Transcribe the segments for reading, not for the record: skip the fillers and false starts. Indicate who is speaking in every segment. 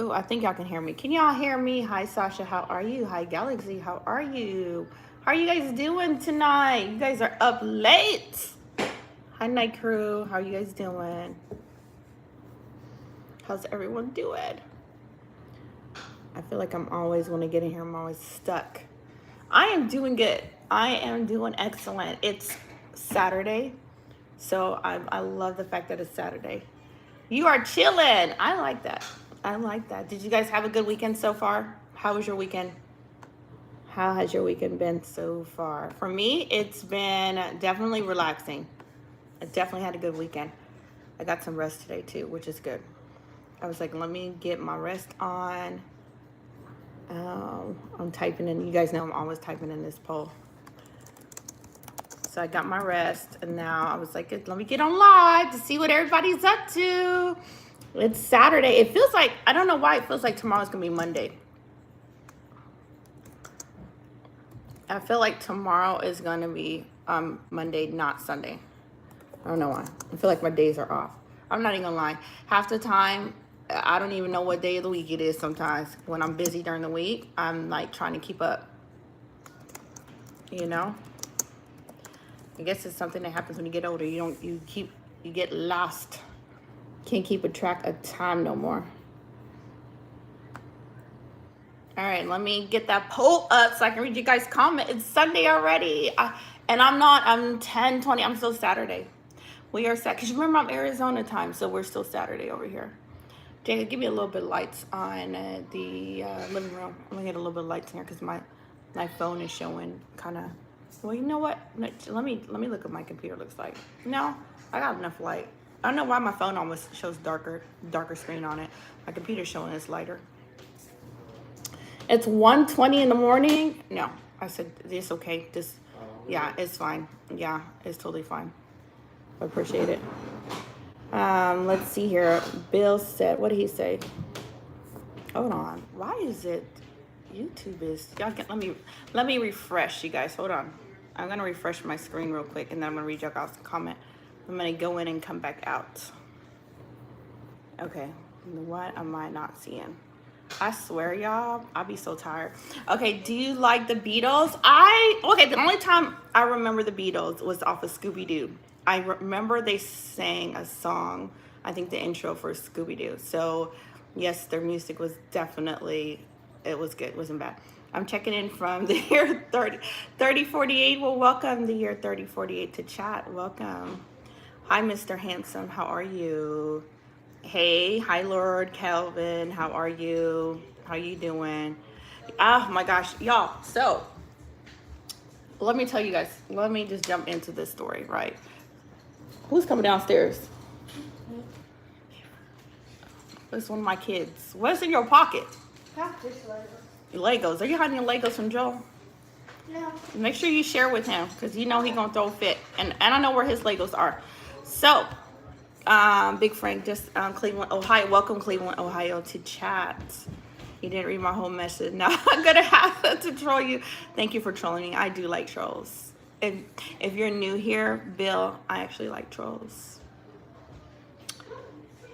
Speaker 1: Oh, I think y'all can hear me. Can y'all hear me? Hi, Sasha. How are you? Hi, Galaxy. How are you? How are you guys doing tonight? You guys are up late. Hi, Night Crew. How are you guys doing? How's everyone doing? I feel like I'm always, when I get in here, I'm always stuck. I am doing good. I am doing excellent. It's Saturday, so I love the fact that it's Saturday. You are chilling. I like that. I like that. Did you guys have a good weekend so far? How was your weekend? How has your weekend been so far? For me, it's been definitely relaxing. I definitely had a good weekend. I got some rest today too, which is good. I was like, let me get my rest on. I'm typing in. You guys know I'm always typing in this poll. So I got my rest, and now I was like, let me get on live to see what everybody's up to. It's Saturday. It feels like, I don't know why it feels like tomorrow's gonna be Monday. I feel like tomorrow is gonna be Monday, not Sunday. I don't know why. I feel like my days are off. I'm not even gonna lie. Half the time, I don't even know what day of the week it is sometimes. When I'm busy during the week, I'm like trying to keep up, you know? I guess it's something that happens when you get older. You get lost. Can't keep a track of time no more. All right, let me get that poll up so I can read you guys' comment. It's Sunday already. I'm 10:20. I'm still Saturday. We are set, because remember I'm Arizona time, so we're still Saturday over here. Jacob, give me a little bit of lights on the living room. I'm gonna get a little bit of lights in here because my phone is showing kind of. Well, you know what? Let me look at my computer looks like. No, I got enough light. I don't know why my phone almost shows darker screen on it. My computer's showing it's lighter. It's 1:20 in the morning. No, I said it's okay. Yeah, it's fine. Yeah, it's totally fine. I appreciate it. Let's see here. Bill said, what did he say? Hold on. Why is it YouTube is y'all get let me refresh you guys. Hold on. I'm gonna refresh my screen real quick and then I'm gonna read y'all guys' comment. I'm gonna go in and come back out. Okay. What am I not seeing? I swear, y'all, I'll be so tired. Okay, do you like the Beatles? The only time I remember the Beatles was off of Scooby-Doo. I remember they sang a song, I think the intro for Scooby-Doo. So, yes, their music was definitely, it was good, it wasn't bad. I'm checking in from the year 3048. Well, welcome the year 3048 to chat. Welcome. Hi, Mr. Handsome. How are you? Hey, hi Lord Calvin, how are you? How you doing? Oh my gosh, y'all. So let me tell you guys. Let me just jump into this story, right? Who's coming downstairs? It's one of my kids. What's in your pocket? Your Legos. Are you hiding your Legos from Joel?
Speaker 2: No.
Speaker 1: Make sure you share with him because you know he's gonna throw a fit, and I know where his Legos are. So, Big Frank, just Cleveland, Ohio. Welcome, Cleveland, Ohio, to chat. You didn't read my whole message. Now I'm gonna have to troll you. Thank you for trolling me. I do like trolls. And if you're new here, Bill, I actually like trolls.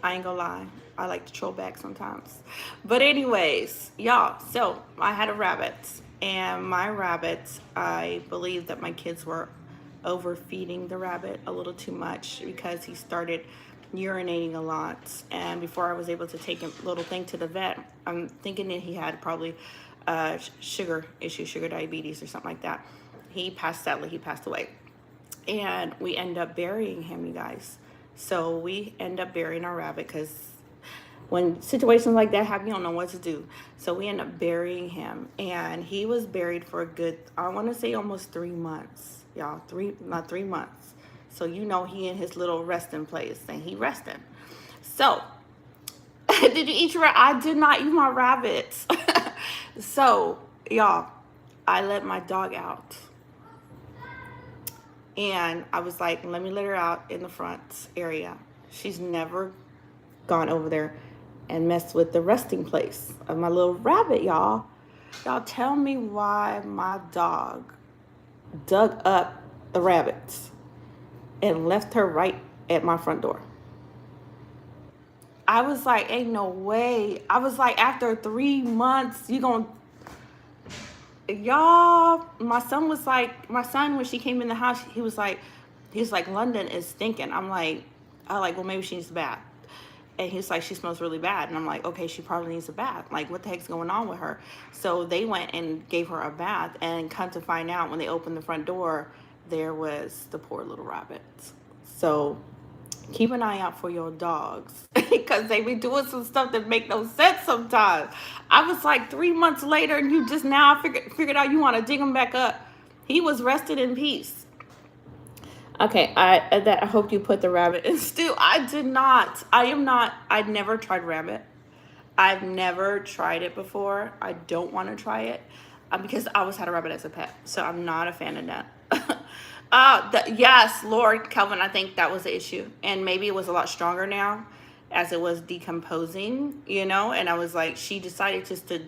Speaker 1: I ain't gonna lie. I like to troll back sometimes. But anyways, y'all, so I had a rabbit. And my rabbit, I believe that my kids were overfeeding the rabbit a little too much because he started urinating a lot. And before I was able to take a little thing to the vet, I'm thinking that he had probably sugar issue, sugar diabetes or something like that. Sadly, he passed away. And we end up burying him, you guys. So we end up burying our rabbit because when situations like that happen, you don't know what to do. So we end up burying him, and he was buried for a good, I want to say almost 3 months, y'all. Not 3 months. So you know he in his little resting place, and he resting. So, did you eat your? I did not eat my rabbits. So, y'all, I let my dog out. And I was like, let me let her out in the front area. She's never gone over there and messed with the resting place of my little rabbit, y'all. Y'all tell me why my dog dug up the rabbits and left her right at my front door. I was like, ain't no way. I was like, after 3 months, you gonna, y'all, my son, when she came in the house, he was like, London is stinking. I like, well, maybe she needs a bath. And he's like, she smells really bad. And I'm like, okay, she probably needs a bath. Like, what the heck's going on with her? So they went and gave her a bath. And come to find out, when they opened the front door, there was the poor little rabbits. So keep an eye out for your dogs because they be doing some stuff that make no sense sometimes. I was like 3 months later, and you just now figured out you want to dig him back up. He was rested in peace. Okay, I hope you put the rabbit in stew. I did not. I am not. I've never tried rabbit. I've never tried it before. I don't want to try it because I always had a rabbit as a pet, so I'm not a fan of that. Yes, Lord Kelvin, I think that was the issue, and maybe it was a lot stronger now as it was decomposing, you know. And I was like, she decided just to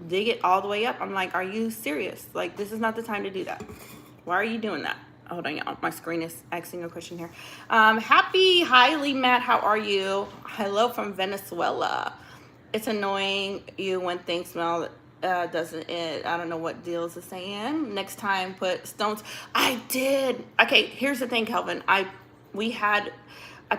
Speaker 1: dig it all the way up. I'm like, are you serious? Like, this is not the time to do that. Why are you doing that? Hold on, y'all. My screen is asking a question here. Happy highly Matt, how are you? Hello from Venezuela. It's annoying you when things smell, doesn't it? I don't know what Deals is saying. Next time, put stones. I did. Okay, here's the thing, Kelvin. I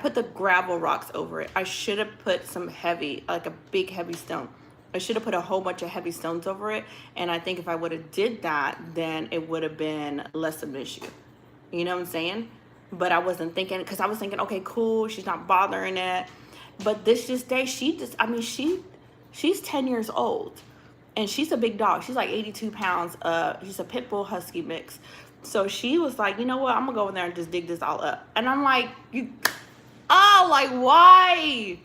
Speaker 1: put the gravel rocks over it. I should have put some heavy, like a big heavy stone. I should have put a whole bunch of heavy stones over it. And I think if I would have did that, then it would have been less of an issue. You know what I'm saying? But I wasn't thinking, because I was thinking, okay, cool, she's not bothering it. But this day, she's 10 years old. And she's a big dog. She's like 82 pounds. She's a pit bull husky mix. So she was like, you know what? I'm going to go in there and just dig this all up. And I'm like, like, why?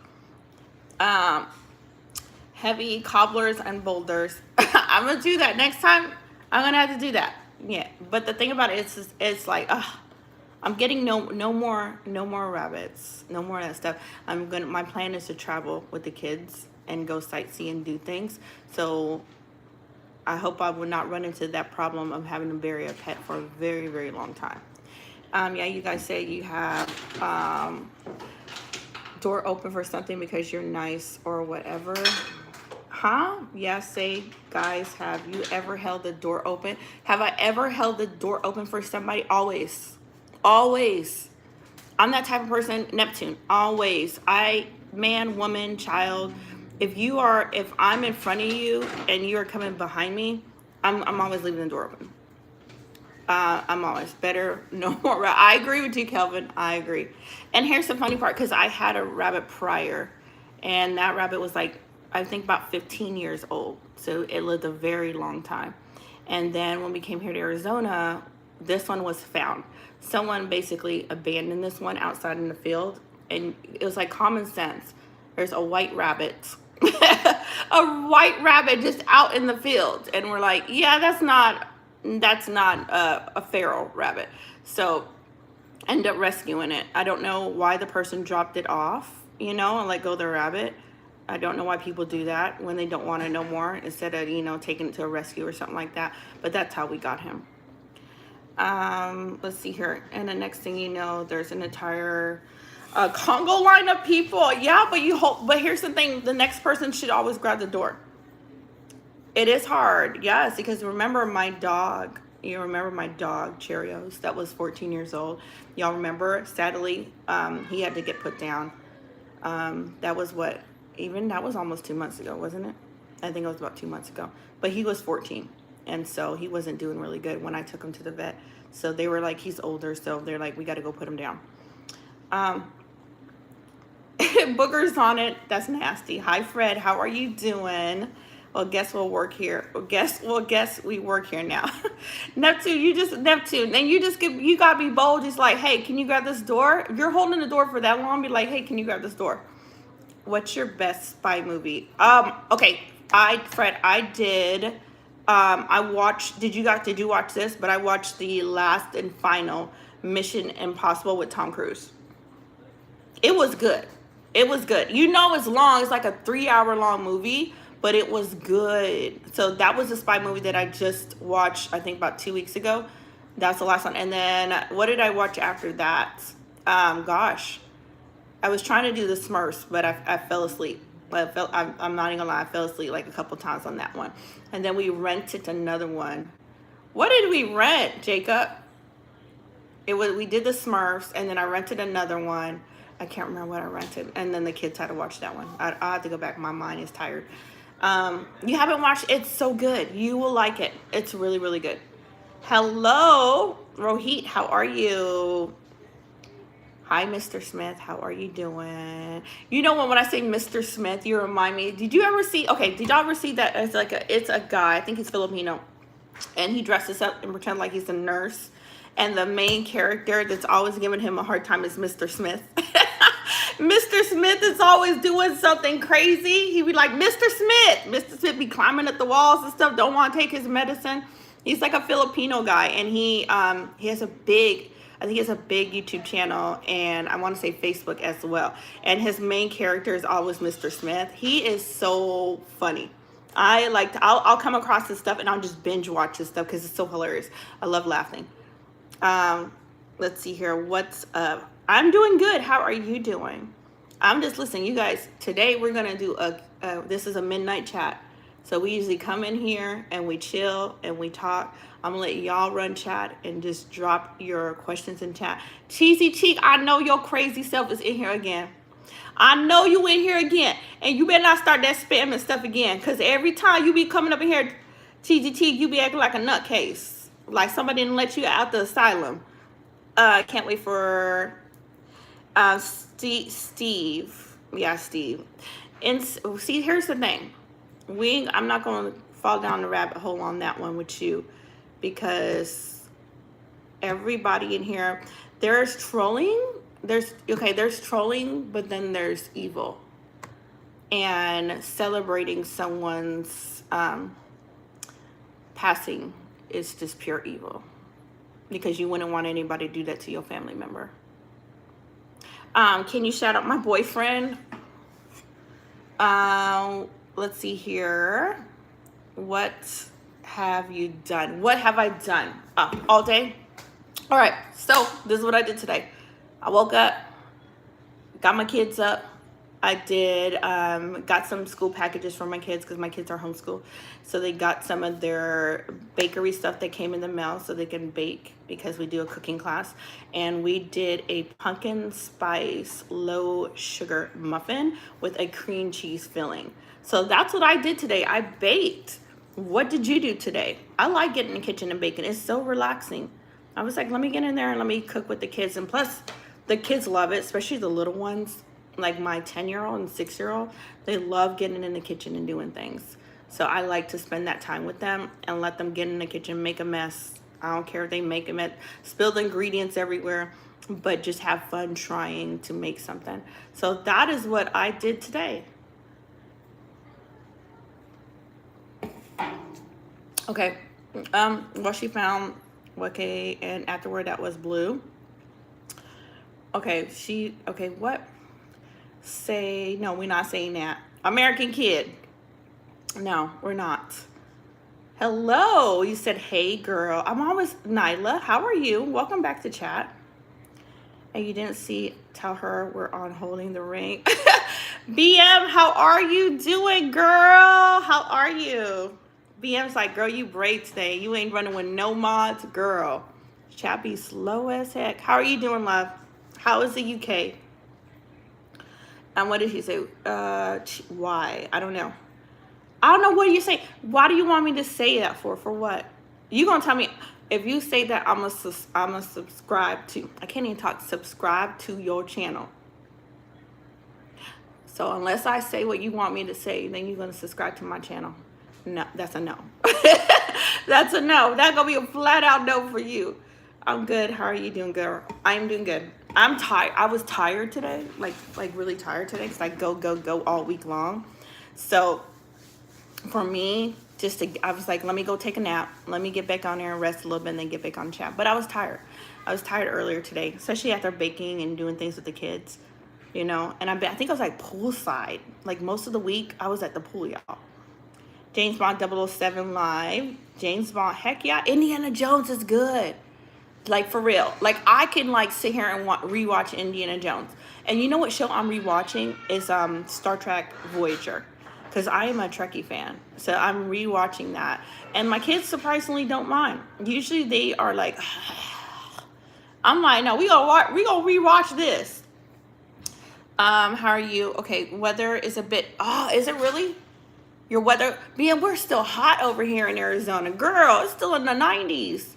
Speaker 1: Heavy cobblers and boulders. I'm going to do that. Next time, I'm going to have to do that. Yeah. But the thing about it is, it's like, I'm getting no more rabbits, no more of that stuff. My plan is to travel with the kids and go sightsee and do things. So I hope I will not run into that problem of having to bury a pet for a very, very long time. Yeah, you guys say you have door open for something because you're nice or whatever. Huh? Yeah, say, guys, have you ever held the door open? Have I ever held the door open for somebody? Always. Always. I'm that type of person. Neptune. Always. Man, woman, child. If I'm in front of you and you are coming behind me, I'm always leaving the door open. I'm always better. No more. I agree with you, Kelvin. I agree. And here's the funny part, because I had a rabbit prior, and that rabbit was like, I think about 15 years old. So it lived a very long time. And then when we came here to Arizona, this one was found. Someone basically abandoned this one outside in the field, and it was like common sense. There's a white rabbit, a white rabbit just out in the field, and we're like, yeah, that's not a feral rabbit. So end up rescuing it. I don't know why the person dropped it off, and let go of the rabbit. I don't know why people do that when they don't want to know more, instead of, taking it to a rescue or something like that. But that's how we got him. Let's see here. And the next thing you know, there's an entire Congo line of people. Yeah, but here's the thing. The next person should always grab the door. It is hard. Yes, because remember my dog. You remember my dog, Cheerios, that was 14 years old. Y'all remember? Sadly, he had to get put down. That was almost 2 months ago, wasn't it? I think it was about 2 months ago. But he was 14. And so he wasn't doing really good when I took him to the vet. So they were like, he's older. So they're like, we got to go put him down. Boogers on it. That's nasty. Hi, Fred. How are you doing? Well, guess we'll work here. Guess we work here now. Neptune. And you got to be bold. Just like, hey, can you grab this door? If you're holding the door for that long, be like, hey, can you grab this door? What's your best spy movie? Okay. Fred, I did. I watched, did you watch this? But I watched the last and final Mission Impossible with Tom Cruise. It was good. It's long. It's like a 3-hour long movie, but it was good. So that was a spy movie that I just watched, I think about 2 weeks ago. That's the last one. And then what did I watch after that? I was trying to do the Smurfs, but I fell asleep. I'm not even gonna lie, I fell asleep like a couple times on that one. And then we rented another one. What did we rent, Jacob? We did the Smurfs, and then I rented another one. I can't remember what I rented, and then the kids had to watch that one. I have to go back. My mind is tired. You haven't watched? It's so good. You will like it. It's really, really good. Hello, Rohit. How are you? Hi, Mr. Smith. How are you doing? You know when I say Mr. Smith, you remind me. Did you ever see? Okay, did y'all ever see that? It's a guy. I think he's Filipino, and he dresses up and pretend like he's a nurse. And the main character that's always giving him a hard time is Mr. Smith. Mr. Smith is always doing something crazy. He'd be like, Mr. Smith. Mr. Smith be climbing up the walls and stuff, don't want to take his medicine. He's like a Filipino guy, and he has a big, I think he has a big YouTube channel, and I want to say Facebook as well. And his main character is always Mr. Smith. He is so funny. I'll come across his stuff, and I'll just binge watch his stuff because it's so hilarious. I love laughing. Let's see here. What's up? I'm doing good. How are you doing? I'm just listening. You guys, today we're going to do this is a midnight chat. So we usually come in here and we chill and we talk. I'm going to let y'all run chat and just drop your questions in chat. Cheesy Cheek, I know your crazy self is in here again. I know you in here again. And you better not start that spamming stuff again. Because every time you be coming up in here, Cheesy Cheek, you be acting like a nutcase. Like somebody didn't let you out the asylum. Can't wait for Steve. Yeah, Steve. And see, here's the thing. I'm not going to fall down the rabbit hole on that one with you, because everybody in here, there's trolling. There's trolling, but then there's evil. And celebrating someone's passing is just pure evil, because you wouldn't want anybody to do that to your family member. Can you shout out my boyfriend? Let's see here. What have you done? What have I done? All day? All right, so this is what I did today. I woke up, got my kids up. I did, got some school packages for my kids because my kids are homeschooled. So they got some of their bakery stuff that came in the mail so they can bake, because we do a cooking class. And we did a pumpkin spice low sugar muffin with a cream cheese filling. So that's what I did today. I baked. What did you do today? I like getting in the kitchen and baking. It's so relaxing. I was like, let me get in there and let me cook with the kids. And plus, the kids love it, especially the little ones. Like my 10-year-old and 6-year-old, they love getting in the kitchen and doing things. So I like to spend that time with them and let them get in the kitchen, make a mess. I don't care if they make a mess, spill the ingredients everywhere, but just have fun trying to make something. So that is what I did today. Okay. Well, she found, okay, and afterward that was blue. Okay, what? Say, no, we're not saying that. American Kid. No, we're not. Hello, you said, hey girl. I'm always, Nyla, how are you? Welcome back to chat. And you didn't see, tell her we're on holding the ring. BM, how are you doing, girl? How are you? BM's like, girl, you brave today. You ain't running with no mods, girl. Chat be slow as heck. How are you doing, love? How is the UK? And what did he say? Why? I don't know. I don't know what you say. Why do you want me to say that for? For what? You gonna tell me if you say that I'm gonna subscribe to? I can't even talk. Subscribe to your channel. So unless I say what you want me to say, then you're gonna subscribe to my channel. No, that's a no. That's a no. That's gonna be a flat out no for you. I'm good. How are you doing, girl? I'm doing good. I'm tired. I was tired today, like really tired today, because I go all week long. So for me, I was like, let me go take a nap. Let me get back on there and rest a little bit and then get back on chat. But I was tired. I was tired earlier today, especially after baking and doing things with the kids, you know. And I think I was like poolside. Like most of the week, I was at the pool, y'all. James Bond 007 live. James Bond, heck yeah. Indiana Jones is good. Like for real. Like I can like sit here and rewatch Indiana Jones. And you know what show I'm rewatching is Star Trek Voyager, because I am a Trekkie fan. So I'm rewatching that, and my kids surprisingly don't mind. Usually they are like, I'm like, no, we gonna rewatch this. How are you? Okay, weather is a bit. Oh, is it really? Your weather, man, we're still hot over here in Arizona, girl. It's still in the 90s.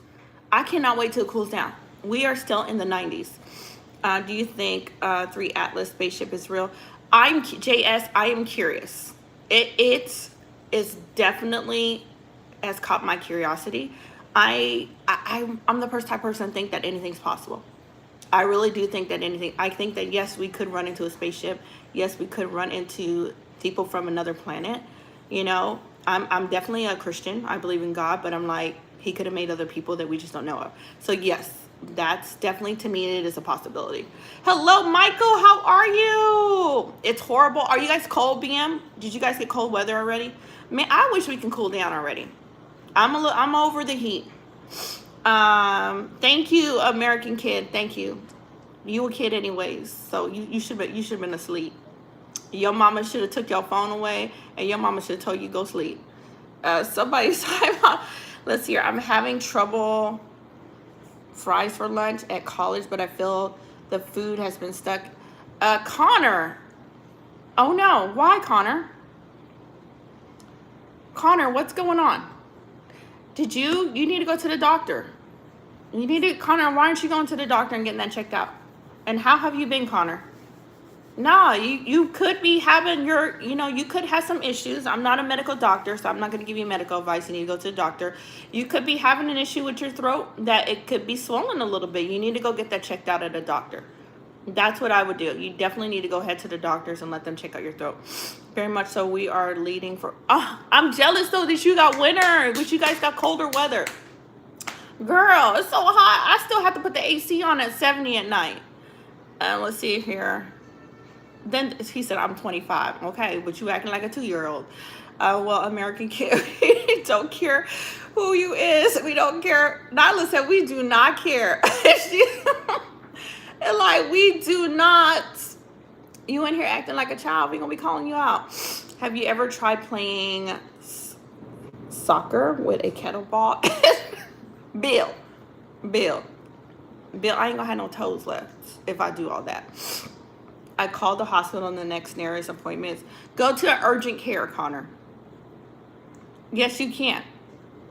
Speaker 1: I cannot wait till it cools down. We are still in the 90s. Do you think 3 Atlas spaceship is real? I'm JS. I am curious. It is definitely has caught my curiosity. I'm the first type of person to think that anything's possible. I really do think that anything. I think that yes, we could run into a spaceship. Yes, we could run into people from another planet. You know, I'm definitely a Christian. I believe in God, but I'm like, he could have made other people that we just don't know of. So yes, that's definitely, to me, it is a possibility. Hello, Michael. How are you? It's horrible. Are you guys cold, BM? Did you guys get cold weather already? Man, I wish we can cool down already. I'm over the heat. Thank you, American kid. Thank you. You a kid anyways, so you should have been asleep. Your mama should have took your phone away, and your mama should have told you go sleep. Somebody's talking about, let's see here. I'm having trouble fries for lunch at college, but I feel the food has been stuck. Connor. Oh no, why, Connor? Connor, what's going on? You need to go to the doctor. Connor, why aren't you going to the doctor and getting that checked out? And how have you been, Connor? No, you could be having you could have some issues. I'm not a medical doctor, so I'm not going to give you medical advice. You need to go to the doctor. You could be having an issue with your throat that it could be swollen a little bit. You need to go get that checked out at a doctor. That's what I would do. You definitely need to go head to the doctors and let them check out your throat. Very much so. We are leading for... I'm jealous, though, that you got winter, but you guys got colder weather. Girl, it's so hot. I still have to put the AC on at 70 at night. Let's see here. Then he said, I'm 25. Okay, but you acting like a 2-year-old. Well, American kid, we don't care who you is. We don't care. Nyla said, we do not care. And like, we do not. You in here acting like a child. We're going to be calling you out. Have you ever tried playing soccer with a kettlebell? Bill, I ain't going to have no toes left if I do all that. I called the hospital on the next nearest appointments. Go to urgent care, Connor. Yes, you can.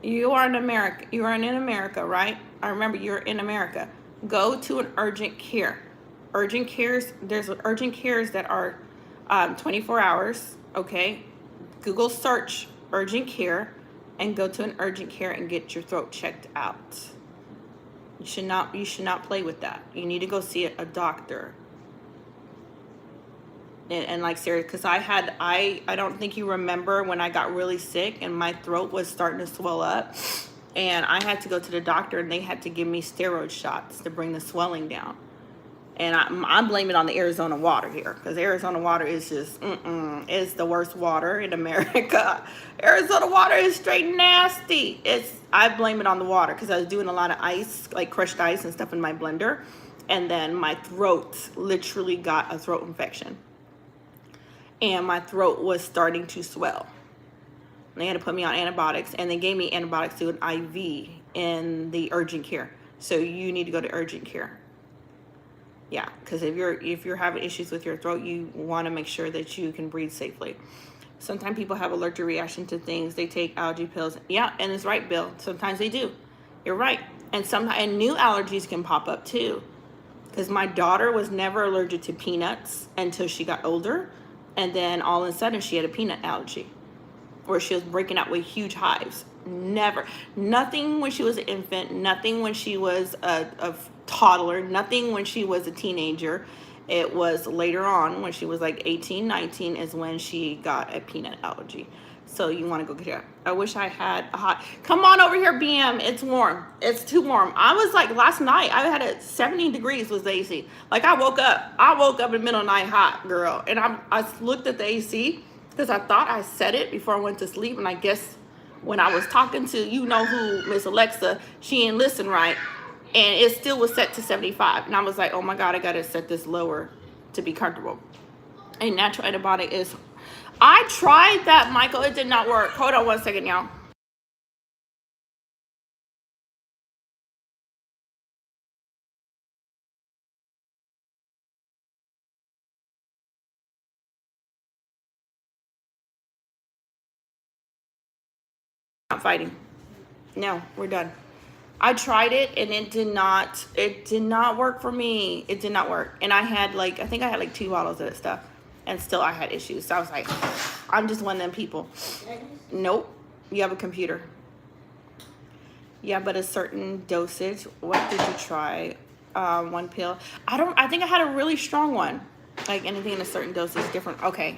Speaker 1: You are in America. You are in America, right? I remember you're in America. Go to an urgent care. Urgent cares, there's urgent cares that are 24 hours, okay? Google search urgent care and go to an urgent care and get your throat checked out. You should not play with that. You need to go see a doctor. And like serious, because I don't think you remember when I got really sick and my throat was starting to swell up, and I had to go to the doctor and they had to give me steroid shots to bring the swelling down. And I blame it on the Arizona water here, because Arizona water is just it's the worst water in America. Arizona water is straight nasty. I blame it on the water, because I was doing a lot of ice, like crushed ice and stuff in my blender, and then my throat literally got a throat infection. And my throat was starting to swell. They had to put me on antibiotics, and they gave me antibiotics to an IV in the urgent care. So you need to go to urgent care. Yeah, because if you're having issues with your throat, you want to make sure that you can breathe safely. Sometimes people have allergic reaction to things. They take allergy pills. Yeah, and it's right, Bill. Sometimes they do. You're right. And new allergies can pop up too. Because my daughter was never allergic to peanuts until she got older. And then all of a sudden she had a peanut allergy, where she was breaking out with huge hives. Nothing when she was an infant, nothing when she was a toddler, nothing when she was a teenager. It was later on when she was like 18, 19 is when she got a peanut allergy. So you want to go get her. I wish I had a hot. Come on over here, BM. It's warm. It's too warm. I was like, last night I had a 70 degrees was the AC. Like I woke up in the middle of the night hot, girl. And I looked at the AC because I thought I set it before I went to sleep. And I guess when I was talking to, who, Miss Alexa, she didn't listen right. and it still was set to 75. And I was like, oh my God, I got to set this lower to be comfortable. A natural antibiotic is, I tried that, Michael. It did not work. Hold on one second, y'all. Not fighting. No, we're done. I tried it and it did not work for me. It did not work. And I think I had like 2 bottles of that stuff and still I had issues. So I was like, I'm just one of them people. Nope. You have a computer. Yeah, but a certain dosage. What did you try? 1 pill. I think I had a really strong one. Like anything in a certain dose is different. Okay.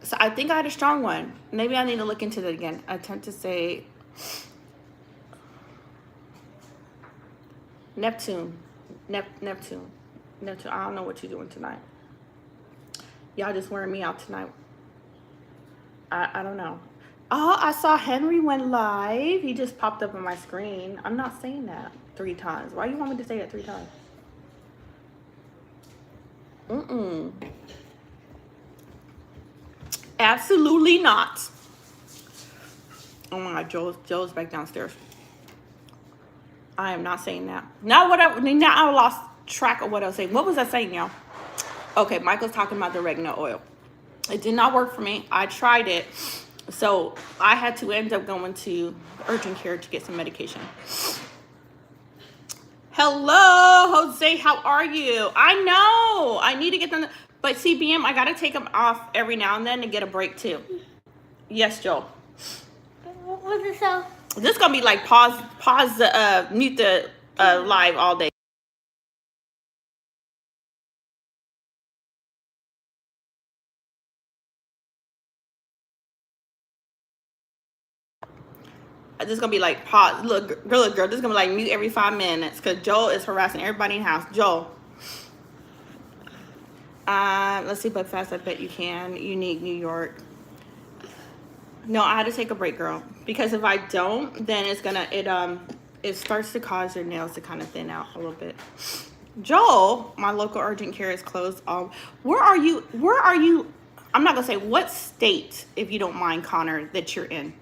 Speaker 1: So I think I had a strong one. Maybe I need to look into that again. I tend to say Neptune. Neptune. I don't know what you're doing tonight. Y'all just wearing me out tonight. I don't know. Oh, I saw Henry went live. He just popped up on my screen. I'm not saying that 3 times. Why you want me to say that 3 times? Absolutely not. Oh my God, Joe's back downstairs. I am not saying that. Now I lost track of what I was saying. What was I saying, y'all? Okay, Michael's talking about the oregano oil. It did not work for me. I tried it. So I had to end up going to urgent care to get some medication. Hello, Jose. How are you? I know. I need to get them. But CBM, I got to take them off every now and then to get a break too. Yes, Joel.
Speaker 2: What's this so?
Speaker 1: This is going to be like mute the live all day. This is going to be like pause. Look, girl, this is going to be like mute every 5 minutes because Joel is harassing everybody in the house. Joel. Let's see, but fast, I bet you can. Unique, New York. No, I had to take a break, girl. Because if I don't, then it starts to cause your nails to kind of thin out a little bit. Joel, my local urgent care is closed. Where are you? I'm not going to say what state, if you don't mind, Connor, that you're in.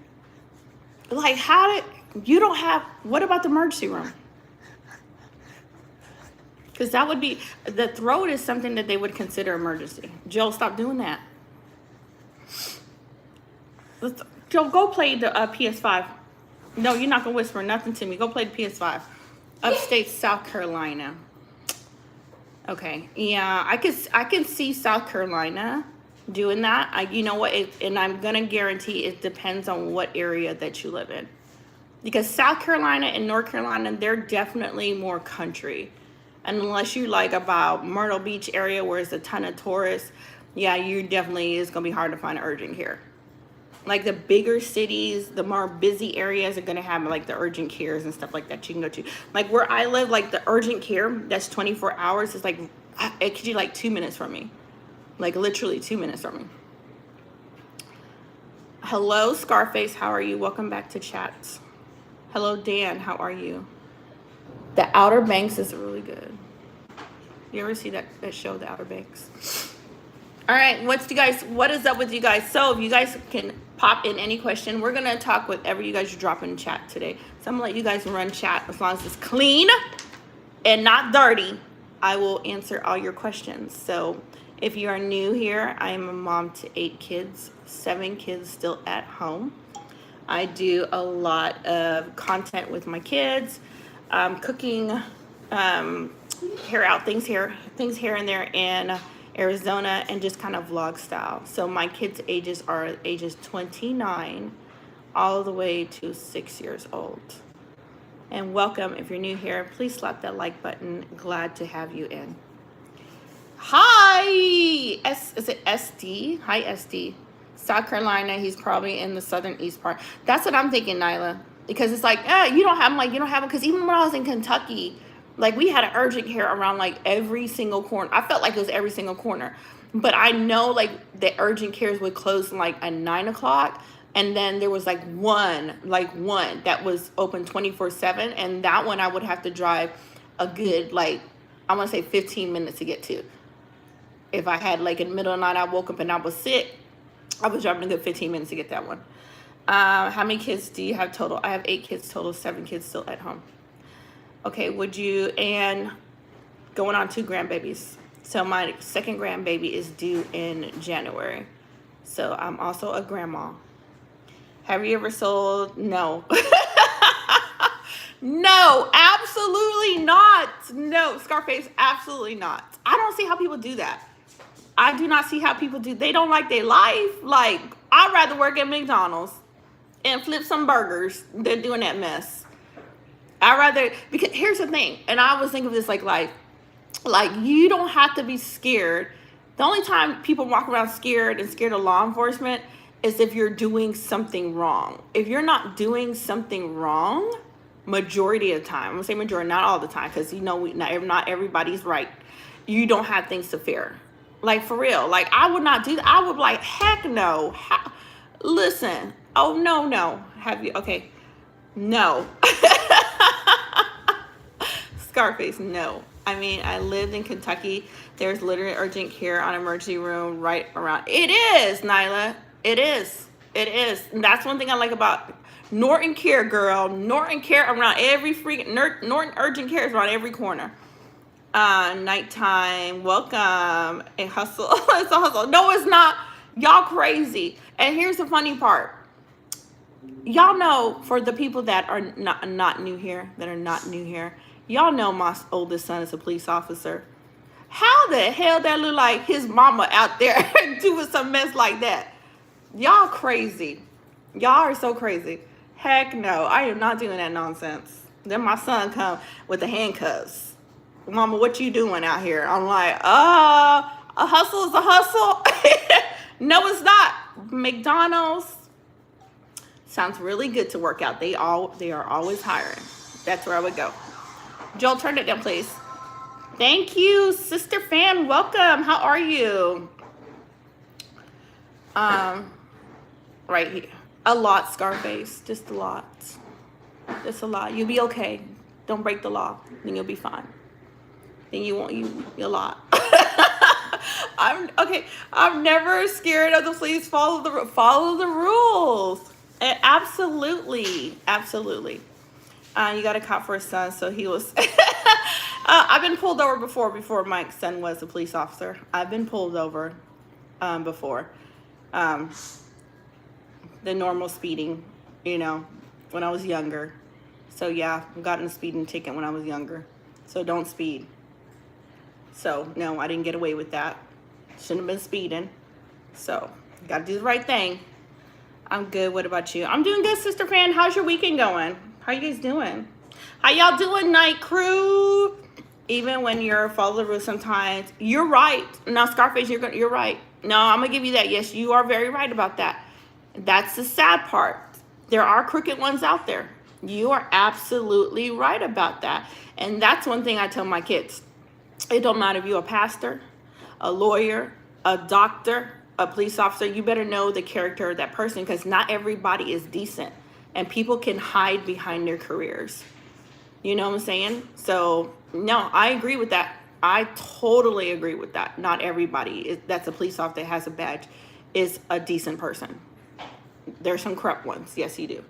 Speaker 1: Like, what about the emergency room? Because that would be, the throat is something that they would consider emergency. Joel, stop doing that. Joel, go play the PS5. No, you're not going to whisper nothing to me. Go play the PS5. Upstate South Carolina. Okay. Yeah, I can see South Carolina doing that. You know what? And I'm going to guarantee it depends on what area that you live in. Because South Carolina and North Carolina, they're definitely more country. And unless you like about Myrtle Beach area where it's a ton of tourists, yeah, you definitely, it's going to be hard to find urgent care. Like the bigger cities, the more busy areas are going to have like the urgent cares and stuff like that you can go to. Like where I live, like the urgent care, that's 24 hours. It's like, it could be like 2 minutes from me. Like literally 2 minutes from me. Hello, Scarface. How are you? Welcome back to chats. Hello, Dan. How are you? The Outer Banks is really good. You ever see that show, The Outer Banks? All right, what is up with you guys? So if you guys can pop in any question, we're gonna talk whatever you guys drop in chat today. So I'm gonna let you guys run chat as long as it's clean and not dirty. I will answer all your questions. So if you are new here, I am a mom to 8 kids, 7 kids still at home. I do a lot of content with my kids. Cooking, hair out, things here and there in Arizona, and just kind of vlog style. So my kids' ages are ages 29 all the way to 6 years old. And welcome. If you're new here, please slap that like button. Glad to have you in. Hi, is it SD? Hi, SD. South Carolina. He's probably in the southern east part. That's what I'm thinking, Nyla. Because it's like, you don't have them. Like, you don't have them. Because even when I was in Kentucky, like, we had an urgent care around, like, every single corner. I felt like it was every single corner. But I know, like, the urgent cares would close, like, at 9 o'clock. And then there was like one that was open 24/7, and that one I would have to drive a good, like, I want to say 15 minutes to get to. If I had, like, in the middle of the night I woke up and I was sick, I was driving a good 15 minutes to get that one. How many kids do you have total? I have 8 kids total, 7 kids still at home. Okay, would you, and going on 2 grandbabies. So my second grandbaby is due in January. So I'm also a grandma. Have you ever sold? No. No, absolutely not. No, Scarface, absolutely not. I don't see how people do that. I do not see how people do. They don't like their life. Like, I'd rather work at McDonald's and flip some burgers than doing that mess. I'd rather, because here's the thing, and I always think of this like you don't have to be scared. The only time people walk around scared and scared of law enforcement is if you're doing something wrong. If you're not doing something wrong, majority of the time, I'm gonna say majority, not all the time, because you know not everybody's right. You don't have things to fear. Like, for real. Like, I would not do that. I would be like, heck no. Listen. Oh, no. Have you? Okay. No. Scarface, no. I mean, I lived in Kentucky. There's literally urgent care on emergency room right around. It is, Nyla. It is. And that's one thing I like about Norton Care, girl. Norton Care around every freaking, Norton Urgent Care is around every corner. Nighttime, welcome, a hustle. It's a hustle. No, it's not. Y'all crazy. And here's the funny part. Y'all know, for the people that are not new here, y'all know my oldest son is a police officer. How the hell that look like his mama out there doing some mess like that? Y'all crazy. Y'all are so crazy. Heck no, I am not doing that nonsense. Then my son come with the handcuffs. Mama, what you doing out here? I'm like, a hustle is a hustle. No, it's not. McDonald's sounds really good to work out. They are always hiring. That's where I would go. Joel, turn it down, please. Thank you, Sister Fan. Welcome. How are you? Right here. A lot, Scarface. Just a lot. Just a lot. You'll be okay. Don't break the law. Then you'll be fine. Then you won't. You a lot. I'm never scared of the police. Follow the rules. Absolutely. You got a cop for a son, so he was. I've been pulled over before Mike's son was a police officer. I've been pulled over before. The normal speeding, when I was younger. So yeah, I got in a speeding ticket when I was younger. So don't speed. So no, I didn't get away with that. Shouldn't have been speeding. So gotta do the right thing. I'm good. What about you? I'm doing good, Sister Fan. How's your weekend going? How you guys doing? How y'all doing, night crew? Even when you're follow the rules sometimes. You're right. Now, Scarface, you're right. No, I'm gonna give you that. Yes, you are very right about that. That's the sad part. There are crooked ones out there. You are absolutely right about that. And that's one thing I tell my kids. It don't matter if you're a pastor, a lawyer, a doctor, a police officer. You better know the character of that person, because not everybody is decent. And people can hide behind their careers. You know what I'm saying? So, no, I agree with that. I totally agree with that. Not everybody that's a police officer that has a badge is a decent person. There's some corrupt ones. Yes, you do.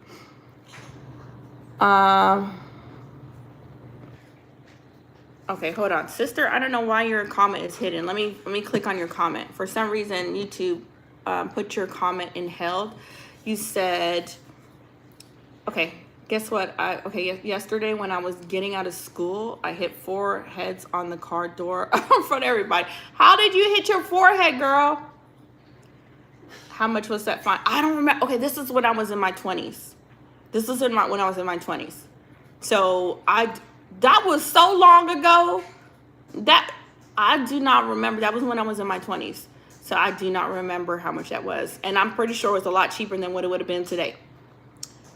Speaker 1: Okay, hold on. Sister, I don't know why your comment is hidden. Let me click on your comment. For some reason, YouTube put your comment in held. You said, okay, guess what? Yesterday when I was getting out of school, I hit 4 heads on the car door in front of everybody. How did you hit your forehead, girl? How much was that fine? I don't remember. Okay, this is when I was in my 20s. This was when I was in my 20s. So that was so long ago that I do not remember. That was when I was in my 20s. So I do not remember how much that was. And I'm pretty sure it was a lot cheaper than what it would have been today.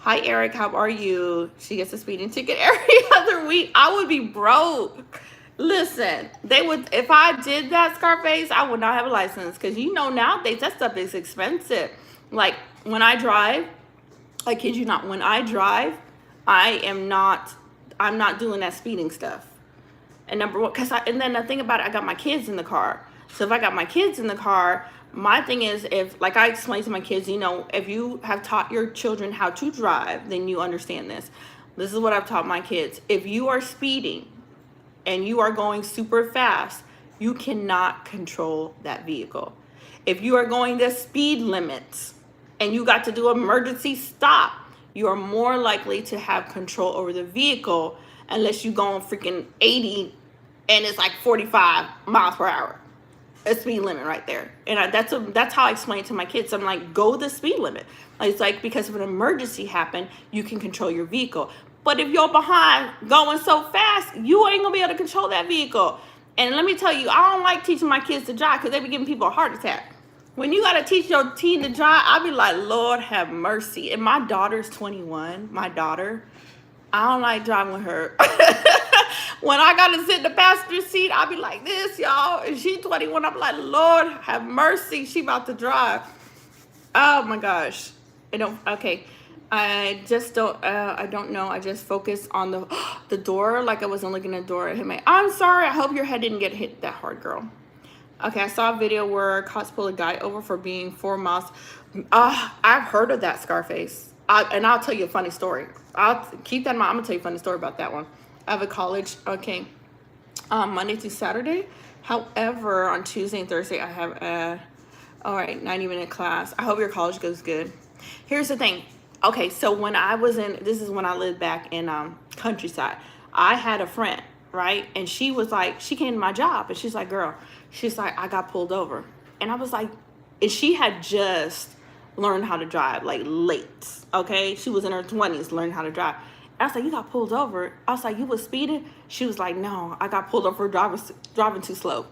Speaker 1: Hi, Eric. How are you? She gets a speeding ticket every other week. I would be broke. Listen, if I did that, Scarface, I would not have a license. Because nowadays that stuff is expensive. Like when I drive, I kid you not, when I drive, I'm not doing that speeding stuff. And number one, and then the thing about it, I got my kids in the car. So if I got my kids in the car, my thing is, if, like I explained to my kids, you know, if you have taught your children how to drive, then you understand this. This is what I've taught my kids. If you are speeding and you are going super fast, you cannot control that vehicle. If you are going the speed limits and you got to do emergency stop, you are more likely to have control over the vehicle unless you go on freaking 80 and it's like 45 miles per hour. A speed limit right there. And that's how I explain it to my kids. I'm like, go the speed limit. It's like, because if an emergency happened, you can control your vehicle. But if you're behind going so fast, you ain't gonna be able to control that vehicle. And let me tell you, I don't like teaching my kids to drive because they be giving people a heart attack. When you gotta teach your teen to drive, I be like, Lord have mercy. And my daughter's 21, my daughter, I don't like driving with her. When I gotta sit in the passenger seat, I be like this, y'all. And she 21, I'm like, Lord have mercy, she about to drive. Oh my gosh. I don't know. I just focus on the door, like I wasn't looking at the door. I'm sorry, I hope your head didn't get hit that hard, girl. Okay, I saw a video where cops pulled a guy over for being 4 miles. I've heard of that, Scarface. And I'll tell you a funny story. I'll keep that in mind. I'm gonna tell you a funny story about that one. I have a college, Monday through Saturday. However, on Tuesday and Thursday, I have a 90-minute class. I hope your college goes good. Here's the thing. Okay, so when I was this is when I lived back in countryside. I had a friend, right? And she was like, she came to my job and she's like, girl, she's like, I got pulled over. And I was like, and she had just learned how to drive, like late, okay? She was in her 20s learning how to drive. I was like, you got pulled over? I was like, you was speeding? She was like, no, I got pulled over for driving too slow.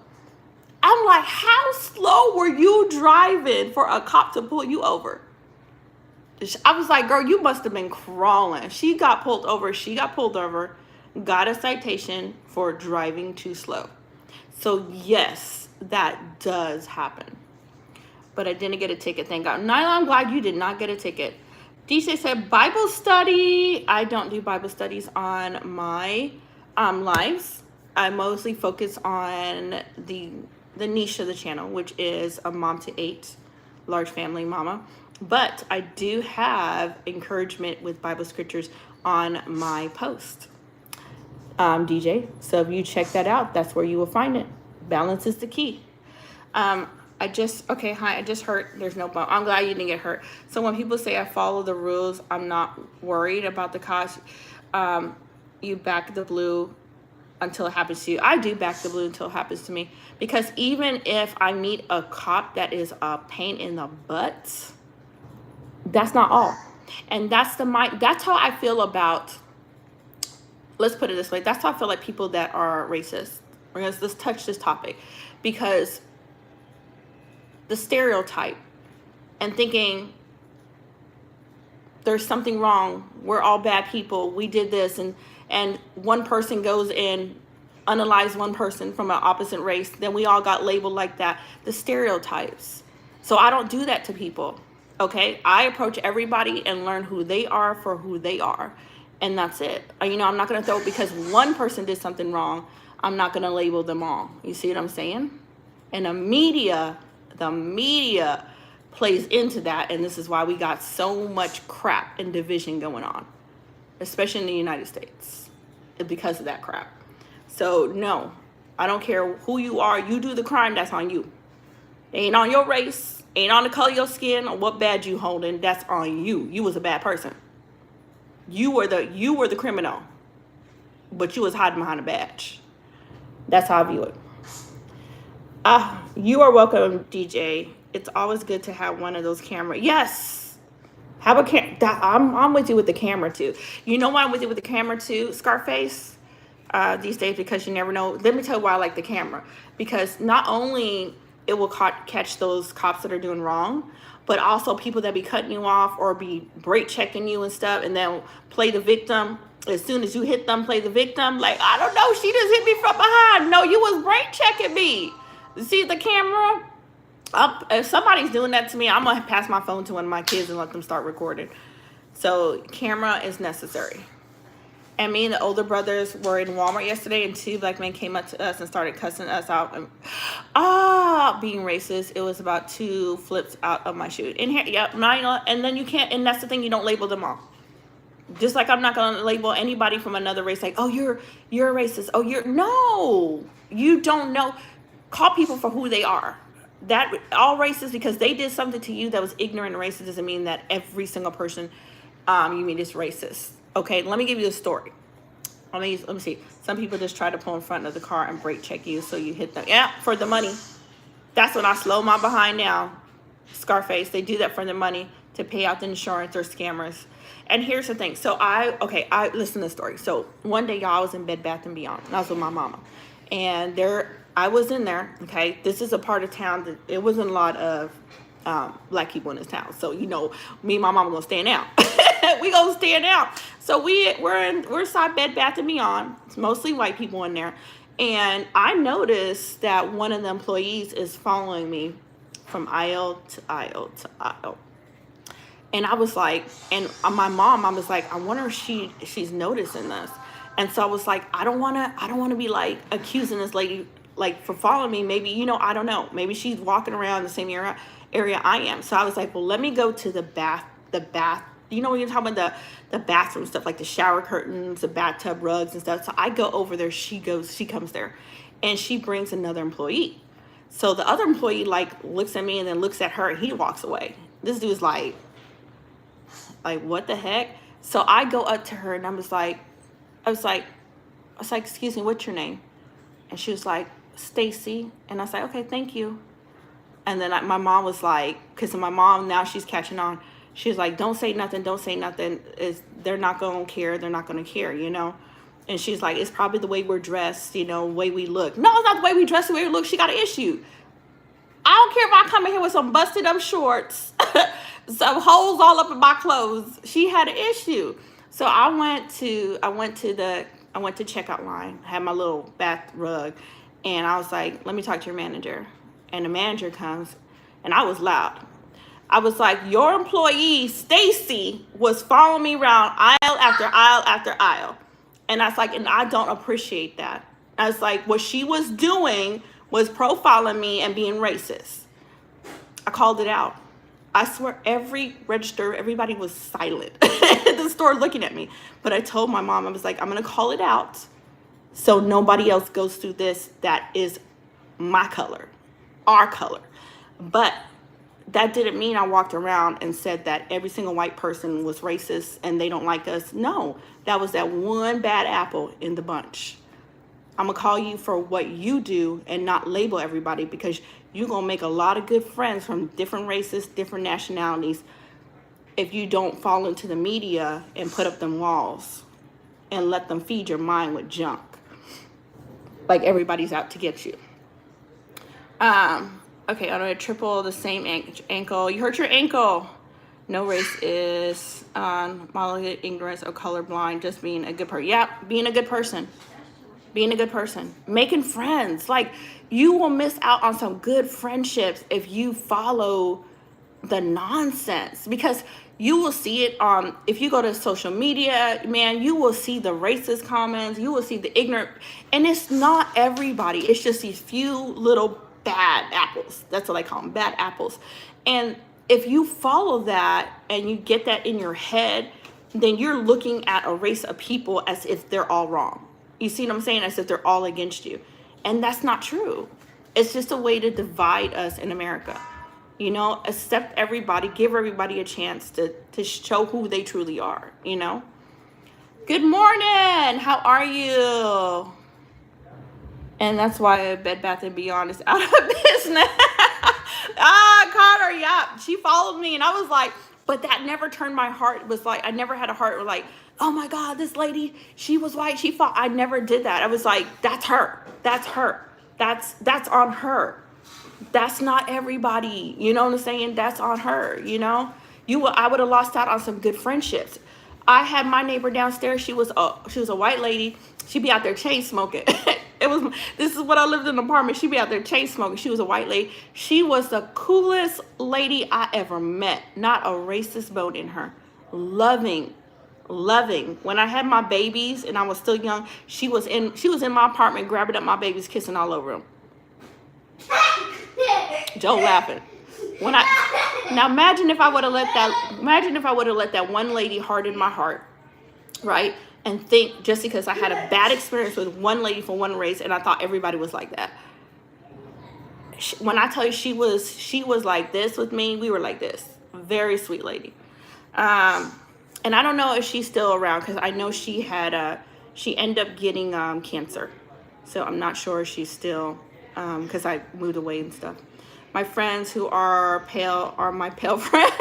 Speaker 1: I'm like, how slow were you driving for a cop to pull you over? I was like, girl, you must have been crawling. She got pulled over, got a citation for driving too slow. So yes, that does happen. But I didn't get a ticket, thank God. Nyla, I'm glad you did not get a ticket. DJ said Bible study. I don't do Bible studies on my lives. I mostly focus on the niche of the channel, which is a mom to 8, large family mama. But I do have encouragement with Bible scriptures on my post, DJ. So if you check that out, that's where you will find it. Balance is the key. I just hurt. There's no bump. I'm glad you didn't get hurt. So when people say I follow the rules, I'm not worried about the cost. You back the blue until it happens to you. I do back the blue until it happens to me. Because even if I meet a cop that is a pain in the butt, that's not all. And that's how I feel about, let's put it this way. That's how I feel like people that are racist. Let's touch this topic. Because the stereotype and thinking there's something wrong, we're all bad people, we did this, and one person goes and analyze one person from an opposite race, then we all got labeled like that. The stereotypes. So I don't do that to people, okay? I approach everybody and learn who they are for who they are, and that's it. I'm not going to throw, because one person did something wrong, I'm not going to label them all. You see what I'm saying? And the media plays into that, and this is why we got so much crap and division going on, especially in the United States, because of that crap. So no, I don't care who you are. You do the crime, that's on you. Ain't on your race, ain't on the color of your skin, or what badge you holding. That's on you. You was a bad person. You were the criminal, but you was hiding behind a badge. That's how I view it. You are welcome, DJ. It's always good to have one of those cameras. Yes, have a camera. I'm with you with the camera too. You know why I'm with you with the camera too, Scarface? These days, because you never know. Let me tell you why I like the camera. Because not only it will catch those cops that are doing wrong, but also people that be cutting you off or be brake checking you and stuff, and then play the victim. As soon as you hit them, play the victim. Like, I don't know, she just hit me from behind. No, you was brake checking me. See the camera? If somebody's doing that to me, I'm gonna pass my phone to one of my kids and let them start recording. So camera is necessary. And me and the older brothers were in Walmart yesterday, and two black men came up to us and started cussing us out and being racist. It was about 2 flips out of my shoe. And here, yep, and then you can't. And that's the thing, you don't label them all. Just like I'm not gonna label anybody from another race like, oh, you're a racist. Oh, no, you don't know. Call people for who they are. That all racists, because they did something to you that was ignorant and racist, doesn't mean that every single person you mean is racist. Okay, let me give you a story. Let me see. Some people just try to pull in front of the car and brake check you, so you hit them. Yeah, for the money. That's when I slow my behind down. Scarface, they do that for the money to pay out the insurance. Or scammers. And here's the thing. So I listen to the story. So one day, y'all, I was in Bed Bath & Beyond. And I was with my mama. And I was in there, okay? This is a part of town that it wasn't a lot of black people in this town. So, me and my mama gonna stand out. We gonna stand out. So we're inside Bed Bath & Beyond. It's mostly white people in there. And I noticed that one of the employees is following me from aisle to aisle to aisle. And I was like, and my mom, I was like, I wonder if she's noticing this. And so I was like, I don't want to be like accusing this lady like for following me. Maybe, I don't know. Maybe she's walking around the same area I am. So I was like, well, let me go to the bath. When you're talking about the bathroom stuff, like the shower curtains, the bathtub rugs and stuff. So I go over there. She comes there, and she brings another employee. So the other employee like looks at me and then looks at her, and he walks away. This dude's like, what the heck? So I go up to her and I was like, excuse me, what's your name? And she was like, Stacy. And I was like, okay, thank you. And then my mom was like, because my mom, now she's catching on. She was like, don't say nothing. They're not going to care. They're not going to care, And she's like, it's probably the way we're dressed, the way we look. No, it's not the way we dress, the way we look. She got an issue. I don't care if I come in here with some busted up shorts, some holes all up in my clothes. She had an issue. So I went to checkout line, had my little bath rug, and I was like, let me talk to your manager. And the manager comes, and I was loud. I was like, your employee, Stacy, was following me around aisle after aisle after aisle. And I was like, and I don't appreciate that. I was like, what she was doing was profiling me and being racist. I called it out. I swear every register, everybody was silent at the store looking at me. But I told my mom, I was like, I'm going to call it out so nobody else goes through this that is my color, our color. But that didn't mean I walked around and said that every single white person was racist and they don't like us. No, that was that one bad apple in the bunch. I'm going to call you for what you do and not label everybody, because you're going to make a lot of good friends from different races, different nationalities, if you don't fall into the media and put up them walls and let them feed your mind with junk. Like everybody's out to get you. Okay, I'm going to triple the same ankle. You hurt your ankle. No race is monolithic, ignorance, or colorblind. Just being a good person. Yeah, being a good person. Being a good person. Making friends. Like, you will miss out on some good friendships if you follow the nonsense. Because you will see it on, if you go to social media, man, you will see the racist comments. You will see the ignorant. And it's not everybody. It's just these few little bad apples. That's what I call them, bad apples. And if you follow that and you get that in your head, then you're looking at a race of people as if they're all wrong. You see what I'm saying? As if they're all against you. And that's not true. It's just a way to divide us in America. Accept everybody, give everybody a chance to show who they truly are, Good morning. How are you? And that's why Bed Bath & Beyond is out of business. Connor, yeah. She followed me, and I was like, but that never turned my heart. It was like, I never had a heart like, oh my God, this lady, she was white, she fought. I never did that. I was like, that's her. That's her. That's on her. That's not everybody. You know what I'm saying? That's on her, I would have lost out on some good friendships. I had my neighbor downstairs. She was a white lady. She'd be out there chain smoking. This is what I lived in an apartment. She'd be out there chain smoking. She was a white lady. She was the coolest lady I ever met. Not a racist bone in her. Loving. When I had my babies and I was still young, she was in my apartment grabbing up my babies, kissing all over them. Joe laughing. Now imagine if I would have let that one lady harden my heart, right? And think just because I had a bad experience with one lady for one race and I thought everybody was like that. When I tell you she was like this with me, we were like this. Very sweet lady. And I don't know if she's still around because I know she ended up getting cancer. So I'm not sure if she's still, because I moved away and stuff. My friends who are pale are my pale friends.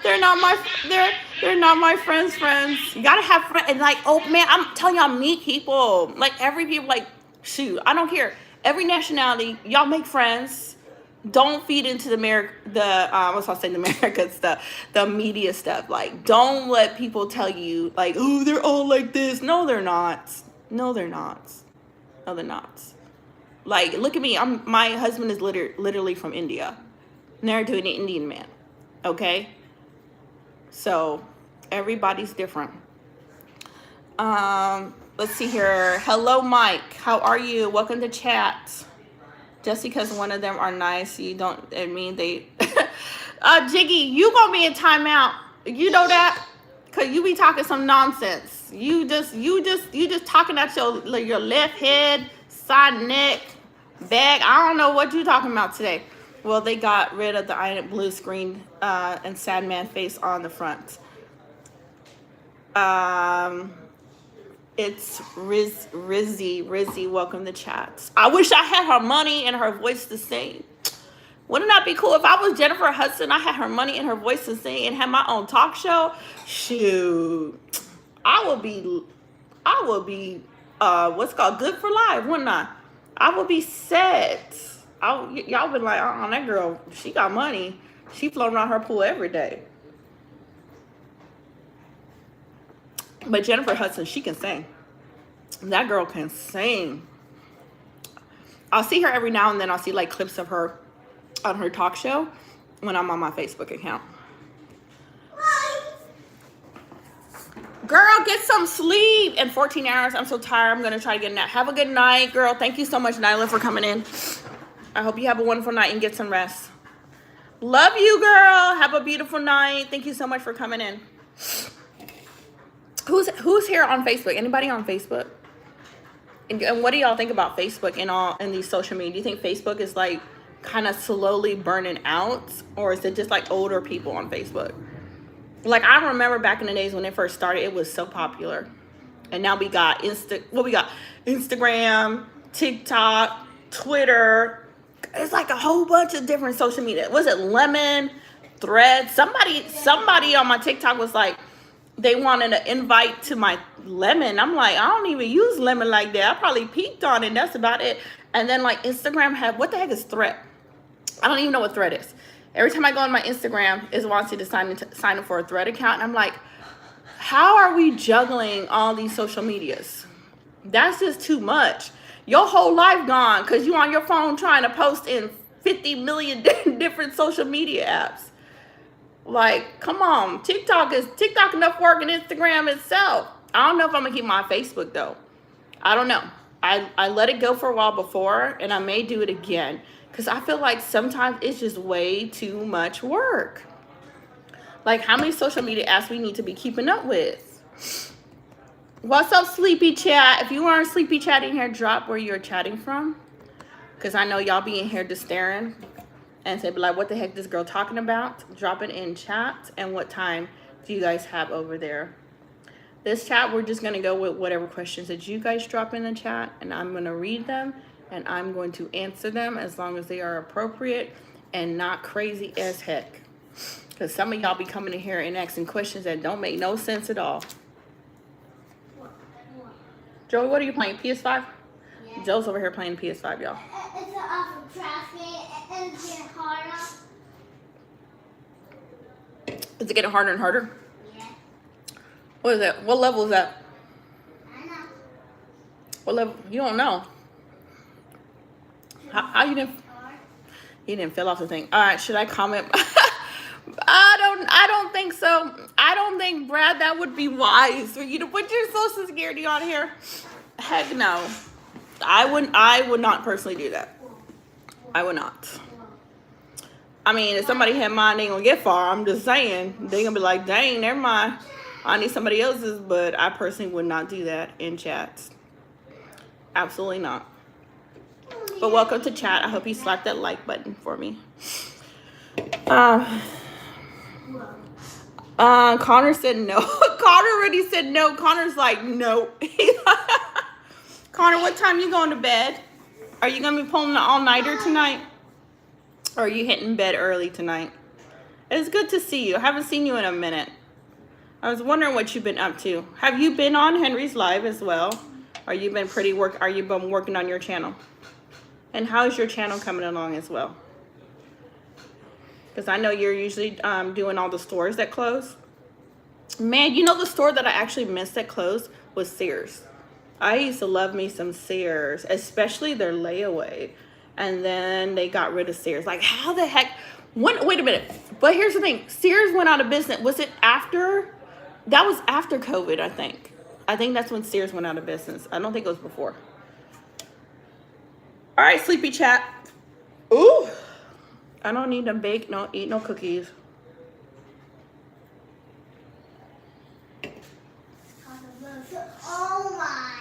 Speaker 1: They're not my friends. You gotta have friends. And like, oh man, I'm telling y'all, meet people. Like every people, like, shoot, I don't care. Every nationality, y'all make friends. Don't feed into the America stuff, the media stuff. Like, don't let people tell you like, oh, they're all like this. No, they're not. No, they're not. No, they're not. Like, look at me. My husband is literally from India. Married to an Indian man. Okay? So, everybody's different. Let's see here. Hello, Mike. How are you? Welcome to chat. Just because one of them are nice, you don't, I mean, they... Jiggy, you gonna be in timeout. You know that? Because you be talking some nonsense. You just talking at your left head, side neck, back. I don't know what you talking about today. Well, they got rid of the iron blue screen and sad man face on the front. It's Rizzy, welcome to chat. I wish I had her money and her voice to sing. Wouldn't that be cool if I was Jennifer Hudson, I had her money and her voice to sing and had my own talk show? Shoot. I would be what's called good for life, wouldn't I? I would be set. Y'all been like, that girl, she got money. She floating around her pool every day. But Jennifer Hudson, she can sing. That girl can sing. I'll see her every now and then. I'll see like clips of her on her talk show when I'm on my Facebook account. Girl, get some sleep in 14 hours. I'm so tired. I'm going to try to get a nap. Have a good night, girl. Thank you so much, Nyla, for coming in. I hope you have a wonderful night and get some rest. Love you, girl. Have a beautiful night. Thank you so much for coming in. Who's here on Facebook? Anybody on Facebook? And what do y'all think about Facebook and these social media? Do you think Facebook is like kind of slowly burning out, or is it just like older people on Facebook? Like, I remember back in the days when it first started, it was so popular. And now we got Instagram, TikTok, Twitter. It's like a whole bunch of different social media. Was it Lemon, Threads? Somebody on my TikTok was like, they wanted an invite to my Lemon. I'm like, I don't even use Lemon like that. I probably peeked on it. That's about it. And then like Instagram had, what the heck is Thread? I don't even know what Thread is. Every time I go on my Instagram, it wants you to sign up for a Thread account. And I'm like, how are we juggling all these social medias? That's just too much. Your whole life gone because you on your phone trying to post in 50 million different social media apps. Like, come on. TikTok enough work and Instagram itself. I don't know if I'm going to keep my Facebook, though. I don't know. I let it go for a while before, and I may do it again. Because I feel like sometimes it's just way too much work. Like, how many social media apps we need to be keeping up with? What's up, Sleepy Chat? If you aren't Sleepy Chat in here, drop where you're chatting from. Because I know y'all be in here just staring. And say, like, what the heck this girl talking about? Drop it in chat. And what time do you guys have over there? This chat, we're just going to go with whatever questions that you guys drop in the chat. And I'm going to read them. And I'm going to answer them as long as they are appropriate and not crazy as heck. Because some of y'all be coming in here and asking questions that don't make no sense at all. Joey, what are you playing? PS5? Yeah. Joe's over here playing PS5, y'all.
Speaker 2: It's an awesome trash game, and it's getting harder.
Speaker 1: Is it getting harder and harder?
Speaker 2: Yeah.
Speaker 1: What is that? What level is that?
Speaker 2: I know.
Speaker 1: What level? You don't know. How you didn't? You didn't fill off the thing. All right. Should I comment? I don't think so. I don't think, Brad, that would be wise for you to put your social security on here. Heck no. I would not personally do that. I would not. I mean, if somebody had mine, they ain't gonna get far. I'm just saying. They gonna be like, dang, never mind. I need somebody else's, but I personally would not do that in chats. Absolutely not. But welcome to chat. I hope you slap that like button for me. Connor said no. Connor already said no. Connor's like, no. Connor, what time you going to bed? Are you gonna be pulling the all-nighter tonight? Or are you hitting bed early tonight? It's good to see you. I haven't seen you in a minute. I was wondering what you've been up to. Have you been on Henry's Live as well? Are you been working on your channel? And how's your channel coming along as well? Because I know you're usually doing all the stores that close. Man, you know the store that I actually missed that closed was Sears. I used to love me some Sears, especially their layaway. And then they got rid of Sears. Like, how the heck? Wait a minute. But here's the thing. Sears went out of business. Was it after? That was after COVID, I think. I think that's when Sears went out of business. I don't think it was before. All right, sleepy chat. Ooh. I don't need to bake, eat no cookies.
Speaker 2: Oh my.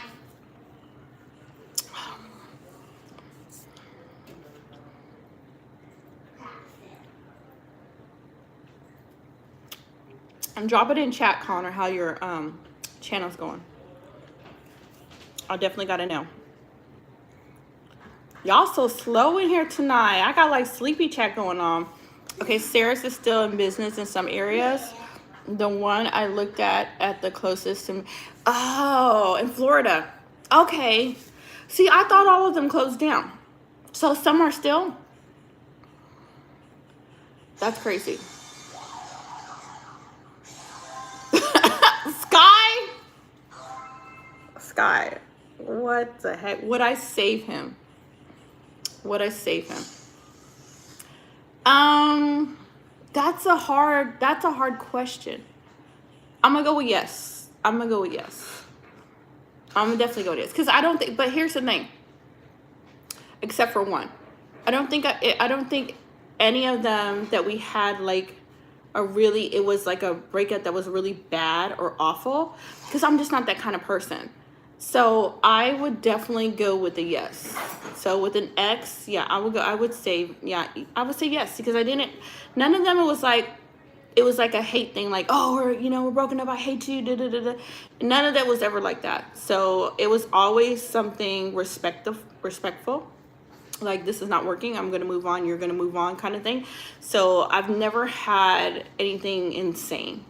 Speaker 1: And drop it in chat, Connor, how your channel's going. I definitely gotta know. Y'all so slow in here tonight. I got like sleepy chat going on. Okay, Sarah's is still in business in some areas. The one I looked at the closest to me. Oh, in Florida. Okay. See, I thought all of them closed down. So some are still? That's crazy. Sky. What the heck? Would I save him? Would I save him? That's a hard question. I'm gonna go with yes. I'm gonna definitely go with yes. Because I don't think, but here's the thing. Except for one. I don't think any of them that we had like it was like a breakup that was really bad or awful. Because I'm just not that kind of person. So I would definitely go with a yes. So with an X, yeah, I would say yes, because none of them it was like a hate thing, like, oh, we're broken up, I hate you, da da da da. None of that was ever like that. So it was always something respectful. Like, this is not working, I'm gonna move on, you're gonna move on, kind of thing. So I've never had anything insane.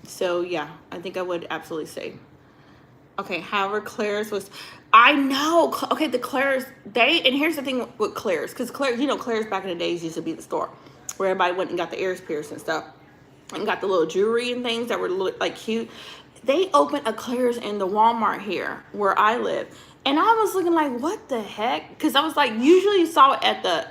Speaker 1: So yeah, I think I would absolutely say. Okay, however, Claire's was, I know. Okay, the Claire's, and here's the thing with Claire's, because Claire's back in the days used to be the store where everybody went and got the ears pierced and stuff, and got the little jewelry and things that were like cute. They opened a Claire's in the Walmart here where I live, and I was looking like, what the heck? Because I was like, usually you saw it at the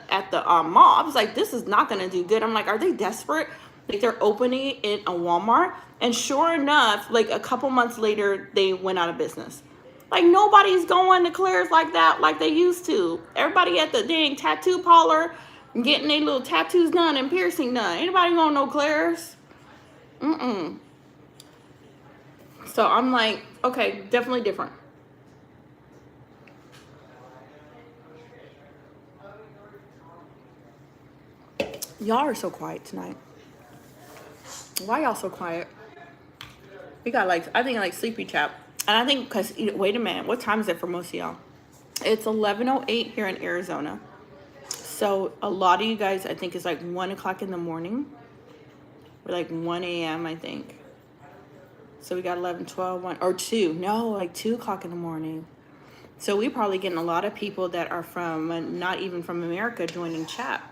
Speaker 1: mall. I was like, this is not gonna do good. I'm like, are they desperate? Like, they're opening it in a Walmart. And sure enough, like a couple months later, they went out of business. Like, nobody's going to Claire's like that, like they used to. Everybody at the dang tattoo parlor getting their little tattoos done and piercing done. Anybody going to no Claire's? So I'm like, okay, definitely different. Y'all are so quiet tonight. Why y'all so quiet? We got I think sleepy chat. And I think because, wait a minute, what time is it for most of y'all? It's 11:08 here in Arizona. So a lot of you guys, I think, is like 1 o'clock in the morning. Or like 1 a.m., I think. So we got 11, 12, 1, or 2. No, like 2 o'clock in the morning. So we probably getting a lot of people that are from, not even from America, joining chat.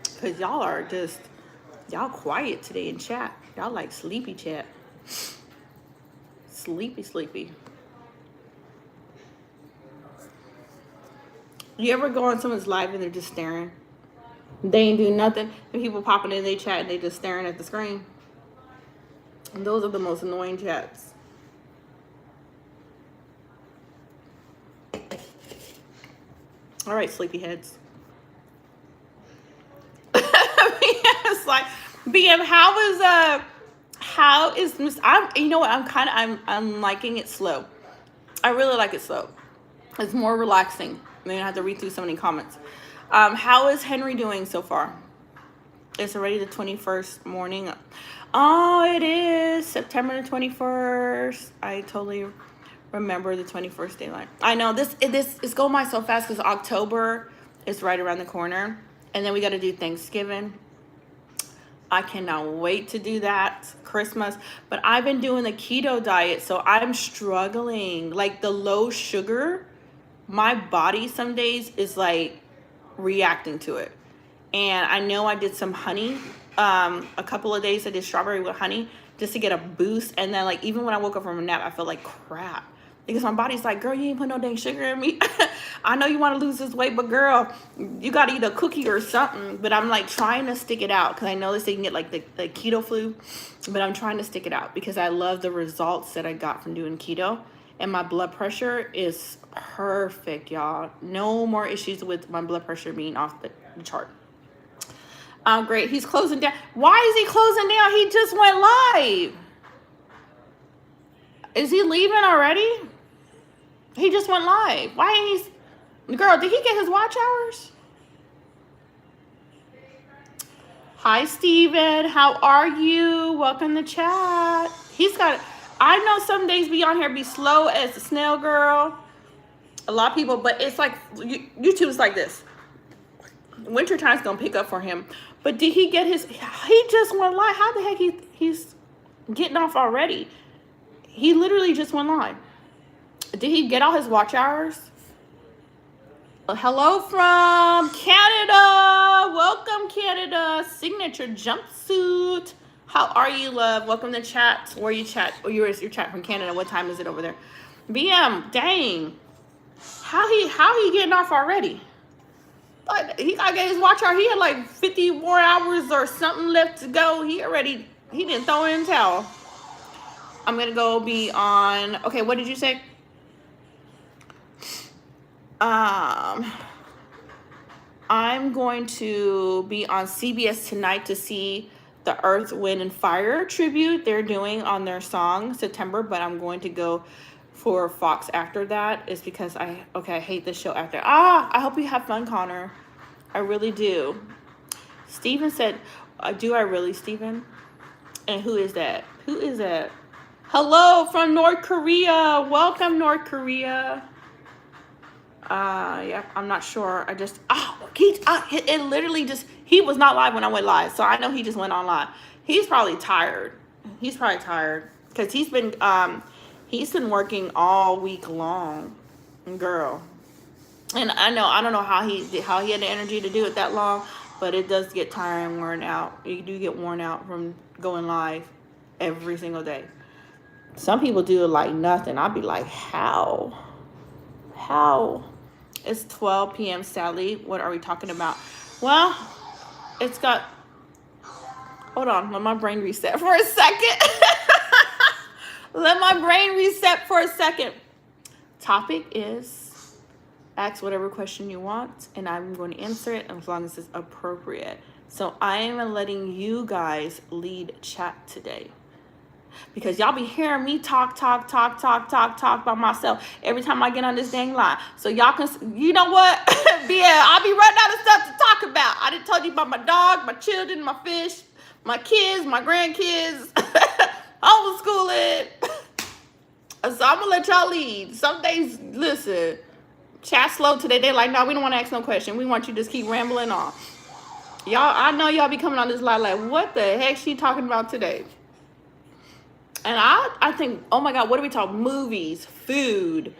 Speaker 1: Because y'all are just, y'all quiet today in chat. Y'all like sleepy chat. Sleepy. You ever go on someone's live and they're just staring? They ain't do nothing. And people popping in their chat and they just staring at the screen. And those are the most annoying chats. All right, sleepyheads. It's like, BM, how is Miss? You know what? I'm liking it slow. I really like it slow. It's more relaxing. I mean, I have to read through so many comments. How is Henry doing so far? It's already the 21st morning. Oh, it is September the 21st. I totally remember the 21st daylight. I know this is going by so fast because October is right around the corner, and then we got to do Thanksgiving. I cannot wait to do that. Christmas. But I've been doing the keto diet, so I'm struggling. Like the low sugar, my body some days is like reacting to it. And I know I did some honey. A couple of days I did strawberry with honey just to get a boost. And then like even when I woke up from a nap, I felt like crap. Because my body's like, girl, you ain't put no dang sugar in me. I know you want to lose this weight, but girl, you got to eat a cookie or something. But I'm like trying to stick it out because I know this they can get like the keto flu. But I'm trying to stick it out because I love the results that I got from doing keto. And my blood pressure is perfect, y'all. No more issues with my blood pressure being off the chart. Great. He's closing down. Why is he closing down? He just went live. Is he leaving already? He just went live. Why ain't he? Girl, did he get his watch hours? Hi, Steven. How are you? Welcome to chat. He's got, I know some days be on here be slow as a snail, girl. A lot of people, but it's like, YouTube's like this. Winter time's gonna pick up for him. But did he get his, he just went live. How the heck he's getting off already? He literally just went live. Did he get all his watch hours? Hello from Canada. Welcome, Canada. Signature jumpsuit. How are you, love? Welcome to chat. Where you chat? Oh, your chat from Canada. What time is it over there? BM, dang. How he getting off already? But he gotta get his watch hour. He had like 50 more hours or something left to go. He didn't throw in the towel. I'm gonna go be on, okay, what did you say? I'm going to be on CBS tonight to see the Earth, Wind, and Fire tribute they're doing on their song September, but I'm going to go for Fox after that. Is because I hate this show after. I hope you have fun, Connor. I really do. Steven said, do I really, Steven? And who is that? Who is that? Hello from North Korea. Welcome, North Korea. Yeah, I'm not sure. I just, it literally just, he was not live when I went live. So I know he just went on live. He's probably tired. He's probably tired because he's been working all week long, girl. And I don't know how he had the energy to do it that long, but it does get tiring and worn out. You do get worn out from going live every single day. Some people do it like nothing. I'll be like, how? It's 12 p.m. Sally. What are we talking about? Well, it's got, hold on, let my brain reset for a second. Let my brain reset for a second. Topic is, ask whatever question you want, and I'm going to answer it as long as it's appropriate. So I am letting you guys lead chat today. Because y'all be hearing me talk by myself every time I get on this dang line. So y'all can, you know what? Yeah, I'll be running out of stuff to talk about. I done told you about my dog, my children, my fish, my kids, my grandkids, homeschooling. So I'm gonna let y'all lead. Some days, listen, chat slow today. They're like, no, we don't want to ask no question. We want you to just keep rambling on. Y'all, I know y'all be coming on this line like, what the heck she talking about today? And I think, oh my God, what do we talk? Movies, food,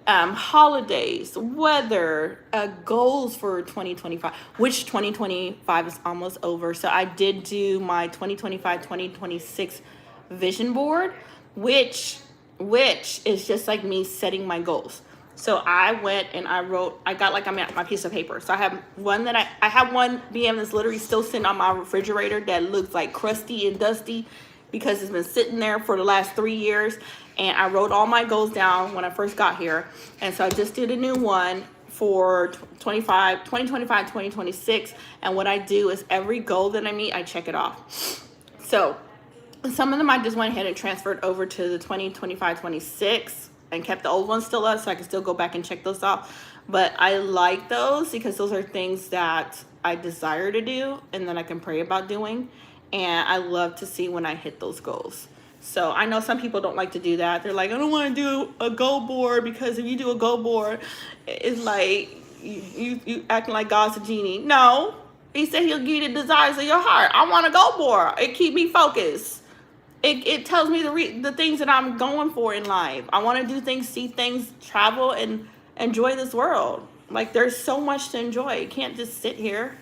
Speaker 1: holidays, weather, goals for 2025, which 2025 is almost over. So I did do my 2025-2026 vision board, which is just like me setting my goals. So I went and I wrote, I got like my piece of paper. So I have one that I have one BM that's literally still sitting on my refrigerator that looks like crusty and dusty because it's been sitting there for the last 3 years. And I wrote all my goals down when I first got here. And so I just did a new one for 2026. And what I do is every goal that I meet, I check it off. So some of them I just went ahead and transferred over to the 2025-26 and kept the old ones still up so I can still go back and check those off. But I like those because those are things that I desire to do and that I can pray about doing. And I love to see when I hit those goals. So I know some people don't like to do that. They're like, I don't want to do a goal board because if you do a goal board, it's like you acting like God's a genie. No, he said he'll give you the desires of your heart. I want a goal board. It keep me focused. It tells me the things that I'm going for in life. I want to do things, see things, travel, and enjoy this world. Like, there's so much to enjoy. You can't just sit here.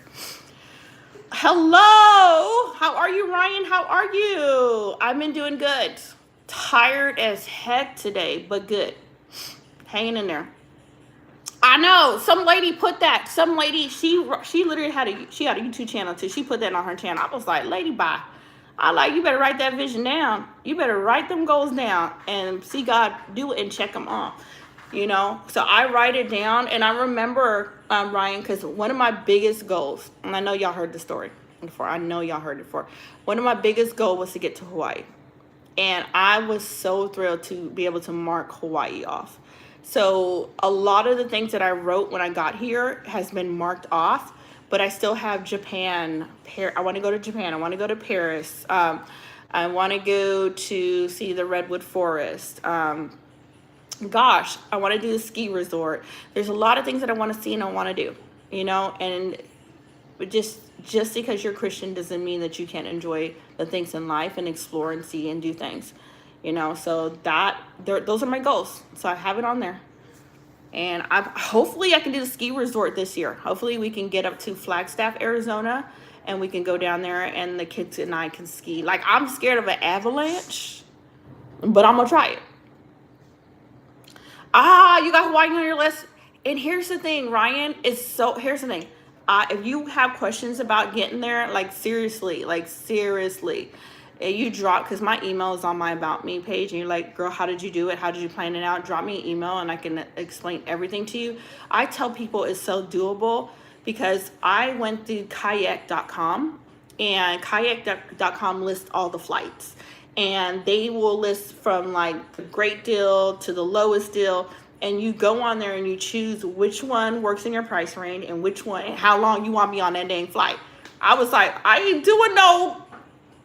Speaker 1: Hello. How are you, Ryan? How are you? I've been doing good. Tired as heck today, but good. Hanging in there. I know. Some lady put that. Some lady, she literally had a YouTube channel too. She put that on her channel. I was like, lady, bye. I like, you better write that vision down. You better write them goals down and see God do it and check them off. You know, so I write it down. And I remember, Ryan, because one of my biggest goals, and I know y'all heard the story before. I know y'all heard it before. One of my biggest goals was to get to Hawaii. And I was so thrilled to be able to mark Hawaii off. So a lot of the things that I wrote when I got here has been marked off. But I still have Japan. I want to go to Japan. I want to go to Paris. I want to go to see the Redwood Forest. Gosh, I want to do the ski resort. There's a lot of things that I want to see and I want to do, you know, and just because you're Christian doesn't mean that you can't enjoy the things in life and explore and see and do things, you know. So those are my goals. So I have it on there. And hopefully I can do the ski resort this year. Hopefully we can get up to Flagstaff, Arizona, and we can go down there and the kids and I can ski. Like, I'm scared of an avalanche, but I'm gonna try it. You got Hawaii on your list. And here's the thing, Ryan, here's the thing. If you have questions about getting there, like seriously, you drop, because my email is on my About Me page, and you're like, girl, how did you do it? How did you plan it out? Drop me an email and I can explain everything to you. I tell people it's so doable because I went through kayak.com, and kayak.com lists all the flights, and they will list from like the great deal to the lowest deal, and you go on there and you choose which one works in your price range and which one and how long you want to be on that dang flight. I was like, I ain't doing no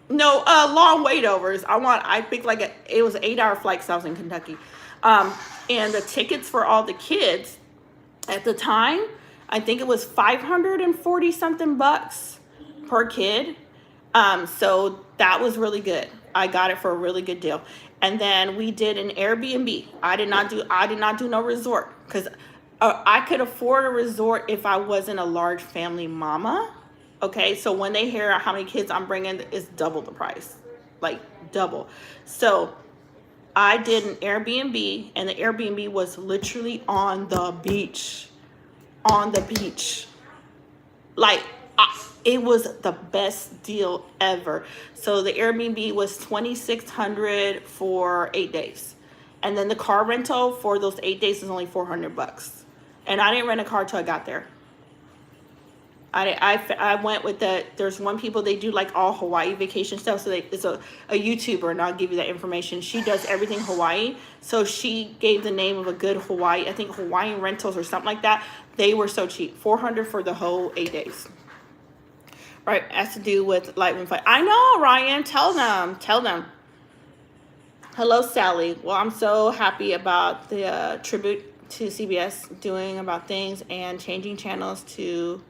Speaker 1: long waitovers. I picked it was an 8-hour flight because I was in Kentucky. And the tickets for all the kids at the time, I think it was 540 something bucks per kid. So that was really good. I got it for a really good deal. And then we did an Airbnb. I did not do no resort because I could afford a resort if I wasn't a large family mama. Okay, so when they hear how many kids I'm bringing, it's double the price, like double. So I did an Airbnb, and the Airbnb was literally on the beach. Like, it was the best deal ever. So the Airbnb was $2,600 for 8 days. And then the car rental for those 8 days is only $400. And I didn't rent a car till I got there. I went with there's one people, they do like all Hawaii vacation stuff. So it's a YouTuber, and I'll give you that information. She does everything Hawaii. So she gave the name of a good Hawaii, I think Hawaiian Rentals or something like that. They were so cheap, $400 for the whole 8 days. Right, has to do with Lightning Flight. I know, Ryan, tell them. Hello, Sally. Well, I'm so happy about the tribute to CBS doing about things and changing channels to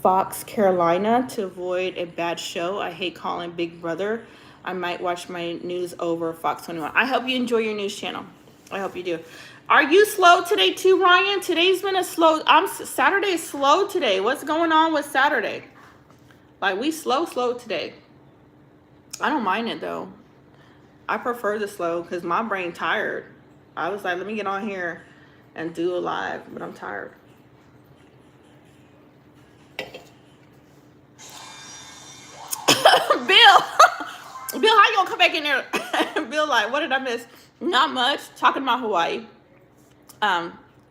Speaker 1: Fox Carolina to avoid a bad show. I hate calling Big Brother. I might watch my news over Fox 21. I hope you enjoy your news channel. I hope you do. Are you slow today too, Ryan? Today's been a slow. Saturday is slow today. What's going on with Saturday? Like, we slow today. I don't mind it though. I prefer the slow because my brain tired. I was like, let me get on here and do a live, but I'm tired. Bill, Bill, how you gonna come back in there? Bill, like, what did I miss? Not much. Talking about Hawaii.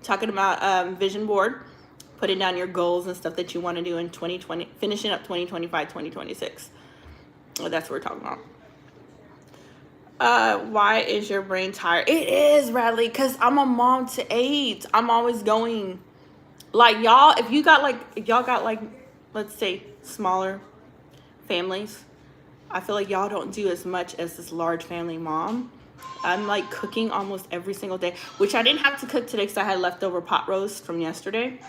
Speaker 1: Talking about vision board, putting down your goals and stuff that you want to do in 2020, finishing up 2025, 2026. Well, that's what we're talking about. Why is your brain tired? It is, Bradley, because I'm a mom to 8. I'm always going. Like, y'all, if y'all got like, let's say, smaller families, I feel like y'all don't do as much as this large family mom. I'm like cooking almost every single day, which I didn't have to cook today because I had leftover pot roast from yesterday.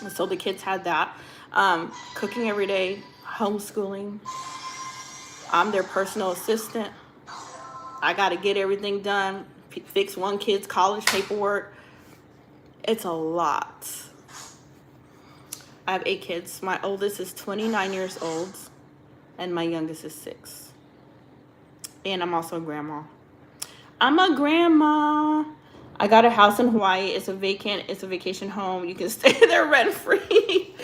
Speaker 1: So the kids had that. Cooking every day, homeschooling. I'm their personal assistant. I got to get everything done, fix one kid's college paperwork. It's a lot. I have 8 kids. My oldest is 29 years old, and my youngest is 6. And I'm also a grandma. I'm a grandma. I got a house in Hawaii. It's a vacation home. You can stay there rent free.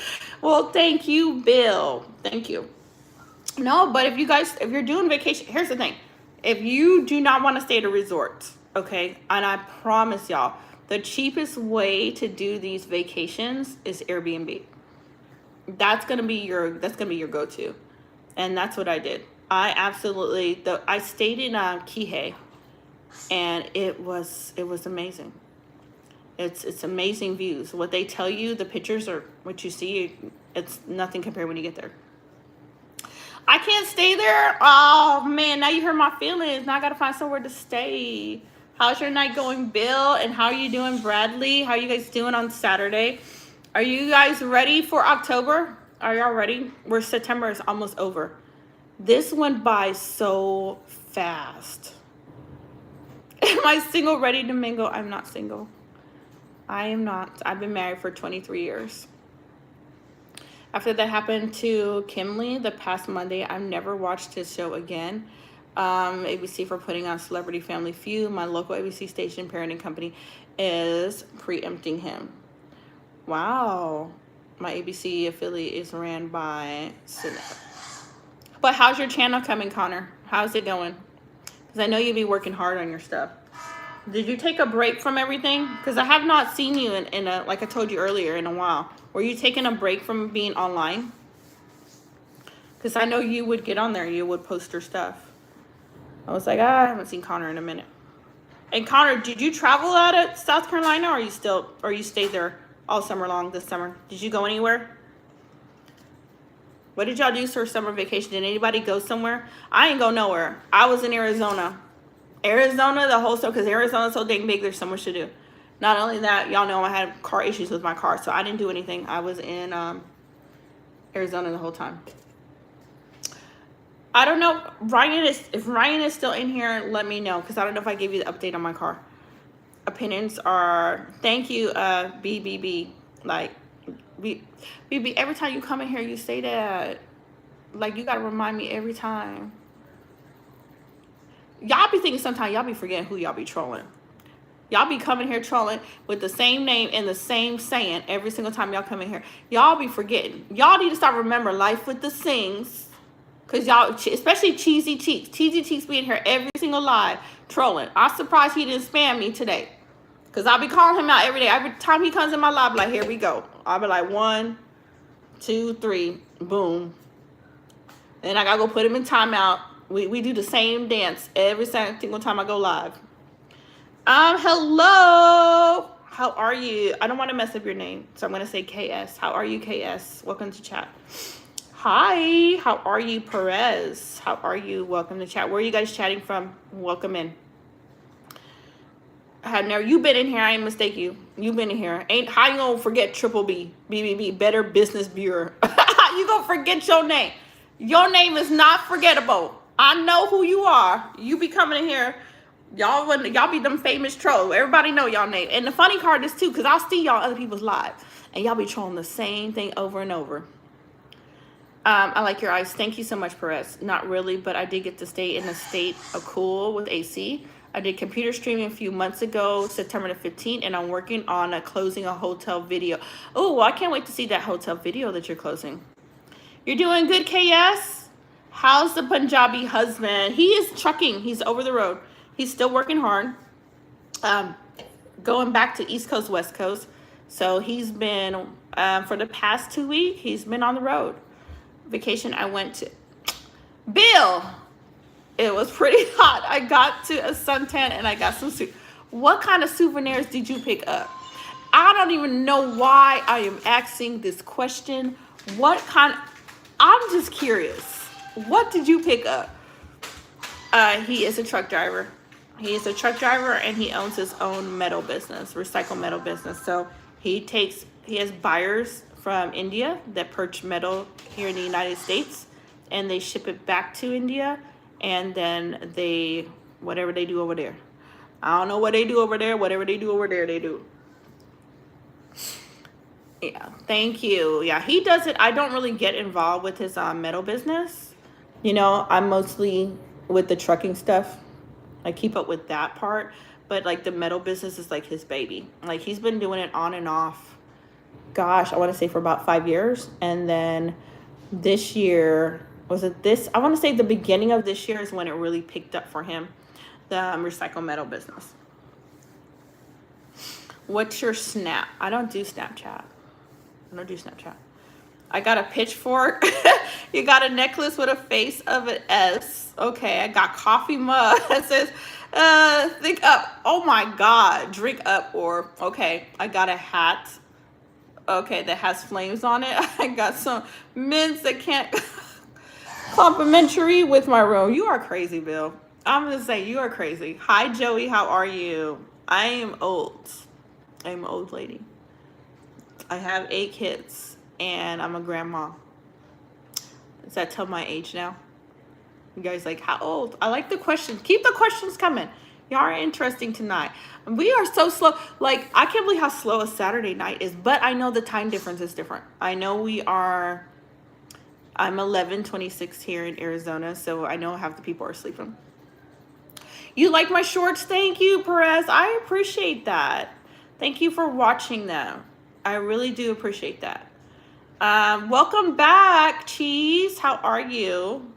Speaker 1: Well, thank you, Bill. Thank you. No, but if you're doing vacation, here's the thing. If you do not want to stay at a resort, okay, and I promise y'all, the cheapest way to do these vacations is Airbnb. That's gonna be your go-to, and that's what I did. I stayed in Kihei, and it was amazing. It's amazing views. What they tell you, the pictures are what you see. It's nothing compared when you get there. I can't stay there. Oh man, now you hurt my feelings. Now I gotta find somewhere to stay. How's your night going, Bill? And how are you doing, Bradley? How are you guys doing on Saturday? Are you guys ready for October? Are y'all ready? September is almost over. This went by so fast. Am I single, ready to mingle? I'm not single. I am not. I've been married for 23 years. After that happened to Kimley the past Monday, I've never watched his show again. ABC for putting on Celebrity Family Feud. My local ABC station parenting company is preempting him. Wow. My ABC affiliate is ran by Synette. But how's your channel coming, Connor? How's it going? Because I know you'll be working hard on your stuff. Did you take a break from everything? Because I have not seen you in a, like I told you earlier, in a while. Were you taking a break from being online? Because I know you would get on there. You would post your stuff. I was like, I haven't seen Connor in a minute. And Connor, did you travel out of South Carolina, or you stayed there all summer long this summer? Did you go anywhere? What did y'all do for summer vacation? Did anybody go somewhere? I ain't go nowhere. I was in Arizona. Arizona, the whole stuff, because Arizona's so dang big, there's so much to do. Not only that, y'all know I had car issues with my car, so I didn't do anything. I was in Arizona the whole time. I don't know, if Ryan is still in here, let me know, because I don't know if I gave you the update on my car. Opinions are, thank you, BBB. Like, BB, every time you come in here, you say that. Like, you got to remind me every time. Y'all be thinking sometimes y'all be forgetting who y'all be trolling. Y'all be coming here trolling with the same name and the same saying every single time y'all come in here. Y'all be forgetting. Y'all need to start remembering Life with the Sings. Because y'all, especially Cheesy Cheeks. Cheesy Cheeks being here every single live trolling. I'm surprised he didn't spam me today. Because I'll be calling him out every day. Every time he comes in my live, like, here we go. I'll be like, 1, 2, 3, boom. Then I got to go put him in timeout. We do the same dance every single time I go live. Hello. How are you? I don't want to mess up your name, so I'm going to say KS. How are you, KS? Welcome to chat. Hi. How are you, Perez? How are you? Welcome to chat. Where are you guys chatting from? Welcome in. You've been in here. I ain't mistake you. You've been in here. How you going to forget Triple B? BBB, Better Business Bureau. You going to forget your name. Your name is not forgettable. I know who you are. You be coming in here. Y'all be them famous trolls. Everybody know y'all name. And the funny part is too, because I'll see y'all other people's lives. And y'all be trolling the same thing over and over. I like your eyes. Thank you so much, Perez. Not really, but I did get to stay in a state of cool with AC. I did computer streaming a few months ago, September the 15th, and I'm working on closing a hotel video. Oh, well, I can't wait to see that hotel video that you're closing. You're doing good, KS? How's the Punjabi husband? He is trucking. He's over the road. He's still working hard. Going back to East Coast, West Coast. So he's been, for the past 2 weeks, he's been on the road. Vacation I went to. Bill, it was pretty hot. I got to a suntan and I got some What kind of souvenirs did you pick up? I don't even know why I am asking this question. I'm just curious. What did you pick up? He is a truck driver. He is a truck driver and he owns his own metal business, recycle metal business. So he has buyers from India that purchase metal here in the United States and they ship it back to India and then whatever they do over there. I don't know what they do over there. Whatever they do over there, they do. Yeah, thank you. Yeah, he does it. I don't really get involved with his metal business. You know, I'm mostly with the trucking stuff. I keep up with that part. But like the metal business is like his baby. Like he's been doing it on and off. Gosh, I want to say for about 5 years. And then this year, I want to say the beginning of this year is when it really picked up for him. The recycle metal business. What's your Snap? I don't do Snapchat. I got a pitchfork. You got a necklace with a face of an S. Okay, I got coffee mug that says, think up. Oh my God, drink up. Or, okay, I got a hat. Okay, that has flames on it. I got some mints that can't complimentary with my room. You are crazy, Bill. I'm gonna say you are crazy. Hi, Joey. How are you? I am old. I'm an old lady. I have 8 kids and I'm a grandma. Does that tell my age now? You guys like, how old? I like the questions. Keep the questions coming. Y'all are interesting tonight. We are so slow. Like, I can't believe how slow a Saturday night is, but I know the time difference is different. I know I'm 11:26 here in Arizona, so I know half the people are sleeping. You like my shorts? Thank you, Perez. I appreciate that. Thank you for watching them. I really do appreciate that. Welcome back, Cheese. How are you?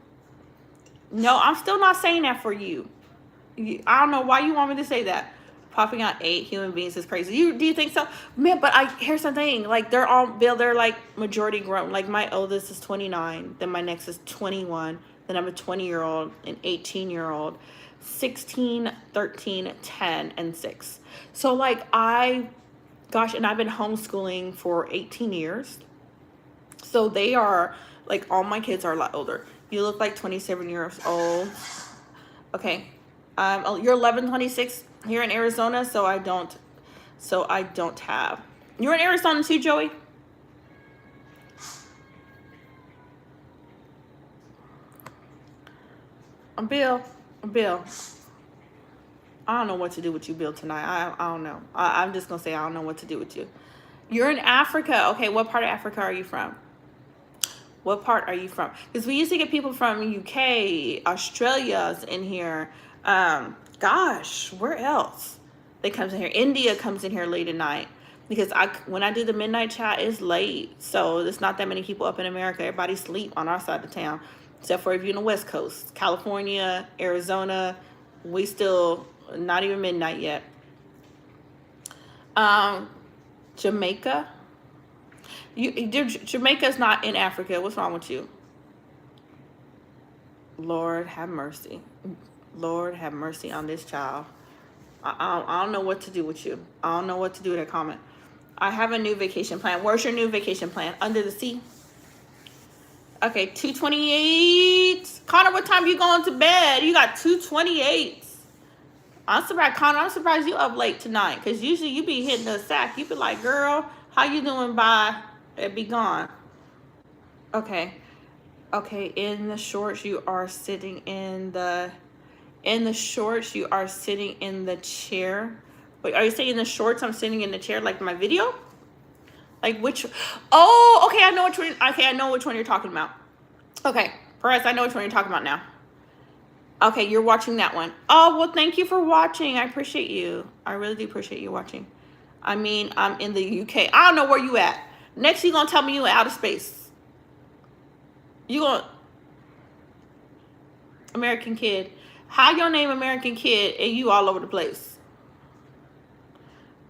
Speaker 1: No, I'm still not saying that for you. I don't know why you want me to say that. Popping out 8 human beings is crazy. Do you think so? Man, but here's the thing. Like, they're like majority grown. Like, my oldest is 29. Then my next is 21. Then I'm a 20-year-old, an 18-year-old, 16, 13, 10, and 6. So, like, and I've been homeschooling for 18 years. So they are, like, all my kids are a lot older. You look like 27 years old. Okay. You're 11:26 here in Arizona, so I don't have. You're in Arizona too, Joey? Bill. I don't know what to do with you, Bill, tonight. I don't know. I'm just going to say I don't know what to do with you. You're in Africa. Okay, what part of Africa are you from? What part are you from? Because we used to get people from UK, Australia's in here. Gosh, where else? They comes in here. India comes in here late at night. Because when I do the midnight chat, it's late. So there's not that many people up in America. Everybody sleep on our side of town. Except for if you're in the West Coast. California, Arizona, we still not even midnight yet. Jamaica. Jamaica's not in Africa. What's wrong with you? Lord have mercy. Lord have mercy on this child. I don't know what to do with you. I don't know what to do with that comment. I have a new vacation plan. Where's your new vacation plan? Under the sea? Okay, 2:28. Connor, what time you going to bed? You got 2:28. I'm surprised, Connor. I'm surprised you up late tonight. Because usually you be hitting the sack. You be like, girl, how you doing? Bye. It be gone. Okay. Okay, in the shorts, you are sitting in the... In the shorts, you are sitting in the chair. Wait, are you saying in the shorts I'm sitting in the chair like my video? Like which... Oh, okay, I know which one... Okay, I know which one you're talking about. Okay, Perez, I know which one you're talking about now. Okay, you're watching that one. Oh, well, thank you for watching. I appreciate you. I really do appreciate you watching. I mean, I'm in the UK. I don't know where you at. Next, you gonna tell me you in outer space. You gonna American Kid. How your name American Kid and you all over the place?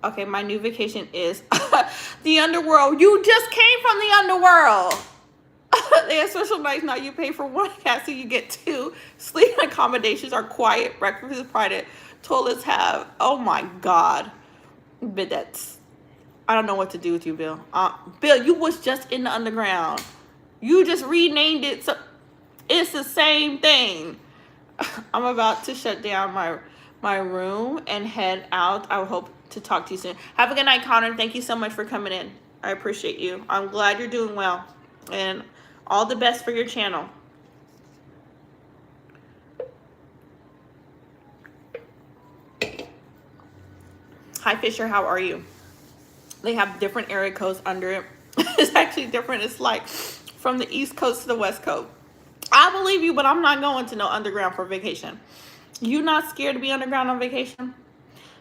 Speaker 1: Okay, my new vacation is the underworld. You just came from the underworld. They have special nights now. You pay for one cat, so you get two. Sleep accommodations are quiet. Breakfast is private. Toilets have. Oh my God, bidets. I don't know what to do with you, Bill. Bill, you was just in the underground. You just renamed it, so it's the same thing. I'm about to shut down my room and head out. I hope to talk to you soon. Have a good night, Connor. Thank you so much for coming in. I appreciate you. I'm glad you're doing well, and all the best for your channel. Hi, Fisher. How are you? They have different area codes under it. It's actually different. It's like from the East Coast to the West Coast. I believe you, but I'm not going to no underground for vacation. You not scared to be underground on vacation?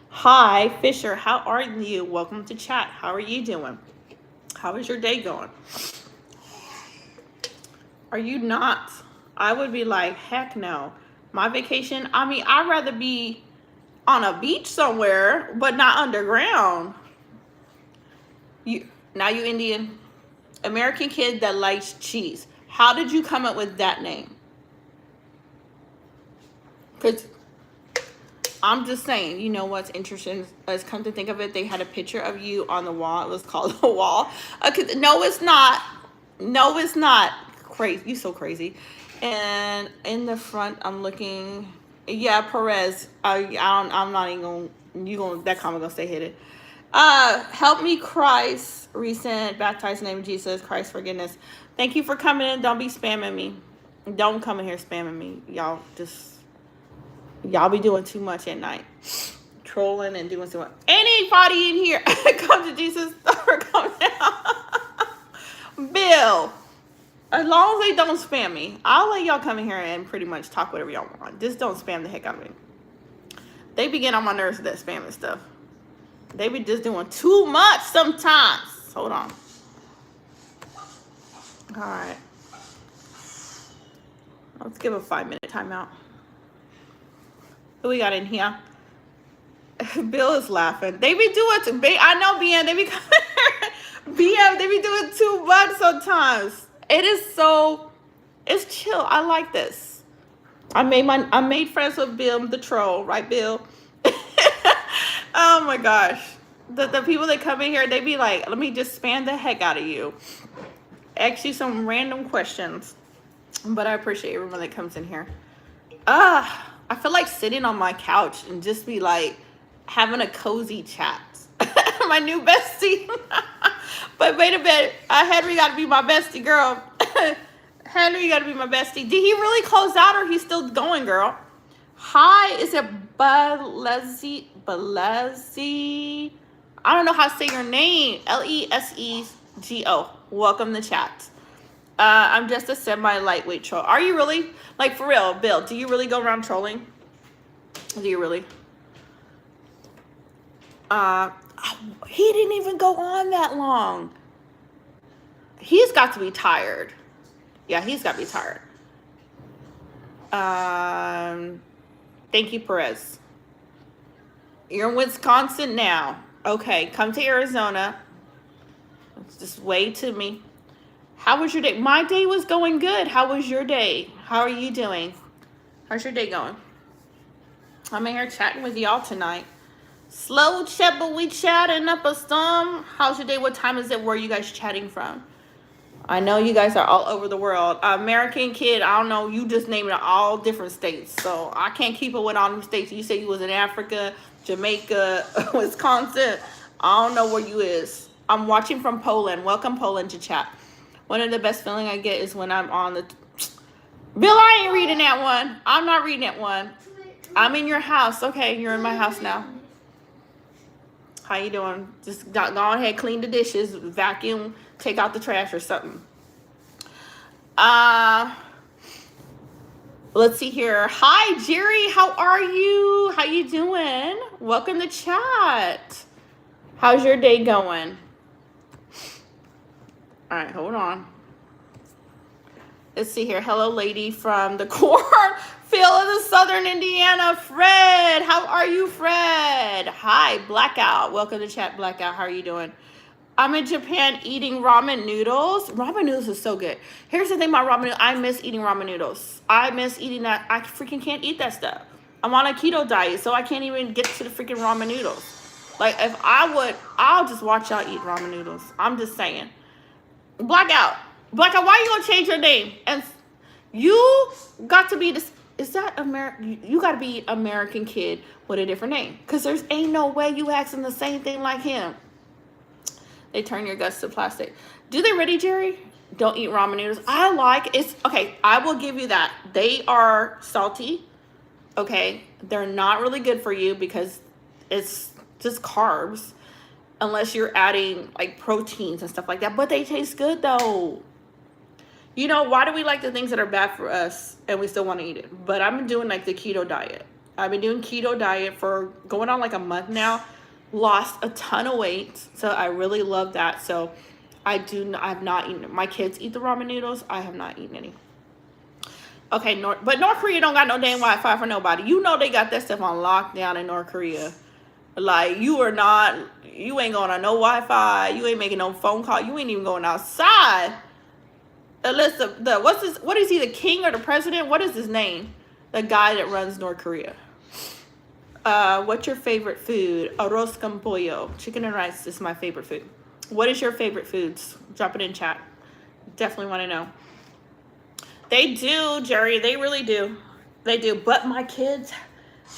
Speaker 1: Hi, Fisher. How are you? Welcome to chat. How are you doing? How is your day going? Are you not? I would be like, heck no. My vacation, I mean, I'd rather be on a beach somewhere, but not underground. Now you Indian. American Kid that likes cheese. How did you come up with that name? Because I'm just saying, you know what's interesting? Let's come to think of it, they had a picture of you on the wall. It was called The Wall. No, it's not. No, it's not. Crazy. You so crazy. And in the front, I'm looking. Yeah, Perez. I'm not even gonna. That comment gonna stay hidden. Help me, Christ. Recent baptized in the name of Jesus Christ, forgiveness. Thank you for coming in. Don't be spamming me. Don't come in here spamming me. Y'all be doing too much at night. Trolling and doing so much. Anybody in here come to Jesus or come down. Bill. As long as they don't spam me, I'll let y'all come in here and pretty much talk whatever y'all want. Just don't spam the heck out of me. They be getting on my nerves with that spamming stuff. They be just doing too much sometimes. Hold on. All right. Let's give a 5-minute timeout. Who we got in here? Bill is laughing. They be doing, I know, BM, they be BM, they be doing too much sometimes. It's chill. I like this. I made friends with Bill the troll, right, Bill? Oh my gosh. The people that come in here, they be like, let me just spam the heck out of you. Ask you some random questions. But I appreciate everyone that comes in here. I feel like sitting on my couch and just be like having a cozy chat. My new bestie. But wait a minute. Henry got to be my bestie, girl. Henry got to be my bestie. Did he really close out or he's still going, girl? Hi, is it Balezi? I don't know how to say your name. Lesego. Welcome to chat. I'm just a semi-lightweight troll. Are you really? Like, for real, Bill, do you really go around trolling? Do you really? He didn't even go on that long. He's got to be tired. Yeah, he's got to be tired. Thank you, Perez. You're in Wisconsin now. Okay, come to Arizona. Just wait to me. How was your day? My day was going good. How was your day? How are you doing? How's your day going? I'm in here chatting with y'all tonight. Slow chat, but we chatting up a storm. How's your day? What time is it? Where are you guys chatting from? I know you guys are all over the world. American Kid, I don't know. You just named it all different states. So I can't keep it with all them states. You said you was in Africa, Jamaica, Wisconsin. I don't know where you is. I'm watching from Poland. Welcome, Poland, to chat. One of the best feeling I get is when I'm on the... Bill, I ain't reading that one. I'm not reading that one. I'm in your house. Okay, you're in my house now. How you doing? Just go ahead, clean the dishes, vacuum, take out the trash or something. Let's see here. Hi, Jerry. How are you? How you doing? Welcome to chat. How's your day going? All right, hold on. Let's see here. Hello, lady from the cornfield of the Southern Indiana. Fred. How are you, Fred? Hi, Blackout. Welcome to chat, Blackout. How are you doing? I'm in Japan eating ramen noodles. Ramen noodles is so good. Here's the thing about ramen noodles. I miss eating ramen noodles. I miss eating that. I freaking can't eat that stuff. I'm on a keto diet, so I can't even get to the freaking ramen noodles. Like, if I would, I'll just watch y'all eat ramen noodles. I'm just saying. Blackout. Blackout, why you gonna change your name? And you got to be this. Is that American? You got to be American kid with a different name. Because there's ain't no way you asking the same thing like him. They turn your guts to plastic. Do they really, Jerry? Don't eat ramen noodles. I like it's okay. I will give you that. They are salty. Okay, they're not really good for you because it's just carbs, unless you're adding like proteins and stuff like that. But they taste good though. You know, why do we like the things that are bad for us and we still want to eat it? But I've been doing like the keto diet. I've been doing keto diet for going on like a month now. Lost a ton of weight, so I really love that. So I have not eaten. My kids eat the ramen noodles. I have not eaten any. Okay, but North Korea don't got no damn Wi-Fi for nobody. You know they got that stuff on lockdown in North Korea. Like, you ain't going on no Wi-Fi. You ain't making no phone call. You ain't even going outside. Unless what is he, the king or the president? What is his name? The guy that runs North Korea. What's your favorite food? Arroz con pollo. Chicken and rice is my favorite food. What is your favorite foods? Drop it in chat. Definitely want to know. They do, Jerry. They really do. They do. But my kids,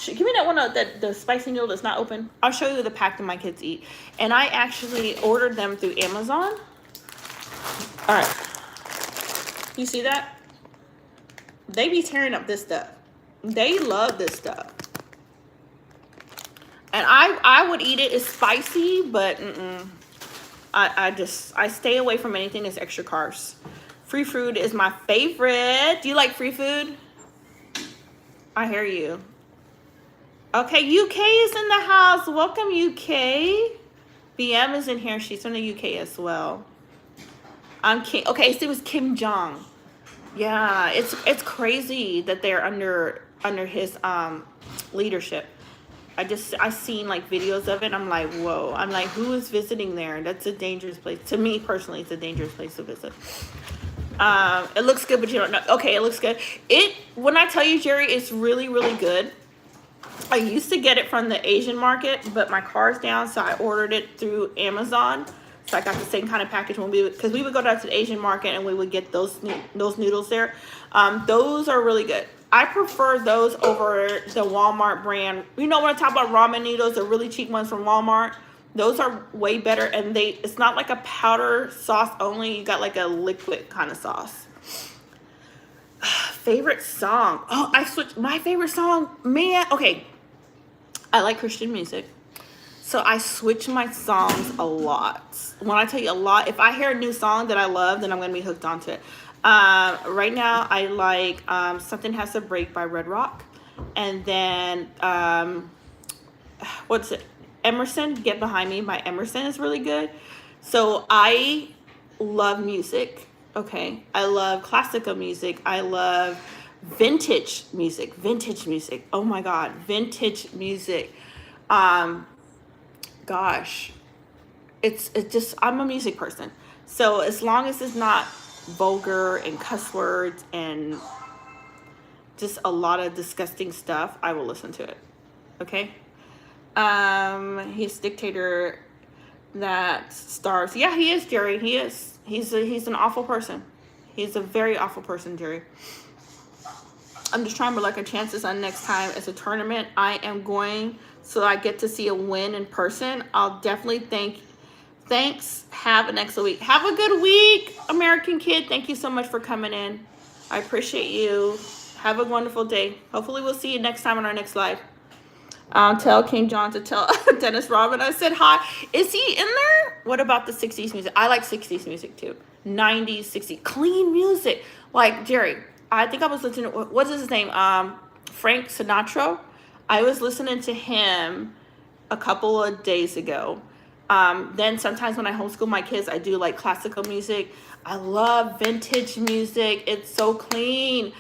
Speaker 1: give me that one, the spicy noodle that's not open. I'll show you the pack that my kids eat. And I actually ordered them through Amazon. All right. You see that? They be tearing up this stuff. They love this stuff. And I would eat it. It's spicy, but I stay away from anything that's extra carbs. Free food is my favorite. Do you like free food? I hear you. Okay, UK is in the house. Welcome, UK. BM is in here. She's from the UK as well. I'm Kim. Okay, so it was Kim Jong. Yeah, it's crazy that they're under his leadership. I seen like videos of it. I'm like, whoa. I'm like, who is visiting there? That's a dangerous place. To me personally, it's a dangerous place to visit. It looks good, but you don't know. Okay, it looks good. When I tell you, Jerry, it's really, really good. I used to get it from the Asian market, but my car's down, so I ordered it through Amazon. So I got the same kind of package because we would go down to the Asian market and we would get those noodles there. Those are really good. I prefer those over the Walmart brand. You know, when I talk about ramen noodles, the really cheap ones from Walmart, those are way better. And it's not like a powder sauce only. You got like a liquid kind of sauce. Favorite song. Oh, I switched my favorite song. Man, okay. I like Christian music. So I switch my songs a lot. When I tell you a lot, if I hear a new song that I love, then I'm going to be hooked onto it. Right now, I like Something Has to Break by Red Rock. And then, what's it? Emerson, Get Behind Me by Emerson is really good. So I love music, okay? I love classical music. I love vintage music. Oh my God, vintage music. Gosh, it's just, I'm a music person. So as long as it's not vulgar and cuss words and just a lot of disgusting stuff, I will listen to it. Okay. He's a dictator that starves. Yeah, he is, Jerry. He is. He's an awful person. He's a very awful person, Jerry. I'm just trying to look at chances on next time as a tournament. I am going, so I get to see a win in person. I'll definitely thanks. Have an excellent week. Have a good week, American kid. Thank you so much for coming in. I appreciate you. Have a wonderful day. Hopefully we'll see you next time on our next live. Tell King John to tell Dennis Robin I said hi. Is he in there? What about the 60s music? I like 60s music too. 90s, 60s. Clean music. Like, Jerry, I think I was listening to, what's his name? Frank Sinatra. I was listening to him a couple of days ago. Then sometimes when I homeschool my kids, I do like classical music. I love vintage music. It's so clean.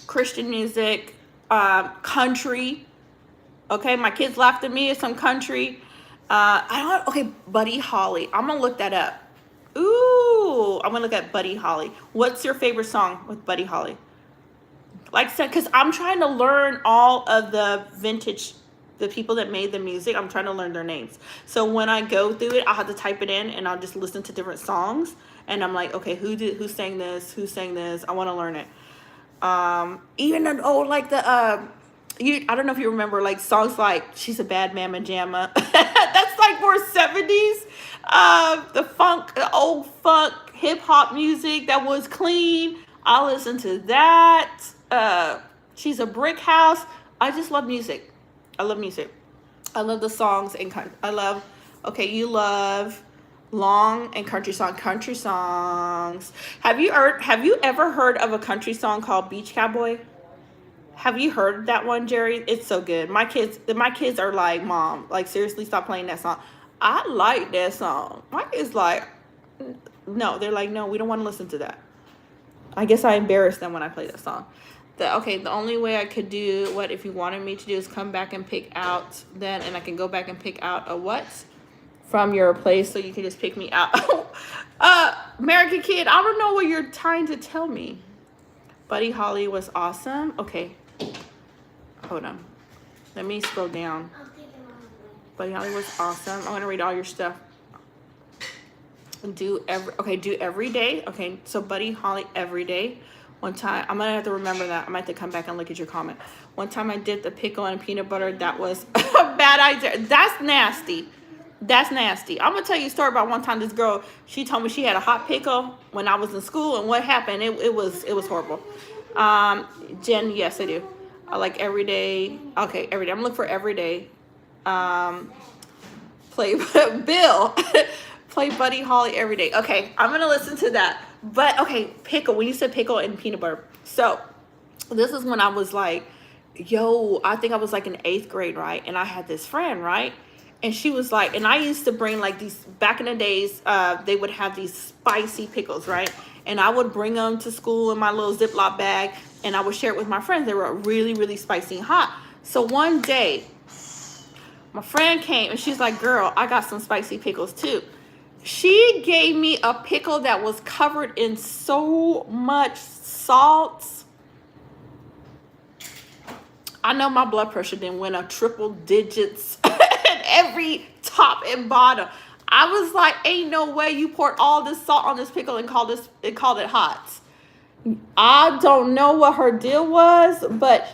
Speaker 1: Christian music, country. Okay, my kids laughed at me at some country. I don't. Okay, Buddy Holly. I'm gonna look that up. Ooh, I'm gonna look at Buddy Holly. What's your favorite song with Buddy Holly? Like I said, because I'm trying to learn all of the vintage, the people that made the music. I'm trying to learn their names. So when I go through it, I'll have to type it in and I'll just listen to different songs. And I'm like, okay, who sang this? Who sang this? I want to learn it. Even like the I don't know if you remember like songs like "She's a Bad Mama Jamma." That's like more 70s. The funk, the old funk, hip hop music that was clean. I listen to that. She's a Brick House. I just love music. I love music. I love the songs and I love. Okay, you love long and country songs. Have you ever heard of a country song called Beach Cowboy? Have you heard that one, Jerry? It's so good. My kids are like, Mom, like seriously, stop playing that song. I like that song. My kids like, no, they're like, no, we don't want to listen to that. I guess I embarrassed them when I play that song. The only way I could do what if you wanted me to do is come back and pick out then, and I can go back and pick out a what from your place, so you can just pick me out. American Kid, I don't know what you're trying to tell me. Buddy Holly was awesome. Okay, hold on. Let me scroll down. Buddy Holly was awesome. I'm gonna read all your stuff. Do every day. Okay, so Buddy Holly every day. One time, I'm gonna have to remember that. I might have to come back and look at your comment. One time I did the pickle and peanut butter. That was a bad idea. That's nasty. That's nasty. I'm gonna tell you a story about one time this girl, she told me she had a hot pickle when I was in school, and what happened, it was horrible. Jen, yes I do. I like every day. Okay, every day. I'm looking for every day. Play Bill. Play Buddy Holly every day. Okay, I'm gonna listen to that. But okay, pickle. When you said pickle and peanut butter, so this is when I was like, yo, I think I was like in 8th grade, right? And I had this friend, right? And she was like, and I used to bring like these, back in the days, they would have these spicy pickles, right? And I would bring them to school in my little Ziploc bag, and I would share it with my friends. They were really, really spicy and hot. So one day, my friend came and she's like, girl, I got some spicy pickles too. She gave me a pickle that was covered in so much salt. I know my blood pressure didn't went up triple digits at every top and bottom. I was like, ain't no way you poured all this salt on this pickle and called it hot. I don't know what her deal was, but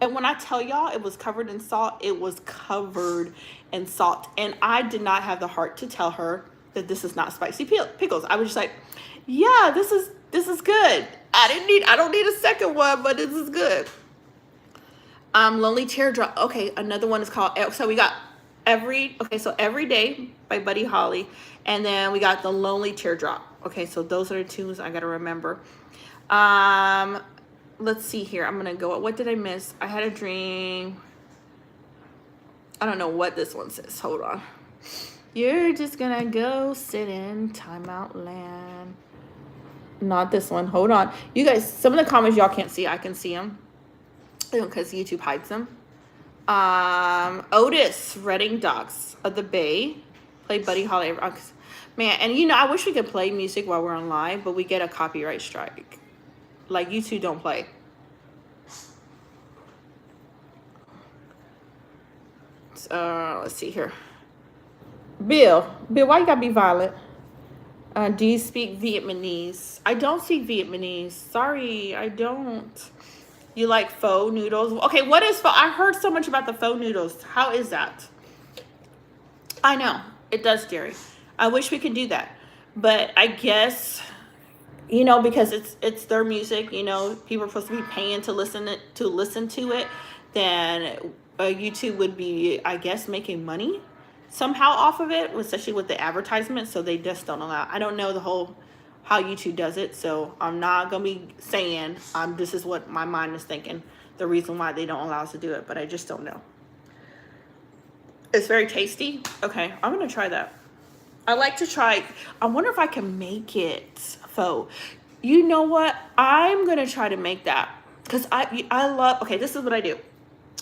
Speaker 1: and when I tell y'all it was covered in salt, it was covered in salt. And I did not have the heart to tell her that this is not spicy pickles. I was just like, yeah, this is good. I don't need a second one, but this is good. Lonely Teardrop. Okay, another one is called, so we got Every Day by Buddy Holly, and then we got the Lonely Teardrop. Okay, so those are the tunes I gotta remember. Let's see here. I'm gonna go. What did I miss? I had a dream. I don't know what this one says. Hold on. You're just gonna go sit in timeout land. Not this one. Hold on. You guys, some of the comments y'all can't see. I can see them because YouTube hides them. Otis, Reading Docks of the Bay. Play Buddy Holly. Man, and you know, I wish we could play music while we're on live, but we get a copyright strike. Like, YouTube don't play. Let's see here. Bill, why you gotta be violent? Do you speak Vietnamese? I don't speak Vietnamese. Sorry, I don't. You like pho noodles? Okay, what is pho? I heard so much about the pho noodles. How is that? I know, it does, Jerry. I wish we could do that. But I guess, you know, because it's their music, you know, people are supposed to be paying to listen to it, then YouTube would be, I guess, making money somehow off of it, especially with the advertisement, so they just don't allow. I don't know the whole how YouTube does it. So I'm not gonna be saying this is what my mind is thinking, the reason why they don't allow us to do it, but I just don't know. It's very tasty. Okay, I'm gonna try that. I like to try. I wonder if I can make it faux. You know what? I'm gonna try to make that because I love. Okay, this is what I do.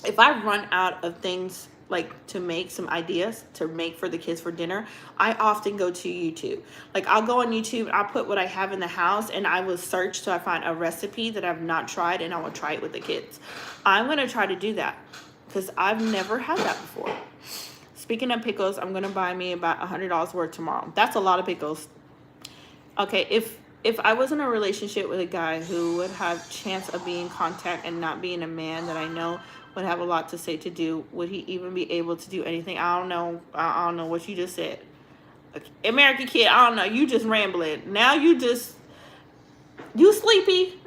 Speaker 1: If I run out of things like to make some ideas to make for the kids for dinner, I often go to YouTube. Like I'll go on YouTube, I'll put what I have in the house, and I will search till I find a recipe that I've not tried, and I will try it with the kids. I'm gonna try to do that because I've never had that before. Speaking of pickles, I'm gonna buy me about $100 worth tomorrow. That's a lot of pickles. Okay, if I was in a relationship with a guy who would have chance of being in contact and not being a man that I know would have a lot to say to do, would he even be able to do anything? I don't know. I don't know what you just said. American Kid, I don't know. You just rambling. Now you sleepy?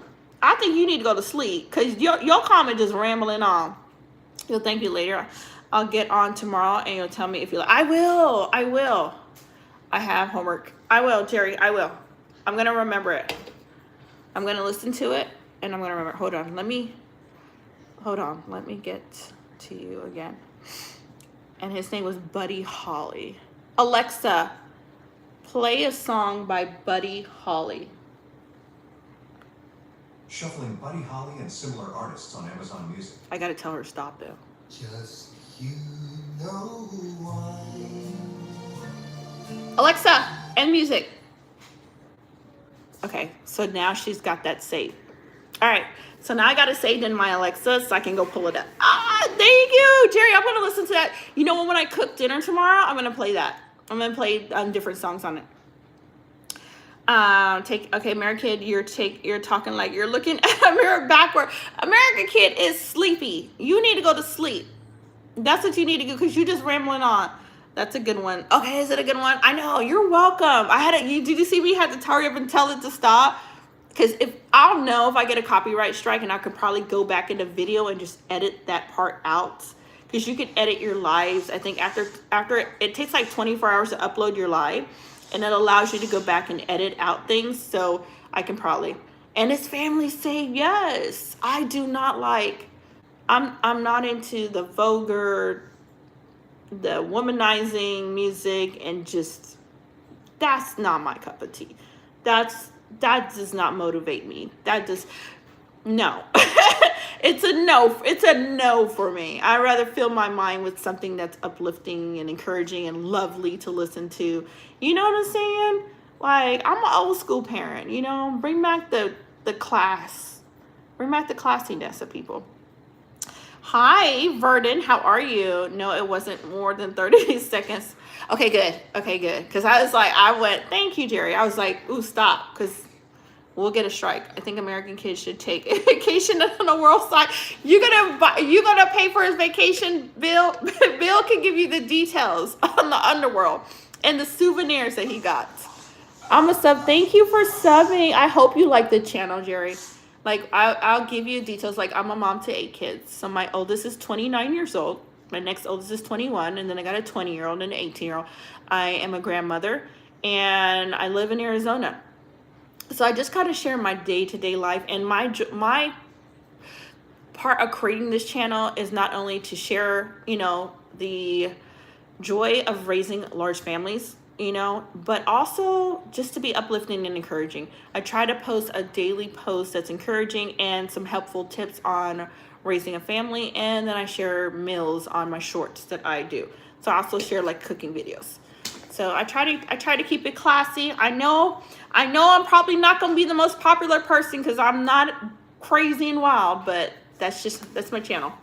Speaker 1: I think you need to go to sleep because your comment just rambling on. You'll thank you later. I'll get on tomorrow and you'll tell me if you like. I will. I have homework. I will, Jerry. I will. I'm going to remember it. I'm going to listen to it and I'm going to remember. Hold on. Let me get to you again. And his name was Buddy Holly. Alexa, play a song by Buddy Holly.
Speaker 3: Shuffling Buddy Holly and similar artists on Amazon Music.
Speaker 1: I got to tell her to stop though.
Speaker 3: Just you know why.
Speaker 1: Alexa, end music. Okay, so now she's got that saved. All right, so now I got it saved in my Alexa so I can go pull it up. Thank you, Jerry. I'm going to listen to that. You know what, when I cook dinner tomorrow, I'm going to play that. I'm going to play different songs on it. Okay, American Kid, you're talking like you're looking at a mirror backward. American Kid is sleepy. You need to go to sleep. That's what you need to do because you're just rambling on. That's a good one. Okay, is it a good one? I know. You're welcome. Did you see me had to hurry up and tell it to stop? Because I'll know if I get a copyright strike, and I could probably go back into video and just edit that part out. Because you can edit your lives. I think after it takes like 24 hours to upload your live, and it allows you to go back and edit out things. So I can probably. And his family say yes. I do not like. I'm not into the vulgar, the womanizing music, and just that's not my cup of tea. That does not motivate me. No. It's a no. It's a no for me. I'd rather fill my mind with something that's uplifting and encouraging and lovely to listen to. You know what I'm saying? Like, I'm an old school parent, you know? Bring back the class. Bring back the classiness of people. Hi, Verdon. How are you? No, it wasn't more than 30 seconds. Okay, good. Because I went, thank you, Jerry. I was like, ooh, stop. Because we'll get a strike. I think American Kids should take a vacation on the world side. You're gonna pay for his vacation, Bill. Bill can give you the details on the underworld and the souvenirs that he got. I'm a sub. Thank you for subbing. I hope you like the channel, Jerry. Like, I'll give you details. Like, I'm a mom to 8 kids. So my oldest is 29 years old. My next oldest is 21. And then I got a 20-year-old and an 18-year-old. I am a grandmother. And I live in Arizona. So I just kind of share my day-to-day life. And my part of creating this channel is not only to share, the joy of raising large families, but also just to be uplifting and encouraging. I try to post a daily post that's encouraging and some helpful tips on raising a family. And then I share meals on my shorts that I do. So I also share like cooking videos. So I try to keep it classy. I know I'm probably not going to be the most popular person because I'm not crazy and wild, but that's my channel.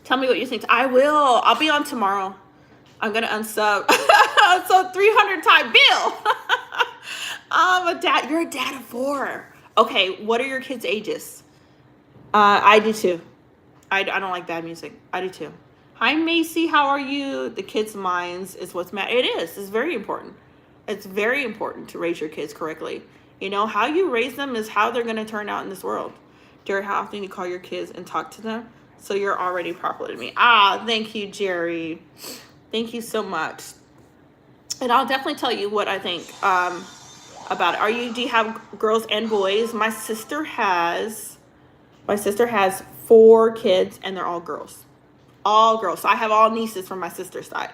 Speaker 1: Tell me what you think. I will. I'll be on tomorrow. I'm going to unsub. So 300 times. Bill. I'm a dad. You're a dad of 4. Okay. What are your kids' ages? I do too. I don't like bad music. I do too. Hi, Macy. How are you? The kids' minds is what's matter. It is. It's very important. It's very important to raise your kids correctly. How you raise them is how they're going to turn out in this world. Jerry, how often do you call your kids and talk to them? So you're already popular to me. Thank you, Jerry. Thank you so much. And I'll definitely tell you what I think about it. Do you have girls and boys? My sister has 4 kids, and they're all girls. All girls. So I have all nieces from my sister's side.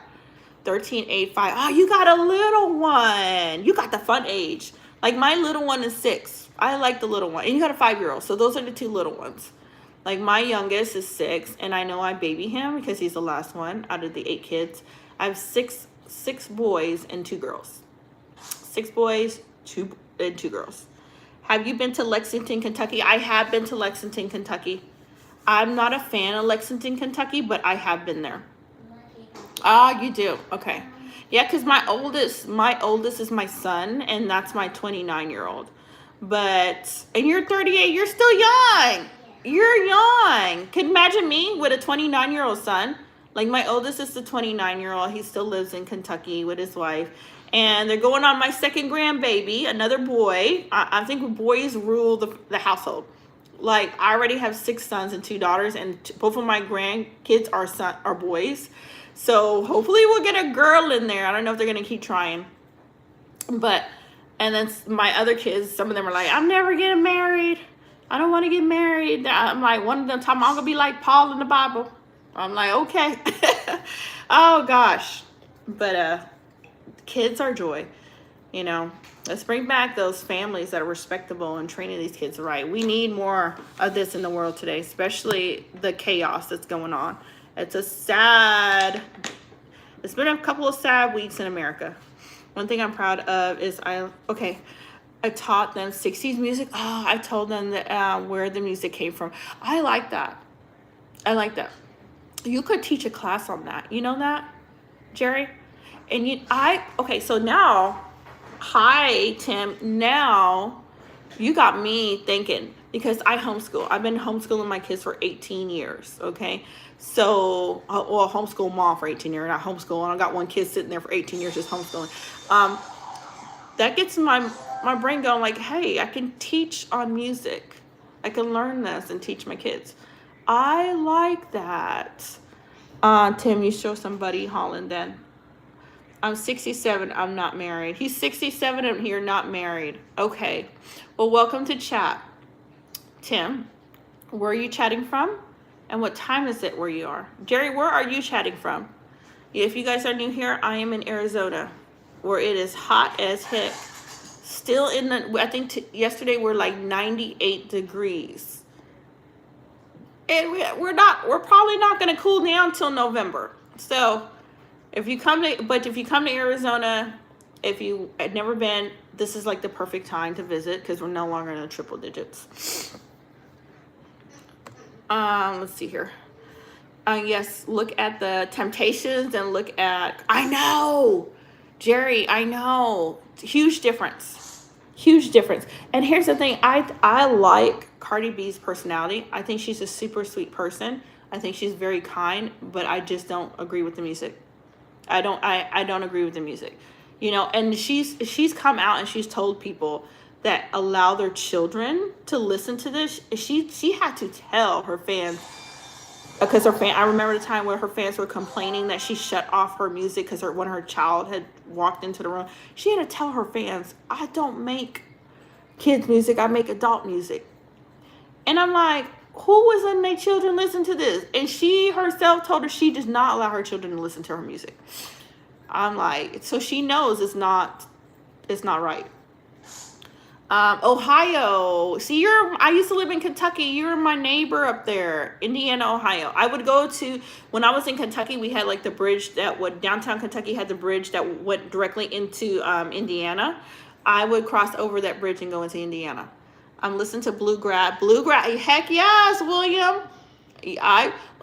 Speaker 1: 13, 8, 5. Oh, you got a little one. You got the fun age. Like my little one is 6. I like the little one. And you got a 5-year-old. So those are the 2 little ones. Like my youngest is 6, and I know I baby him because he's the last one out of the 8 kids. I have six boys and 2 girls. 6 boys, 2 girls. Have you been to Lexington, Kentucky? I have been to Lexington, Kentucky. I'm not a fan of Lexington, Kentucky, but I have been there. Oh, you do? Okay. Yeah, because my oldest is my son, and that's my 29-year-old. And you're 38, you're still young. You're young. Can you imagine me with a 29-year-old son? Like my oldest is the 29-year-old. He still lives in Kentucky with his wife. And they're going on my second grandbaby, another boy. I think boys rule the household. Like I already have 6 sons and 2 daughters, and both of my grandkids are boys. So hopefully we'll get a girl in there. I don't know if they're gonna keep trying. And then my other kids, some of them are like, I'm never getting married. I don't want to get married. I'm like, one of them time I'm gonna be like Paul in the Bible. I'm like, okay. Oh gosh. But kids are joy. You know, let's bring back those families that are respectable and training these kids right. We need more of this in the world today, especially the chaos that's going on. It's been a couple of sad weeks in America. One thing I'm proud of is I taught them 60s music. Oh, I told them that where the music came from. I like that. You could teach a class on that. You know that, Jerry? So now, hi, Tim. Now you got me thinking, because I homeschool. I've been homeschooling my kids for 18 years, okay? So, homeschool mom for 18 years, not homeschooling. I got one kid sitting there for 18 years just homeschooling. That gets my brain going like, hey, I can teach on music. I can learn this and teach my kids. I like that. Tim, you show somebody Holland then. I'm 67. I'm not married. He's 67 and you're not married. Okay. Well, welcome to chat. Tim, where are you chatting from? And what time is it where you are? Jerry, where are you chatting from? If you guys are new here, I am in Arizona, where it is hot as heck. Still I think yesterday we're like 98 degrees. And we're probably not going to cool down till November. So if you come to Arizona, if you had never been, this is like the perfect time to visit because we're no longer in the triple digits. Let's see here. Yes, look at the Temptations and look at, I know, Jerry, I know. Huge difference. And here's the thing, I like Cardi B's personality. I think she's a super sweet person. I think she's very kind, but I just don't agree with the music. I don't agree with the music. You know, and she's come out and she's told people that allow their children to listen to this. She had to tell her fans, because I remember the time where her fans were complaining that she shut off her music because when her child had walked into the room. She had to tell her fans, I don't make kids music, I make adult music. And I'm like, who was letting their children listen to this? And she herself told her she does not allow her children to listen to her music. I'm like, so she knows it's not right. Ohio. See, I used to live in Kentucky. You're my neighbor up there, Indiana, Ohio. I would go to, when I was in Kentucky, we had like the bridge downtown Kentucky had the bridge that went directly into Indiana. I would cross over that bridge and go into Indiana. I'm listening to bluegrass. Heck yes, William.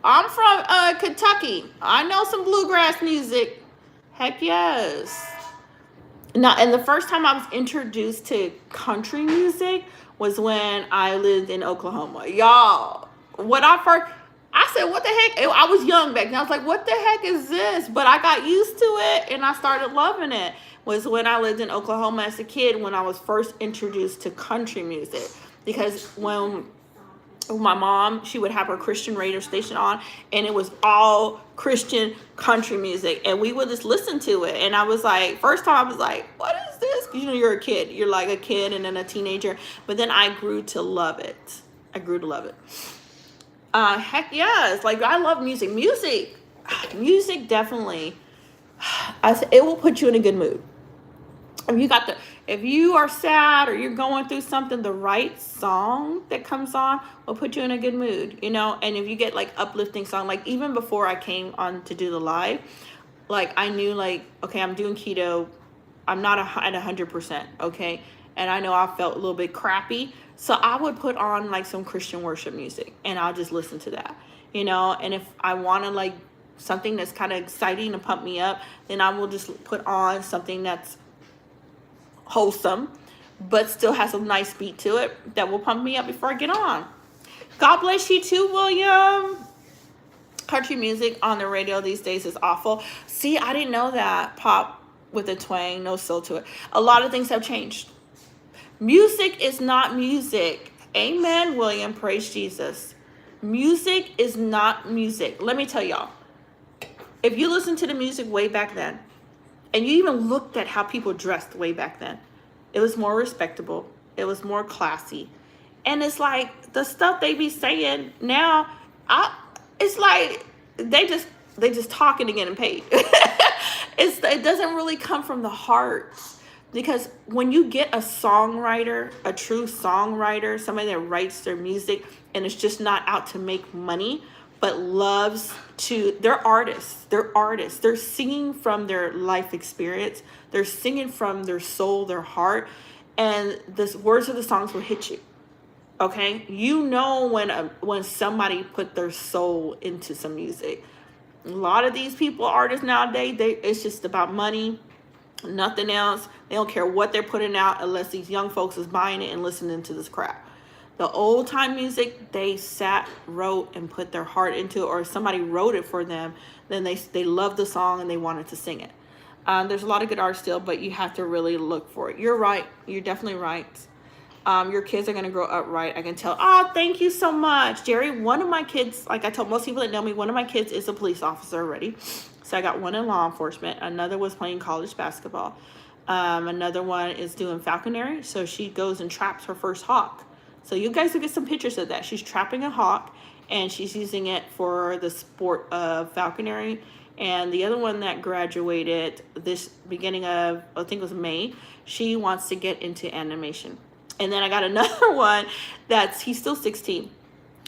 Speaker 1: I'm from Kentucky. I know some bluegrass music. Heck yes. Now, and the first time I was introduced to country music was when I lived in Oklahoma. Y'all, I said, what the heck? I was young back then. I was like, what the heck is this? But I got used to it and I started loving it. Was when I lived in Oklahoma as a kid, when I was first introduced to country music. Because when my mom, she would have her Christian radio station on, and it was all Christian country music, and we would just listen to it. And I was like, first time I was like, what is this? 'Cause, you know, you're a kid, you're like a kid and then a teenager, but then I grew to love it. I grew to love it. Heck yes, like I love music. Music definitely, it will put you in a good mood. If you are sad or you're going through something, the right song that comes on will put you in a good mood, you know. And if you get like uplifting song, like even before I came on to do the live, like I knew like, okay, I'm doing keto, I'm not at 100%, okay, and I know I felt a little bit crappy, so I would put on like some Christian worship music and I'll just listen to that, you know. And if I want to like something that's kind of exciting to pump me up, then I will just put on something that's wholesome but still has a nice beat to it that will pump me up before I get on. God bless you too, William. Country music on the radio these days is awful. See, I didn't know that. Pop with a twang, no soul to it. A lot of things have changed. Music is not music. Amen, William. Praise Jesus. Music is not music. Let me tell y'all, if you listen to the music way back then, and you even looked at how people dressed way back then, it was more respectable. It was more classy. And it's like the stuff they be saying now, it's like they just talking to get paid. It doesn't really come from the heart. Because when you get a songwriter, a true songwriter, somebody that writes their music and it's just not out to make money, but loves to, they're artists. They're singing from their life experience. They're singing from their soul, their heart, and the words of the songs will hit you. Okay, you know when somebody put their soul into some music. A lot of these people, artists nowadays, it's just about money, nothing else. They don't care what they're putting out unless these young folks is buying it and listening to this crap. The old time music, they sat, wrote, and put their heart into it, or somebody wrote it for them. Then they loved the song and they wanted to sing it. There's a lot of good art still, but you have to really look for it. You're right. You're definitely right. Your kids are going to grow up right. I can tell. Oh, thank you so much, Jerry. One of my kids, like I told most people that know me, one of my kids is a police officer already. So I got one in law enforcement. Another was playing college basketball. Another one is doing falconry. So she goes and traps her first hawk. So you guys will get some pictures of that. She's trapping a hawk and she's using it for the sport of falconry. And the other one that graduated this beginning of, I think it was May, she wants to get into animation. And then I got another one he's still 16,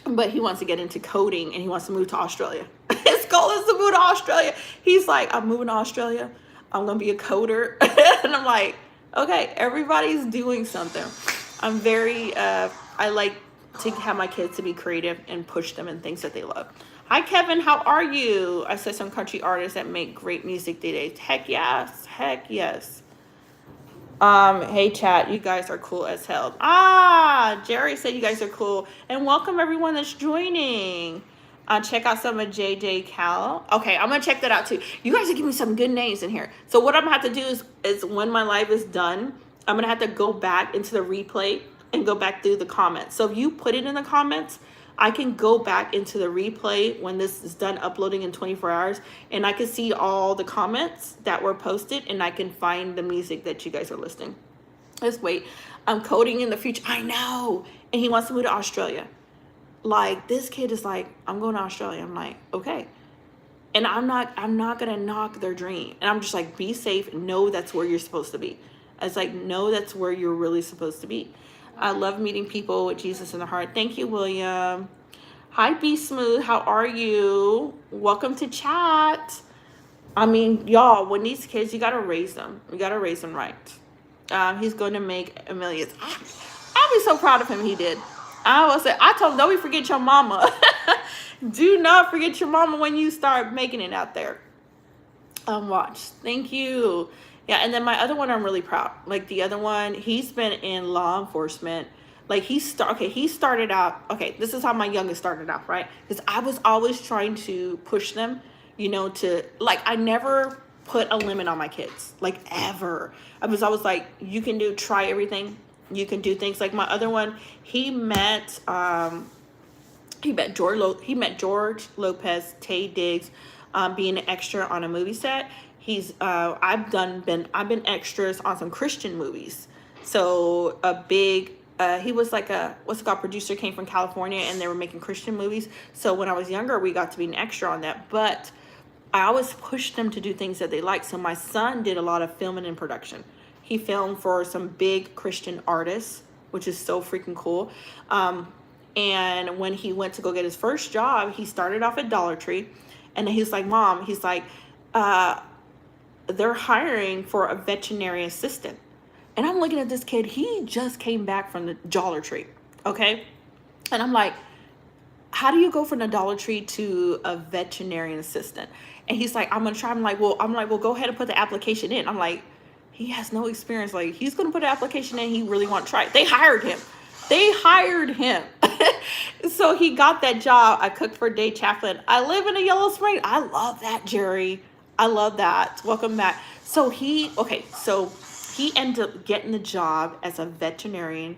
Speaker 1: but he wants to get into coding and he wants to move to Australia. His goal is to move to Australia. He's like, I'm moving to Australia. I'm going to be a coder. And I'm like, okay, everybody's doing something. I'm very, I like to have my kids to be creative and push them in things that they love. Hi, Kevin. How are you? I said some country artists that make great music today. Heck yes. Heck yes. Hey chat, you guys are cool as hell. Jerry said you guys are cool. And welcome everyone that's joining. Check out some of JJ Cal. Okay, I'm gonna check that out too. You guys are giving me some good names in here. So what I'm gonna have to do is when my live is done, I'm gonna have to go back into the replay and go back through the comments. So if you put it in the comments, I can go back into the replay when this is done uploading in 24 hours and I can see all the comments that were posted and I can find the music that you guys are listening. Let's wait. I'm coding in the future. I know. And he wants to move to Australia. Like this kid is like, I'm going to Australia. I'm like, okay. And I'm not going to knock their dream. And I'm just like, be safe. Know that's where you're supposed to be. It's like, know that's where you're really supposed to be. I love meeting people with Jesus in their heart. Thank you, William. Hi, Be Smooth. How are you? Welcome to chat. I mean, y'all, when these kids, you got to raise them. You got to raise them right. He's going to make millions. I'll be so proud of him. He did. I told him, don't forget your mama. Do not forget your mama when you start making it out there. Watch. Thank you. Yeah, and then my other one, I'm really proud. Like the other one, he's been in law enforcement. Like he started out. Okay, this is how my youngest started out, right? Because I was always trying to push them, you know, to like I never put a limit on my kids, like ever. I was always like, you can try everything. You can do things. Like my other one, he met He met George Lopez, Tay Diggs, being an extra on a movie set. I've been extras on some Christian movies. So a big he was like a what's it called producer, came from California, and they were making Christian movies. So when I was younger, we got to be an extra on that. But I always pushed them to do things that they like. So my son did a lot of filming and production. He filmed for some big Christian artists, which is so freaking cool. And when he went to go get his first job, he started off at Dollar Tree. And then he's like, Mom, he's like, they're hiring for a veterinary assistant. And I'm looking at this kid. He just came back from the Dollar Tree. Okay. And I'm like, how do you go from the Dollar Tree to a veterinarian assistant? And he's like, I'm going to try. I'm like, well, go ahead and put the application in. I'm like, he has no experience. Like, he's going to put an application in. He really want to try it. They hired him. So he got that job. I cooked for Dave Chaplin. I live in a Yellow Spring. I love that, Jerry. I love that. Welcome back. So he ended up getting the job as a veterinarian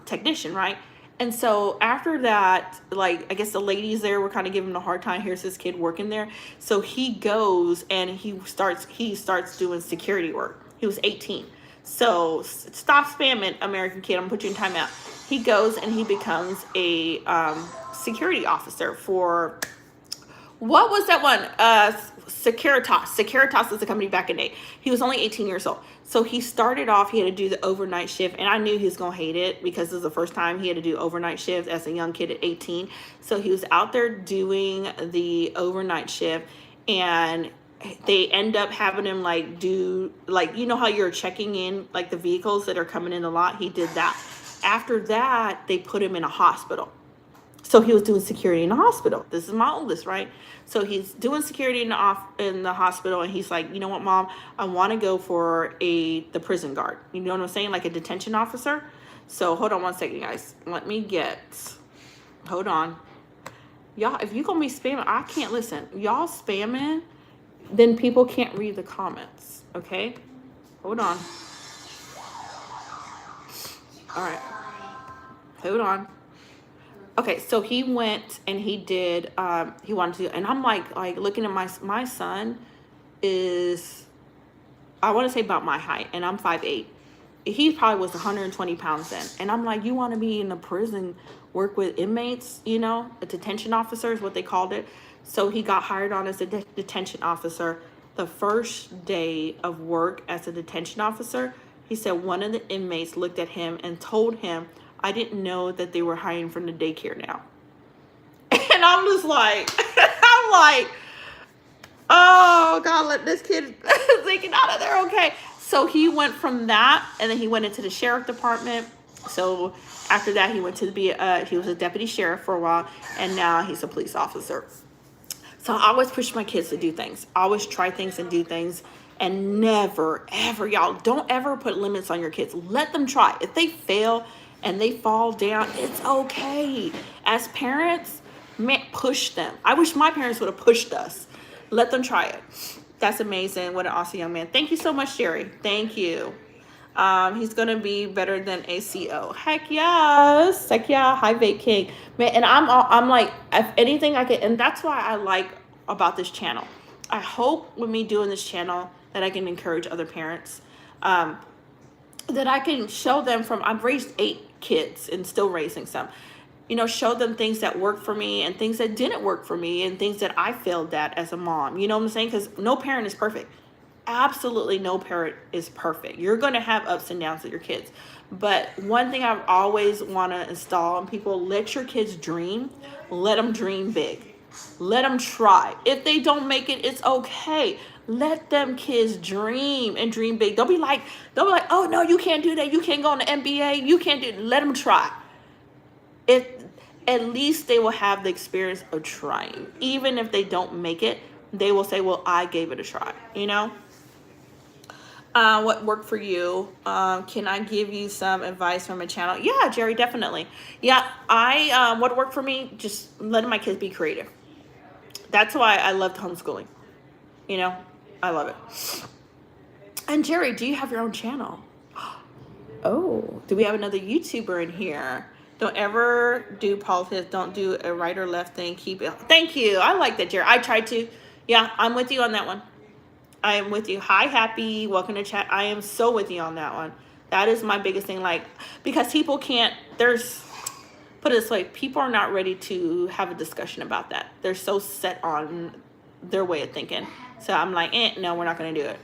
Speaker 1: technician, right? And so after that, like, I guess the ladies there were kind of giving him a hard time. Here's this kid working there. So he goes and he starts doing security work. He was 18. So stop spamming, American kid. I'm going to put you in timeout. He goes and he becomes a security officer for, what was that one? Securitas. Securitas is a company back in the day. He was only 18 years old. So he started off, he had to do the overnight shift. And I knew he was going to hate it because this was the first time he had to do overnight shift as a young kid at 18. So he was out there doing the overnight shift, and they end up having him like do, like, you know how you're checking in like the vehicles that are coming in the lot? He did that. After that, they put him in a hospital. So he was doing security in the hospital. This is my oldest, right? So he's doing security in the hospital, and he's like, you know what, Mom? I want to go for the prison guard. You know what I'm saying? Like a detention officer. So hold on one second, guys. Hold on. Y'all, if you're going to be spamming, I can't listen. Y'all spamming, then people can't read the comments. Okay? Hold on. All right. Hold on. Okay, so he went and he did, he wanted to, and I'm like looking at my son is, I want to say about my height, and I'm 5'8". He probably was 120 pounds then. And I'm like, you want to be in the prison, work with inmates, you know, a detention officer is what they called it. So he got hired on as a detention officer. The first day of work as a detention officer, he said one of the inmates looked at him and told him, I didn't know that they were hiring from the daycare now. And I'm just like, oh God, let this kid get out of there. Okay. So he went from that, and then he went into the sheriff department. So after that, he went to he was a deputy sheriff for a while, and now he's a police officer. So I always push my kids to do things. I always try things and do things, and never, ever, y'all, don't ever put limits on your kids. Let them try. If they fail and they fall down, it's okay. As parents, man, push them. I wish my parents would have pushed us. Let them try it. That's amazing. What an awesome young man. Thank you so much, Sherry. Thank you. He's going to be better than ACO. Heck yes. Heck yeah. Hi, Vape King. Man, and I'm like, if anything I can, and that's why I like about this channel. I hope with me doing this channel that I can encourage other parents, that I can show them I've raised 8 kids and still raising some, you know, show them things that worked for me and things that didn't work for me and things that I failed at as a mom. You know what I'm saying? Because no parent is perfect. Absolutely no parent is perfect. You're going to have ups and downs with your kids. But one thing I always want to install on people, let your kids dream. Let them dream big. Let them try. If they don't make it, it's okay. Let them kids dream and dream big. Don't be like, oh no, you can't do that. You can't go in the NBA. You can't do it. Let them try. At least they will have the experience of trying. Even if they don't make it, they will say, well, I gave it a try, you know? What worked for you? Can I give you some advice from a channel? Yeah, Jerry, definitely. Yeah, what worked for me, just letting my kids be creative. That's why I loved homeschooling. You know, I love it. And Jerry, do you have your own channel? Oh, do we have another YouTuber in here? Don't ever do politics. Don't do a right or left thing. Keep it. Thank you. I like that, Jared. I tried to. Yeah, I'm with you on that one. I am with you. Hi, Happy. Welcome to chat. I am so with you on that one. That is my biggest thing. Like, because people can't, put it this way, people are not ready to have a discussion about that. They're so set on their way of thinking. So I'm like, no, we're not going to do it.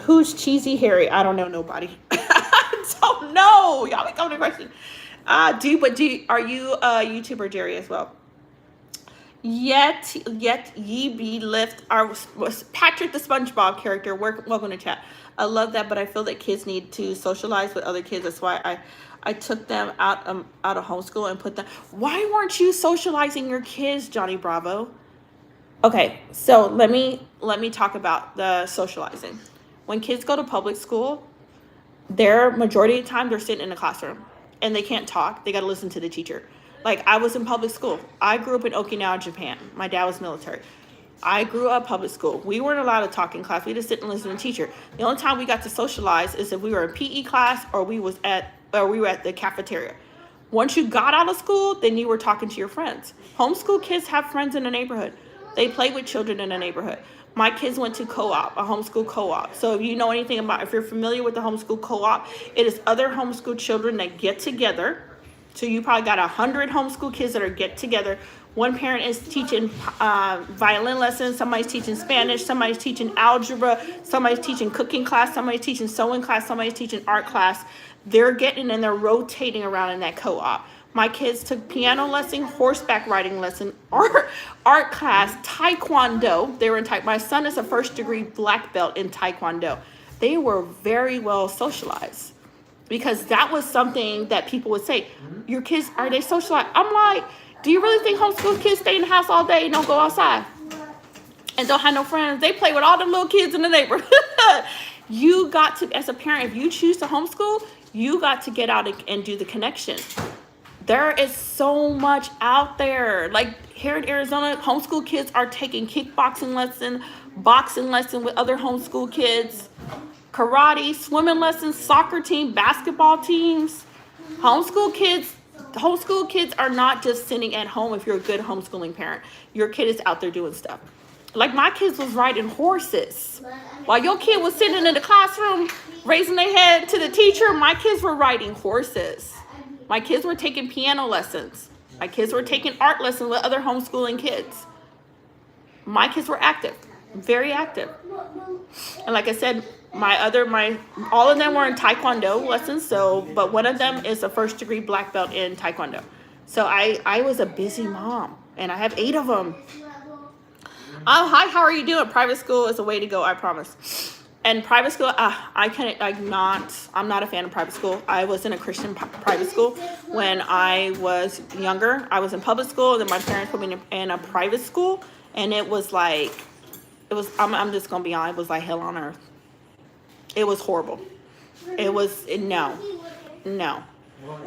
Speaker 1: Who's Cheesy Harry? I don't know nobody. I don't know. Y'all be coming to question. Are you a YouTuber, Jerry, as well? Yet ye be lift our Patrick the SpongeBob character. Welcome to chat. I love that, but I feel that kids need to socialize with other kids. That's why I took them out of homeschool and put them. Why weren't you socializing your kids, Johnny Bravo? Okay, so let me talk about the socializing. When kids go to public school, their majority of the time they're sitting in a classroom and they can't talk. They got to listen to the teacher. Like, I was in public school. I grew up in Okinawa, Japan. My dad was military. I grew up public school. We weren't allowed to talk in class. We just sit and listen to the teacher. The only time we got to socialize is if we were in PE class or we were at the cafeteria. Once you got out of school, then you were talking to your friends. Homeschool kids have friends in the neighborhood. They play with children in the neighborhood. My kids went to co-op, a homeschool co-op. So if you know anything about, if you're familiar with the homeschool co-op, it is other homeschool children that get together. So you probably got 100 homeschool kids that are get together. One parent is teaching violin lessons. Somebody's teaching Spanish. Somebody's teaching algebra. Somebody's teaching cooking class. Somebody's teaching sewing class. Somebody's teaching art class. They're getting and they're rotating around in that co-op. My kids took piano lesson, horseback riding lesson, art class, taekwondo. They were in my son is a first-degree black belt in taekwondo. They were very well socialized. Because that was something that people would say, your kids, are they socialized? I'm like, do you really think homeschool kids stay in the house all day and don't go outside? And don't have no friends? They play with all the little kids in the neighborhood. You got to, as a parent, if you choose to homeschool, you got to get out and do the connection. There is so much out there. Like here in Arizona, homeschool kids are taking kickboxing lesson, boxing lesson with other homeschool kids. Karate, swimming lessons, soccer team, basketball teams. Homeschool kids are not just sitting at home if you're a good homeschooling parent. Your kid is out there doing stuff. Like my kids was riding horses. While your kid was sitting in the classroom raising their head to the teacher, my kids were riding horses. My kids were taking piano lessons. My kids were taking art lessons with other homeschooling kids. My kids were active, very active. And like I said, all of them were in taekwondo lessons. But one of them is a first-degree black belt in taekwondo. So I was a busy mom, and I have 8 of them. Hi, how are you doing? Private school is a way to go, I promise. And private school, I'm not a fan of private school. I was in a Christian private school when I was younger. I was in public school, and then my parents put me in a private school, and I'm just gonna be honest, it was like hell on earth. It was horrible. No.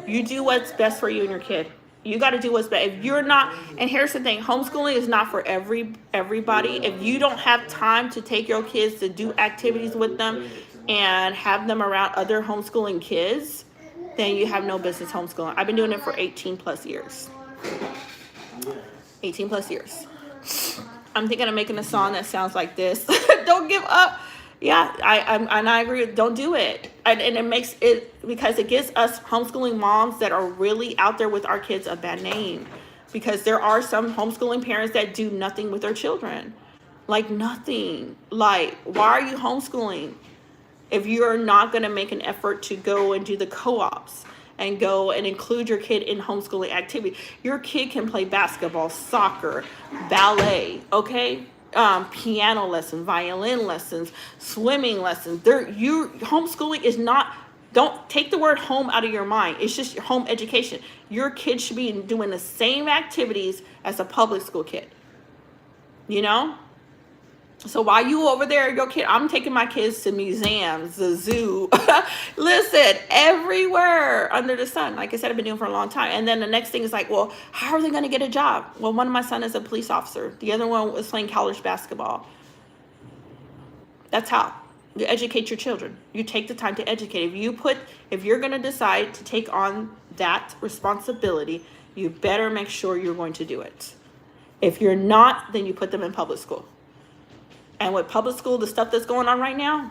Speaker 1: You do what's best for you and your kid. You got to do what's best. If you're not, and here's the thing, homeschooling is not for everybody. If you don't have time to take your kids to do activities with them and have them around other homeschooling kids, then you have no business homeschooling. I've been doing it for 18 plus years. 18 plus years. I'm thinking of making a song that sounds like this. Don't give up. Yeah, I agree. Don't do it. And it makes it, because it gives us homeschooling moms that are really out there with our kids a bad name. Because there are some homeschooling parents that do nothing with their children. Like nothing. Like, why are you homeschooling if you're not going to make an effort to go and do the co-ops and go and include your kid in homeschooling activity? Your kid can play basketball, soccer, ballet, okay? Piano lessons, violin lessons, swimming lessons. Homeschooling is not, don't take the word home out of your mind. It's just your home education. Your kid should be doing the same activities as a public school kid. You know? So while you over there, your kid, I'm taking my kids to museums, the zoo. Listen, everywhere under the sun. Like I said, I've been doing for a long time. And then the next thing is like, well, how are they going to get a job? Well, one of my sons is a police officer. The other one was playing college basketball. That's how. You educate your children. You take the time to educate. If you're going to decide to take on that responsibility, you better make sure you're going to do it. If you're not, then you put them in public school. And with public school, the stuff that's going on right now,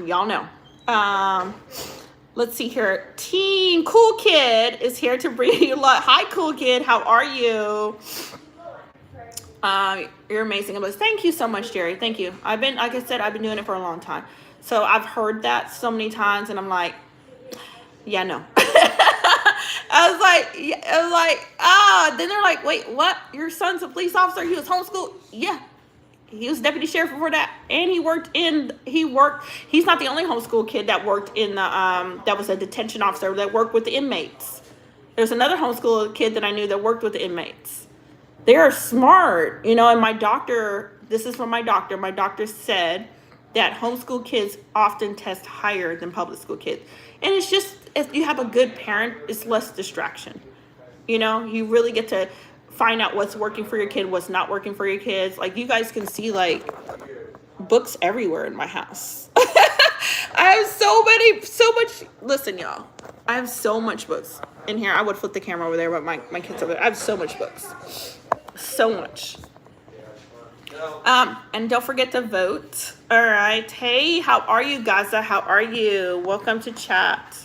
Speaker 1: y'all know. Let's see here. Teen Cool Kid is here to bring you luck. Hi, Cool Kid. How are you? You're amazing. Thank you so much, Jerry. Thank you. Like I said, I've been doing it for a long time. So I've heard that so many times, and I'm like, yeah, no. I was like, then they're like, wait, what? Your son's a police officer? He was homeschooled? Yeah. He was deputy sheriff before that, and he's not the only homeschool kid that worked in the, that was a detention officer that worked with the inmates. There's another homeschool kid that I knew that worked with the inmates. They are smart, and this is from my doctor said that homeschool kids often test higher than public school kids. And it's just, if you have a good parent, it's less distraction. You really get to find out what's working for your kid, what's not working for your kids. Like, you guys can see, like, books everywhere in my house. I have so much, listen, y'all. I have so much books in here. I would flip the camera over there, but my kids over there. I have so much books. So much. And don't forget to vote. All right. Hey, how are you, Gaza? How are you? Welcome to chat.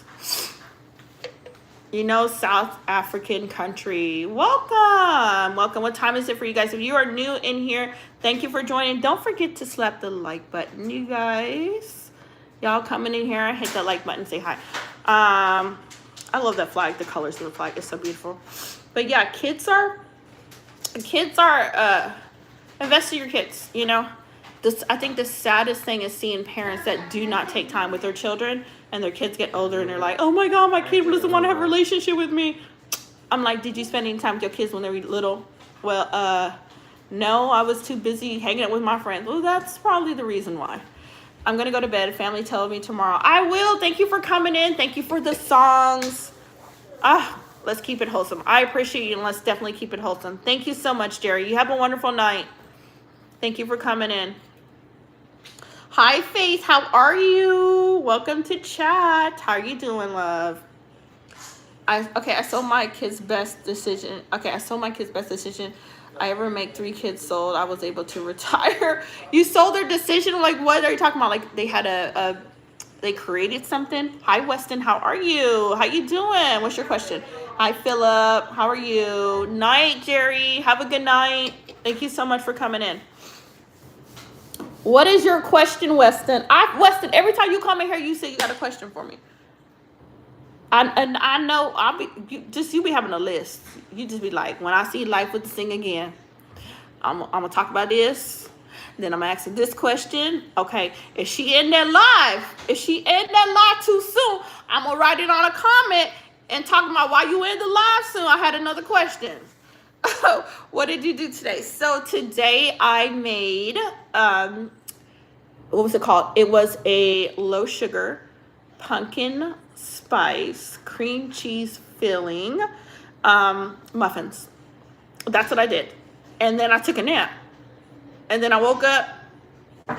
Speaker 1: South African country. Welcome. What time is it for you guys? If you are new in here, thank you for joining. Don't forget to slap the like button, you guys. Y'all coming in here, hit that like button, say hi. I love that flag. The colors of the flag is so beautiful. But yeah, kids are invest in your kids. I think the saddest thing is seeing parents that do not take time with their children, and their kids get older and they're like, oh my God, my kid doesn't want to have a relationship with me. I'm like, did you spend any time with your kids when they were little? Well, no, I was too busy hanging out with my friends. Well, that's probably the reason why. I'm going to go to bed. Family tell me tomorrow. I will. Thank you for coming in. Thank you for the songs. Let's keep it wholesome. I appreciate you, and let's definitely keep it wholesome. Thank you so much, Jerry. You have a wonderful night. Thank you for coming in. Hi, Faith. How are you? Welcome to chat. How are you doing, love? I sold my kid's best decision. I sold my kid's best decision I ever make. 3 kids sold. I was able to retire. You sold their decision? Like, what are you talking about? Like, they had they created something? Hi, Weston. How are you? How you doing? What's your question? Hi, Philip. How are you? Night, Jerry. Have a good night. Thank you so much for coming in. What is your question, Weston? Weston, every time you come in here, you say you got a question for me. I know you be having a list. You just be like, when I see Life with the Sing again, I'm gonna talk about this. Then I'm gonna ask her this question. Okay, if she end that live too soon, I'm gonna write it on a comment and talk about why you end the live soon. I had another question. What did you do today? So today I made, what was it called? It was a low sugar pumpkin spice cream cheese filling muffins. That's what I did. And then I took a nap. And then I woke up. And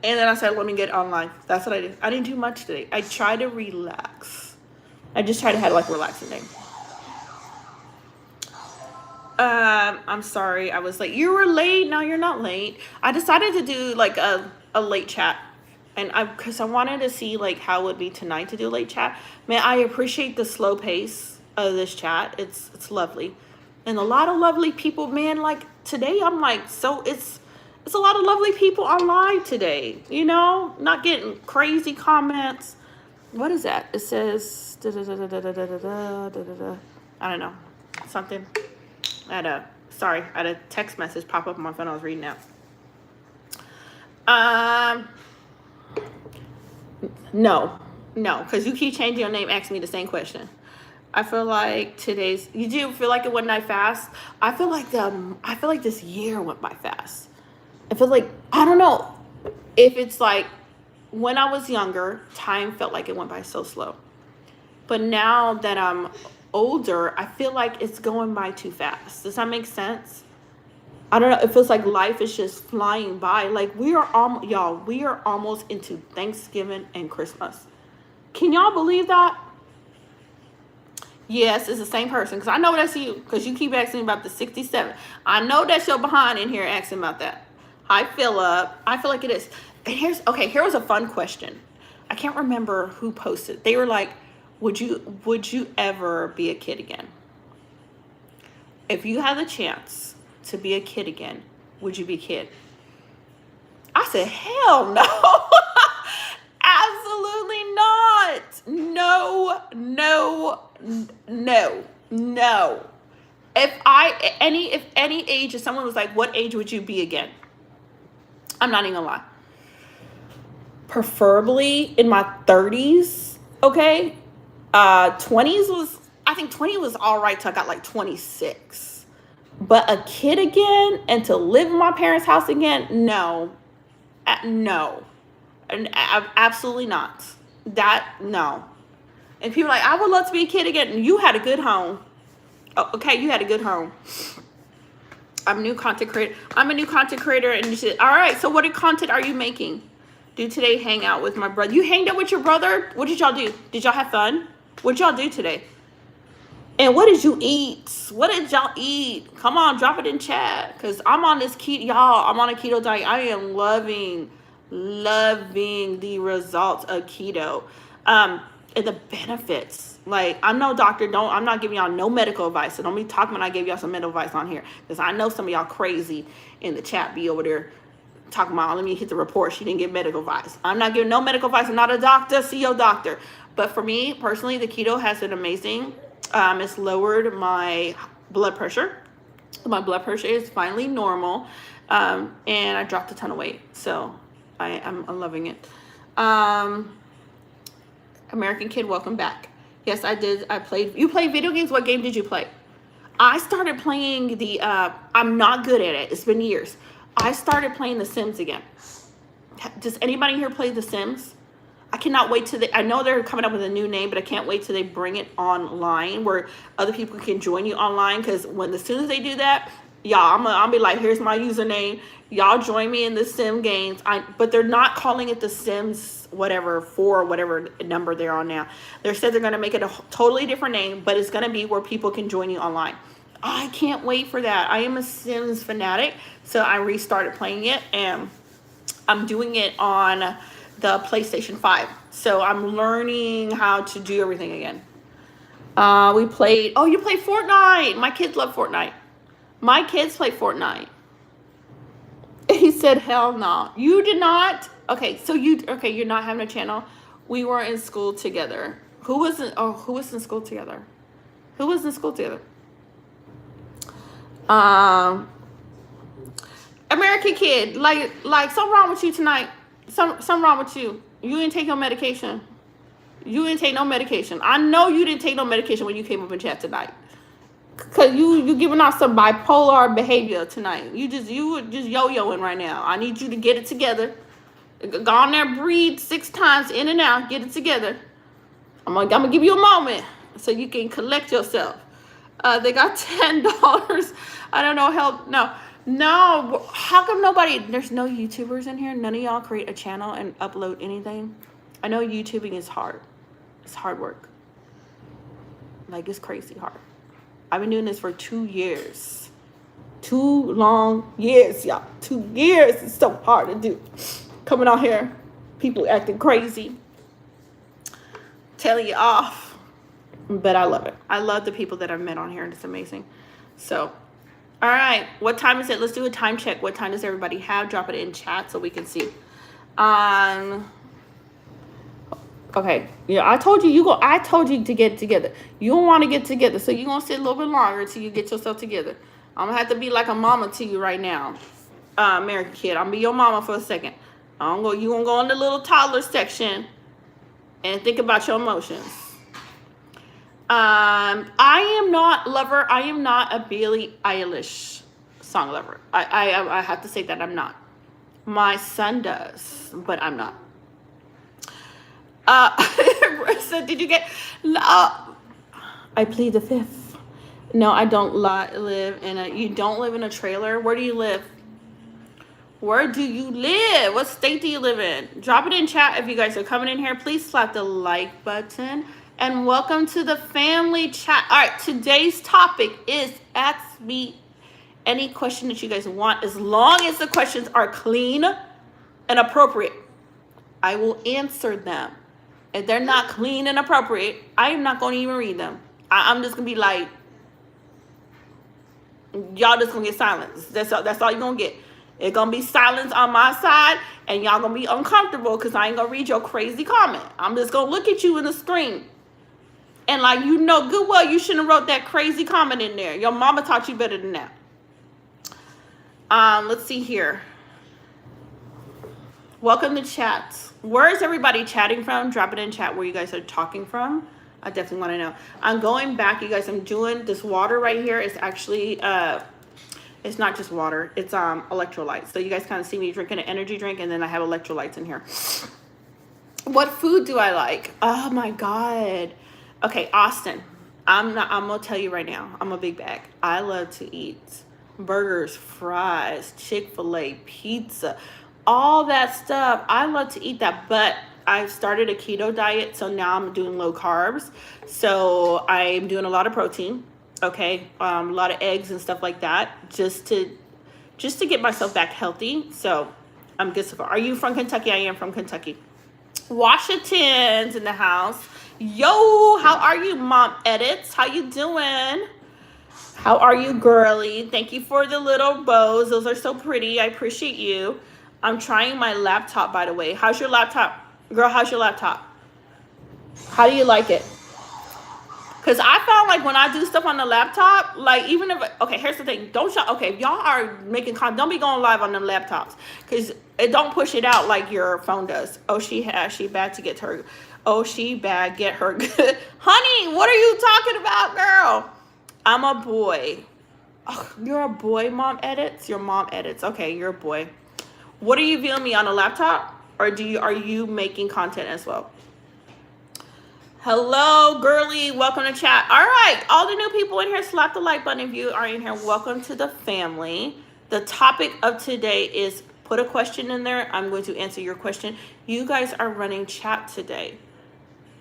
Speaker 1: then I said, let me get online. That's what I did. I didn't do much today. I tried to relax. I just tried to have like a relaxing day. I'm sorry, I was late. You were late. No, you're not late. I decided to do like a late chat, and because I wanted to see like how it would be tonight to do a late chat. Man, I appreciate the slow pace of this chat. It's lovely, and a lot of lovely people. Man, like today, I'm like, so it's a lot of lovely people online today. Not getting crazy comments. What is that? It says I don't know, something. I had a text message pop up on my phone. I was reading out. No, because you keep changing your name, asking me the same question. I feel like you do feel like it went by fast. I feel like this year went by fast. I feel like, I don't know if it's like when I was younger, time felt like it went by so slow. But now that I'm older, I feel like it's going by too fast. Does that make sense? I don't know. It feels like life is just flying by. Like y'all, we are almost into Thanksgiving and Christmas. Can y'all believe that? Yes, it's the same person. Because I know that's you. Because you keep asking about the 67. I know that's your behind in here asking about that. Hi, Philip. I feel like it is. And here was a fun question. I can't remember who posted. They were like, would you ever be a kid again? If you had the chance to be a kid again, would you be a kid? I said, hell no. Absolutely not. No. If any age, if someone was like, what age would you be again? I'm not even gonna lie. Preferably in my 30s, okay? 20s was, I think 20 was all right till I got like 26. But a kid again and to live in my parents' house again, no. No. And absolutely not. No. And people are like, I would love to be a kid again. And you had a good home. Oh, okay, you had a good home. I'm a new content creator. And you said, all right, so what content are you making? Do today hang out with my brother. You hanged out with your brother? What did y'all do? Did y'all have fun? What did y'all do today? And what did you eat? What did y'all eat? Come on, drop it in chat. Because I'm on this keto, y'all. I'm on a keto diet. I am loving the results of keto. And the benefits. Like, I'm no doctor. I'm not giving y'all no medical advice. So don't be talking when I gave y'all some medical advice on here. Because I know some of y'all crazy in the chat be over there talking about, let me hit the report. She didn't give medical advice. I'm not giving no medical advice. I'm not a doctor. See your doctor. But for me, personally, the keto has been amazing. It's lowered my blood pressure. My blood pressure is finally normal. And I dropped a ton of weight. So I'm loving it. American Kid, welcome back. Yes, I did. You played video games? What game did you play? I started playing I'm not good at it. It's been years. I started playing The Sims again. Does anybody here play The Sims? I cannot wait I know they're coming up with a new name, but I can't wait till they bring it online where other people can join you online. Because as soon as they do that, y'all, I'll be like, here's my username. Y'all join me in the Sim games. But they're not calling it The Sims whatever number they're on now. They said they're going to make it a totally different name, but it's going to be where people can join you online. I can't wait for that. I am a Sims fanatic, so I restarted playing it, and I'm doing it on the PlayStation 5. So I'm learning how to do everything again. You played Fortnite. My kids love Fortnite. My kids play Fortnite. He said, hell no. You did not? Okay, so you're not having a channel. We were in school together. Who was in school together? Who was in school together? American Kid, like something wrong with you tonight. Something wrong with you. You didn't take no medication. I know you didn't take no medication when you came up in chat tonight. Cause you giving off some bipolar behavior tonight. You were just yo-yoing right now. I need you to get it together. Go on there, breathe 6 times in and out. Get it together. I'm gonna give you a moment so you can collect yourself. They got $10. I don't know no. How come there's no YouTubers in here? None of y'all create a channel and upload anything? I know YouTubing is hard. It's hard work. Like, it's crazy hard. I've been doing this for 2 years. 2 long years, y'all. 2 years. It's so hard to do. Coming out here, people acting crazy, telling you off. But I love it. I love the people that I've met on here, and it's amazing. So, all right. What time is it? Let's do a time check. What time does everybody have? Drop it in chat so we can see. Okay. Yeah, I told you to get it together. You don't want to get together, so you're going to sit a little bit longer until you get yourself together. I'm going to have to be like a mama to you right now. American Kid, I'm going to be your mama for a second. You're going to go in the little toddler section and think about your emotions. I am not a Billie Eilish song lover. I have to say that I'm not. My son does, but I'm not. So did you get, I plead the fifth. No, I don't live in a. You don't live in a trailer. Where do you live? Where do you live? What state do you live in? Drop it in chat if you guys are coming in here. Please slap the like button. And welcome to the family chat. All right, today's topic is ask me any question that you guys want. As long as the questions are clean and appropriate, I will answer them. If they're not clean and appropriate, I am not going to even read them. I'm just going to be like, y'all just going to get silence. That's all you're going to get. It's going to be silence on my side, and y'all going to be uncomfortable because I ain't going to read your crazy comment. I'm just going to look at you in the screen. And like, you know good well you shouldn't have wrote that crazy comment in there. Your mama taught you better than that. Let's see here. Welcome to chat. Where is everybody chatting from? Drop it in chat where you guys are talking from. I definitely want to know. I'm going back, you guys. I'm doing this water right here. It's actually it's not just water. It's electrolytes. So you guys kind of see me drinking an energy drink, and then I have electrolytes in here. What food do I like? Oh my God. Okay, Austin. I'm gonna tell you right now. I'm a big bag. I love to eat burgers, fries, Chick-fil-A, pizza, all that stuff. I love to eat that, but I've started a keto diet, so now I'm doing low carbs. So I'm doing a lot of protein, okay, a lot of eggs and stuff like that, just to get myself back healthy. So I'm good so far. Are you from Kentucky? I am from Kentucky. Washington's in the house. Yo, how are you, Mom Edits? How you doing? How are you, girly? Thank you for the little bows. Those are so pretty. I appreciate you. I'm trying my laptop, by the way. How's your laptop? Girl, how's your laptop? How do you like it? Because I found like when I do stuff on the laptop, like even if, okay, here's the thing. Don't y'all, okay, if y'all are making content, don't be going live on them laptops. Because it don't push it out like your phone does. Oh, she bad to get her. Oh, she bad, get her good. Honey, what are you talking about, girl? I'm a boy. Oh, you're a boy, Mom Edits? Your Mom Edits. Okay, you're a boy. What are you viewing me on a laptop? Or are you making content as well? Hello, girly. Welcome to chat. All right, all the new people in here, slap the like button if you are in here. Welcome to the family. The topic of today is put a question in there. I'm going to answer your question. You guys are running chat today.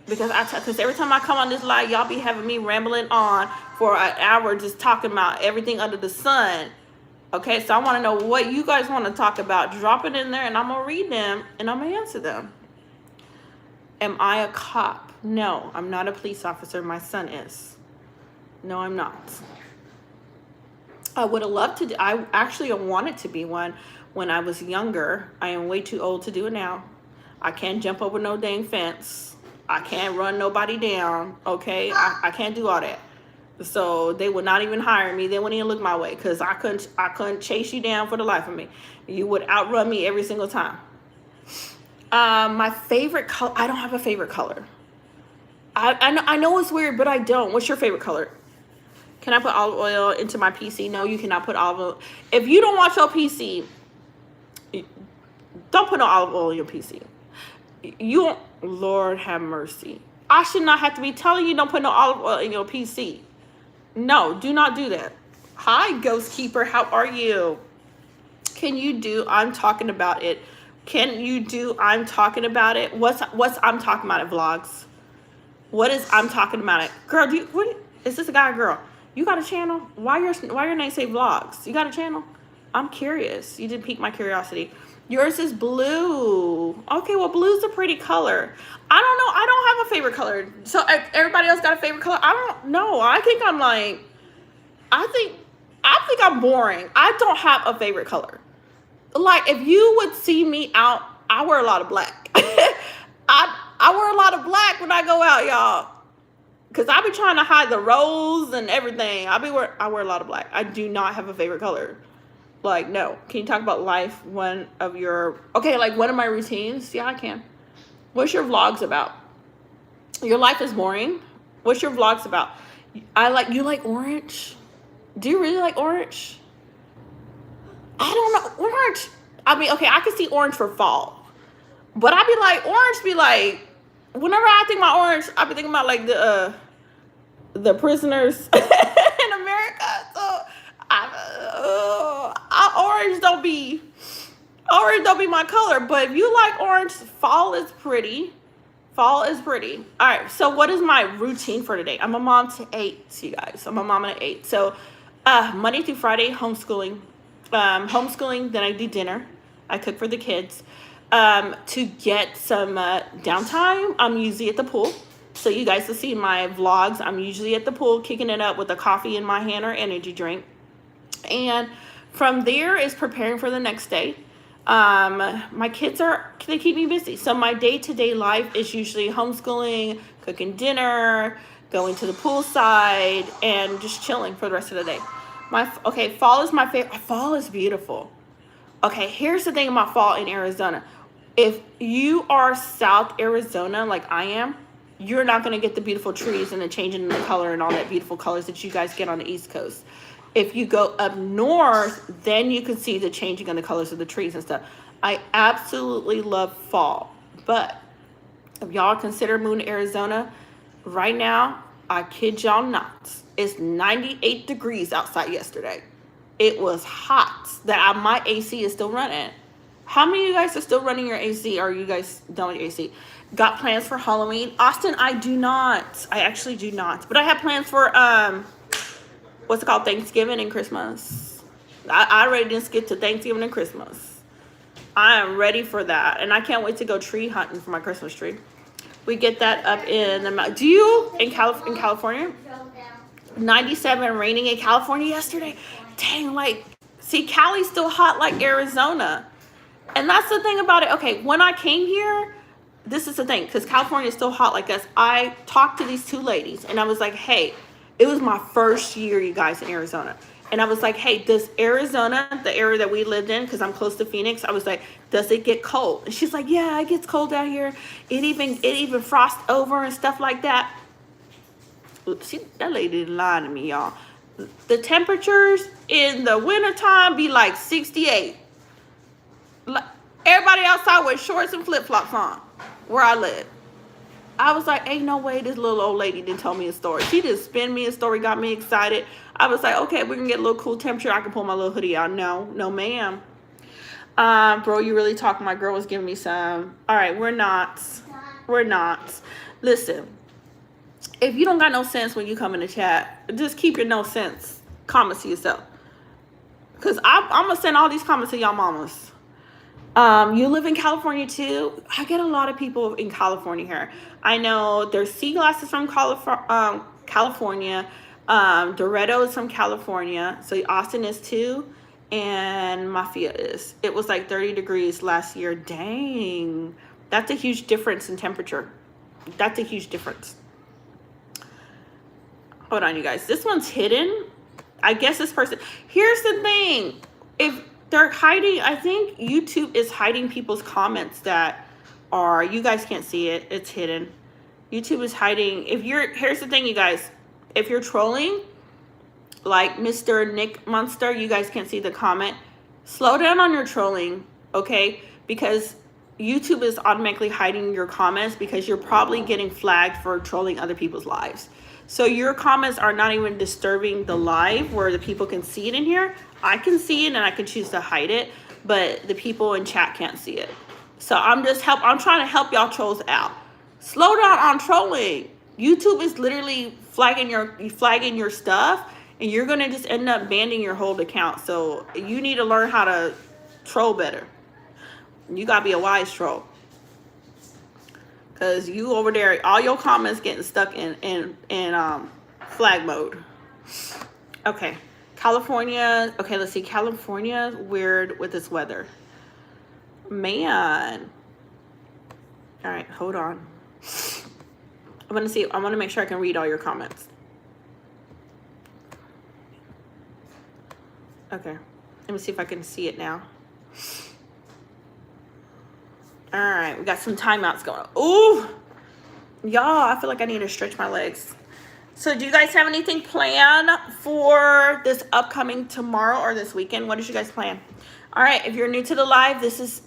Speaker 1: Because every time I come on this live, y'all be having me rambling on for an hour just talking about everything under the sun. Okay, so I want to know what you guys want to talk about. Drop it in there, and I'm going to read them, and I'm going to answer them. Am I a cop? No, I'm not a police officer. My son is. No, I'm not. I would have loved to. I actually wanted to be one when I was younger. I am way too old to do it now. I can't jump over no dang fence. I can't run nobody down, okay? I can't do all that. So they would not even hire me. They wouldn't even look my way because I couldn't chase you down for the life of me. You would outrun me every single time. My favorite color, I don't have a favorite color. I know it's weird, but I don't. What's your favorite color? Can I put olive oil into my PC? No, you cannot put olive oil. If you don't watch your PC, don't put no olive oil in your PC. You, Lord have mercy. I should not have to be telling you don't put no olive oil in your PC. No, do not do that. Hi, Ghost Keeper. How are you? Can you do I'm talking about it? Can you do I'm talking about it? What's I'm talking about it vlogs? What is I'm talking about it? Girl, what is this a guy or girl? You got a channel? Why your name say vlogs? You got a channel? I'm curious. You did pique my curiosity. Yours is blue. Okay, well, blue's a pretty color. I don't know. I don't have a favorite color. So everybody else got a favorite color? I don't know. I think I'm boring. I don't have a favorite color. Like, if you would see me out, I wear a lot of black. I wear a lot of black when I go out, y'all. Because I be trying to hide the rose and everything. I wear a lot of black. I do not have a favorite color. Like, no. Can you talk about life? Okay, like one of my routines? Yeah, I can. What's your vlogs about? Your life is boring. What's your vlogs about? You like orange? Do you really like orange? I don't know. Orange. I mean, okay, I can see orange for fall. But I be like, orange be like, whenever I think about orange, I be thinking about like the prisoners in orange don't be my color. But if you like orange, fall is pretty. Fall is pretty. All right, so what is my routine for today? I'm a mom to 8, you guys. I'm a mom at 8. So Monday through Friday, homeschooling. Homeschooling, then I do dinner. I cook for the kids. To get some downtime, I'm usually at the pool. So you guys will see my vlogs. I'm usually at the pool kicking it up with a coffee in my hand or energy drink. And from there is preparing for the next day. My kids they keep me busy. So my day-to-day life is usually homeschooling, cooking dinner, going to the poolside, and just chilling for the rest of the day. Fall is my favorite. Fall is beautiful. Okay, here's the thing about fall in Arizona. If you are South Arizona like I am, you're not going to get the beautiful trees and the changing in the color and all that beautiful colors that you guys get on the East Coast. If you go up north, then you can see the changing of the colors of the trees and stuff. I absolutely love fall. But if y'all consider moving to Arizona, right now, I kid y'all not, it's 98 degrees outside yesterday. It was hot. My AC is still running. How many of you guys are still running your AC? Or are you guys done with your AC? Got plans for Halloween? Austin, I do not. I actually do not. But I have plans for what's it called, Thanksgiving and Christmas. I already didn't skip to Thanksgiving and Christmas. I am ready for that, and I can't wait to go tree hunting for my Christmas tree. We get that up in the do you in California? 97 raining in California yesterday. Dang, see, Cali's still hot like Arizona, and that's the thing about it. Okay, when I came here, this is the thing, because California is still hot like us. I talked to these two ladies, and I was like, hey. It was my first year, you guys, in Arizona. And I was like, hey, does Arizona, the area that we lived in, because I'm close to Phoenix, I was like, does it get cold? And she's like, yeah, it gets cold out here. It even frosts over and stuff like that. See, that lady didn't lie to me, y'all. The temperatures in the wintertime be like 68. Everybody outside with shorts and flip-flops on where I live. I was like, ain't no way this little old lady didn't tell me a story. She just spin me a story, got me excited. I was like, okay, we're going to get a little cool temperature. I can pull my little hoodie out. No, ma'am. Bro, you really talking. My girl was giving me some. All right, we're not. Listen, if you don't got no sense when you come in the chat, just keep your no sense comments to yourself. Because I'm going to send all these comments to y'all mamas. You live in California too? I get a lot of people in California here. I know there's Sea Glasses from California. Doretto is from California. So Austin is too. And Mafia is. It was like 30 degrees last year. Dang. That's a huge difference in temperature. That's a huge difference. Hold on, you guys. This one's hidden. I guess this person. Here's the thing. If they're hiding, I think YouTube is hiding people's comments that are, you guys can't see it, it's hidden. YouTube is hiding, here's the thing, you guys, if you're trolling, like Mr. Nick Monster, you guys can't see the comment, slow down on your trolling, okay? Because YouTube is automatically hiding your comments because you're probably getting flagged for trolling other people's lives. So your comments are not even disturbing the live where the people can see it in here. I can see it and I can choose to hide it, but the people in chat can't see it. So I'm trying to help y'all trolls out. Slow down on trolling. YouTube is literally flagging your stuff, and you're gonna just end up banning your whole account. So you need to learn how to troll better. You gotta be a wise troll. Cause you over there, all your comments getting stuck in flag mode. Okay, California. Okay, let's see. California, weird with this weather. Man. All right, hold on. I'm gonna make sure I can read all your comments. Okay, let me see if I can see it now. All right, we got some timeouts going on. Ooh, y'all, I feel like I need to stretch my legs. So do you guys have anything planned for this upcoming tomorrow or this weekend? What did you guys plan? All right, if you're new to the live,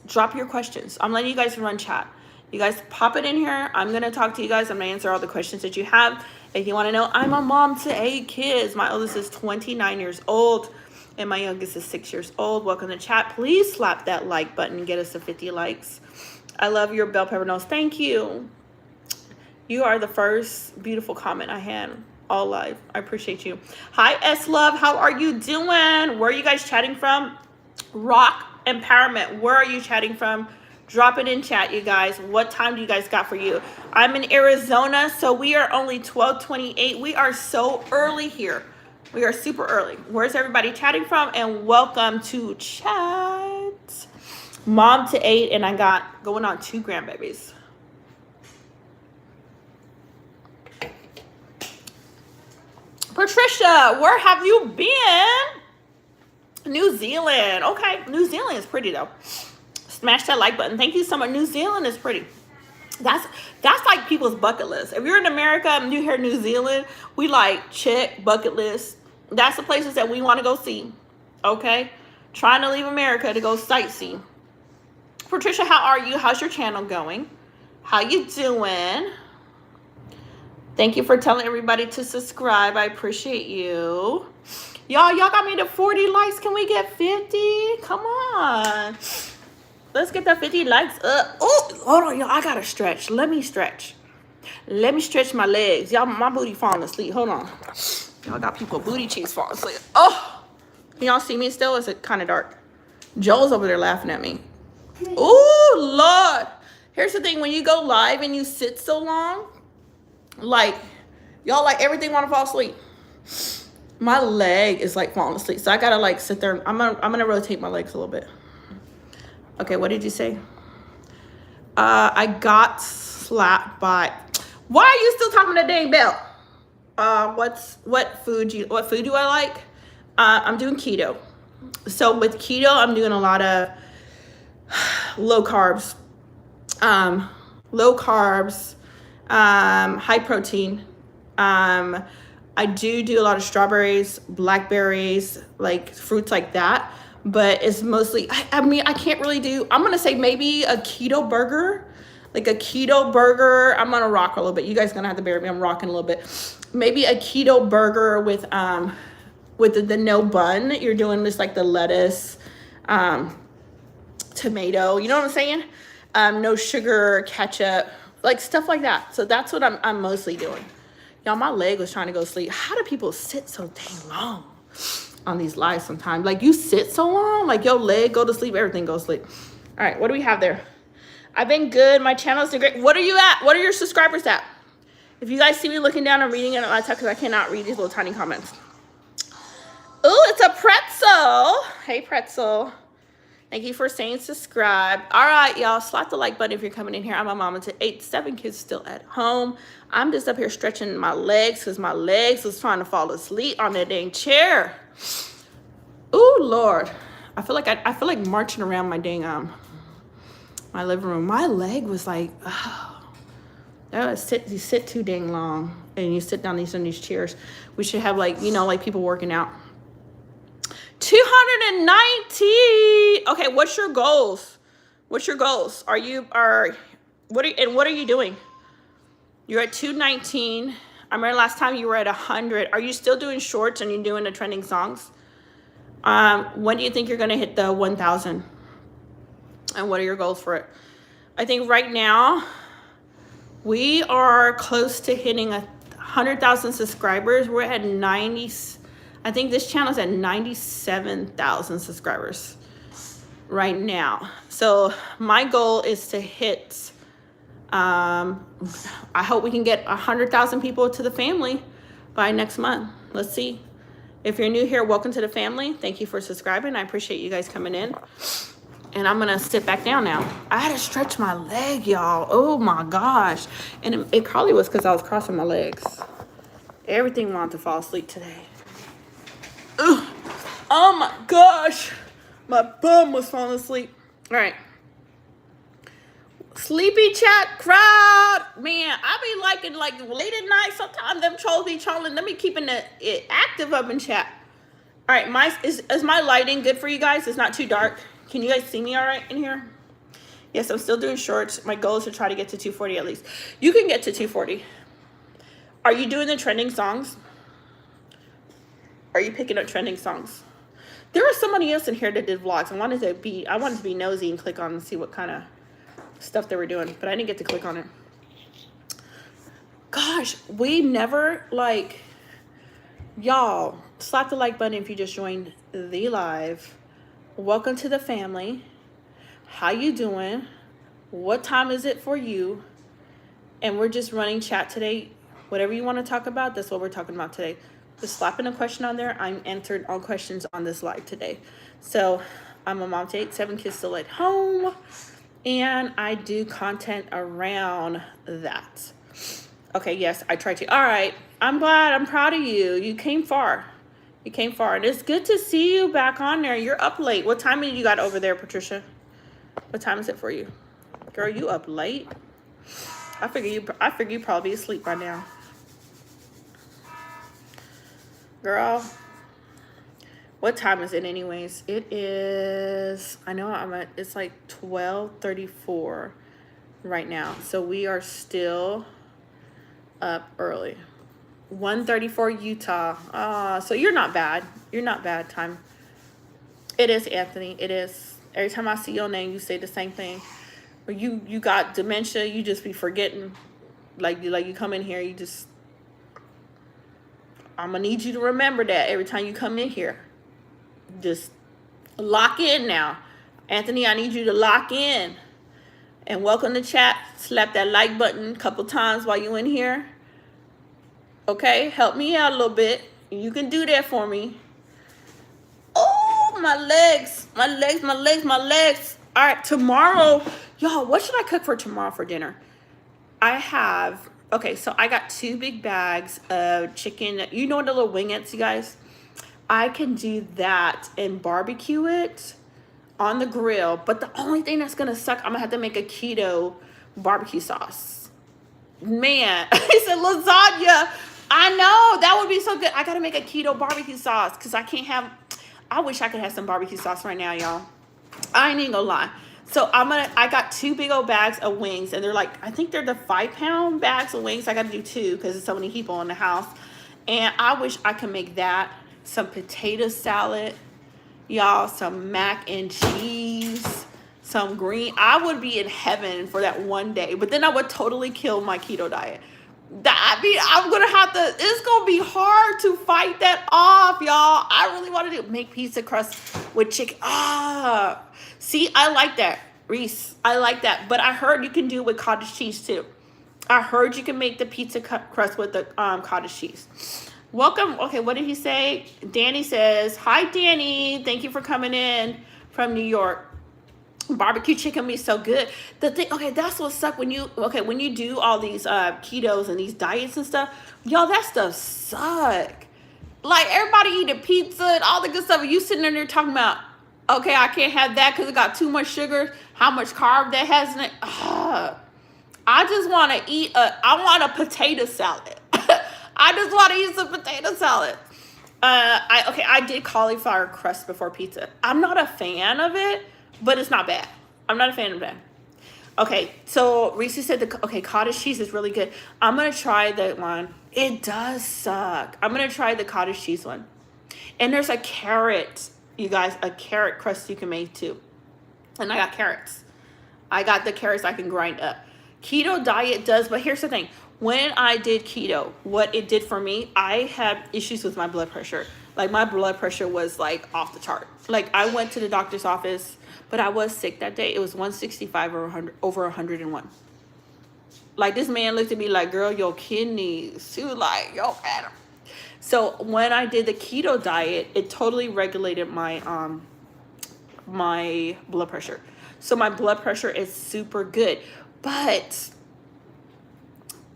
Speaker 1: drop your questions. I'm letting you guys run chat. You guys pop it in here. I'm going to talk to you guys. I'm going to answer all the questions that you have. If you want to know, I'm a mom to 8 kids. My oldest is 29 years old. And my youngest is 6 years old. Welcome to chat. Please slap that like button and get us to 50 likes. I love your bell pepper nose. Thank you. You are the first beautiful comment I had all live. I appreciate you. Hi, S Love. How are you doing? Where are you guys chatting from? Rock Empowerment. Where are you chatting from? Drop it in chat, you guys. What time do you guys got for you? I'm in Arizona, so we are only 12:28. We are so early here. We are super early. Where's everybody chatting from? And welcome to chat. Mom to 8, and I got going on 2 grandbabies. Patricia, where have you been? New Zealand. Okay, New Zealand is pretty though. Smash that like button. Thank you so much. New Zealand is pretty. That's like people's bucket list. If you're in America and you hear New Zealand, we like check bucket list. That's the places that we want to go see. Okay? Trying to leave America to go sightsee. Patricia, how are you? How's your channel going? How you doing? Thank you for telling everybody to subscribe. I appreciate you. Y'all got me to 40 likes. Can we get 50? Come on. Let's get that 50 likes up. Oh, hold on, y'all. I gotta stretch. Let me stretch. Let me stretch my legs. Y'all, my booty falling asleep. Hold on. Y'all got people booty cheeks falling asleep. Oh, can y'all see me still? Is it kind of dark? Joel's over there laughing at me. Oh, Lord. Here's the thing. When you go live and you sit so long, like, y'all like everything want to fall asleep. My leg is like falling asleep. So I gotta like sit there. I'm gonna rotate my legs a little bit. Okay, what did you say? I got slapped by. Why are you still talking to dang bell? What food do I like? I'm doing keto. So with keto, I'm doing a lot of low carbs, high protein. I do a lot of strawberries, blackberries, like fruits like that. But it's mostly, I mean, I can't really do, I'm going to say maybe a keto burger. Like a keto burger. I'm going to rock a little bit. You guys going to have to bear with me. I'm rocking a little bit. Maybe a keto burger with the no bun. You're doing just like the lettuce, tomato. You know what I'm saying? No sugar, ketchup, like stuff like that. So that's what I'm mostly doing. Y'all, my leg was trying to go to sleep. How do people sit so dang long on these lives sometimes? Like, you sit so long, like your leg go to sleep, everything goes to sleep. All right, what do we have there? I've been good. My channel's doing great. What are you at? What are your subscribers at? If you guys see me looking down and reading it on my text, because I cannot read these little tiny comments. Oh, it's a pretzel. Hey, pretzel. Thank you for saying subscribe. All right, y'all, slap the like button if you're coming in here. I'm a mama to 8, 7 kids still at home. I'm just up here stretching my legs because my legs was trying to fall asleep on that dang chair. Ooh, Lord. I feel like marching around my dang my living room. My leg was like, oh, you sit too dang long and you sit down in these chairs. We should have like, you know, like people working out. 290. Okay, what's your goals? What are you doing? You're at 219. I remember last time you were at 100. Are you still doing shorts and you're doing the trending songs? When do you think you're gonna hit the 1,000? And what are your goals for it? I think right now we are close to hitting 100,000 subscribers. We're at 90. I think this channel's at 97,000 subscribers right now. So my goal is to hit, I hope we can get 100,000 people to the family by next month. Let's see. If you're new here, welcome to the family. Thank you for subscribing. I appreciate you guys coming in. And I'm gonna sit back down now. I had to stretch my leg, y'all. Oh my gosh. And it probably was because I was crossing my legs. Everything wanted to fall asleep today. Ugh. Oh my gosh. My bum was falling asleep. All right. Sleepy chat crowd. Man, I be liking like late at night. Sometimes them trolls be trolling. Let me keeping it active up in chat. All right, is my lighting good for you guys? It's not too dark. Can you guys see me all right in here? Yes, I'm still doing shorts. My goal is to try to get to 240 at least. You can get to 240. Are you doing the trending songs? Are you picking up trending songs? There was somebody else in here that did vlogs. I wanted to be nosy and click on and see what kind of stuff they were doing, but I didn't get to click on it. Gosh, we never, like, y'all, slap the like button if you just joined the live. Welcome to the family. How you doing? What time is it for you? And we're just running chat today. Whatever you want to talk about, that's what we're talking about today. Just slapping a question on there. I'm answered all questions on this live today. So I'm a mom to 8, 7 kids still at home. And I do content around that. Okay, yes, I tried to. All right, I'm glad. I'm proud of you. You came far. You came far. And it's good to see you back on there. You're up late. What time did you got over there, Patricia? What time is it for you? Girl, you up late? I figure you probably asleep by now. Girl, what time is it anyways? It is, I know it's like 12:34 right now. So we are still up early. 1:34 Utah. So you're not bad. You're not bad time. It is, Anthony. It is. Every time I see your name, you say the same thing. Or you got dementia, you just be forgetting. Like you come in here, I'm gonna need you to remember that every time you come in here. Just lock in now. Anthony, I need you to lock in. And welcome to chat. Slap that like button a couple times while you in here. Okay, help me out a little bit. You can do that for me. Oh, my legs. All right, tomorrow, y'all, what should I cook for tomorrow for dinner? So I got 2 big bags of chicken. You know the little wingettes, you guys? I can do that and barbecue it on the grill. But the only thing that's going to suck, I'm going to have to make a keto barbecue sauce. Man, he said lasagna. I know, that would be so good. I got to make a keto barbecue sauce because I wish I could have some barbecue sauce right now, y'all. I ain't even gonna lie. So I got 2 big old bags of wings, and they're like, I think they're the 5-pound bags of wings. I got to do 2 because there's so many people in the house. And I wish I could make that, some potato salad, y'all, some mac and cheese, some green. I would be in heaven for that one day, but then I would totally kill my keto diet. I'm gonna have to, it's gonna be hard to fight that off, y'all. I really want to make pizza crust with chicken. See, I like that, Reese. I like that. But I heard you can do it with cottage cheese too. I heard you can make the pizza crust with the cottage cheese. Welcome. Okay, what did he say? Danny says, hi, Danny. Thank you for coming in from New York. Barbecue chicken be so good. The thing, okay, that's what suck when you do all these ketos and these diets and stuff. Y'all, that stuff suck. Like, everybody eating pizza and all the good stuff, and you sitting there talking about, okay, I can't have that because it got too much sugar. How much carb that has in it? I just want to eat I want a potato salad. I just want to eat some potato salad. I did cauliflower crust before pizza. I'm not a fan of it, but it's not bad. I'm not a fan of that. Okay, so Reese said cottage cheese is really good. I'm going to try that one. It does suck. I'm going to try the cottage cheese one. And there's a carrot, you guys, a carrot crust you can make too. And I got carrots. I got the carrots I can grind up. Keto diet does, but here's the thing. When I did keto, what it did for me, I had issues with my blood pressure. Like, my blood pressure was like off the chart. Like, I went to the doctor's office, but I was sick that day. It was 165 over 101. Like, this man looked at me like, girl, your kidneys. She was like, yo, better. So when I did the keto diet, it totally regulated my my blood pressure. So my blood pressure is super good, but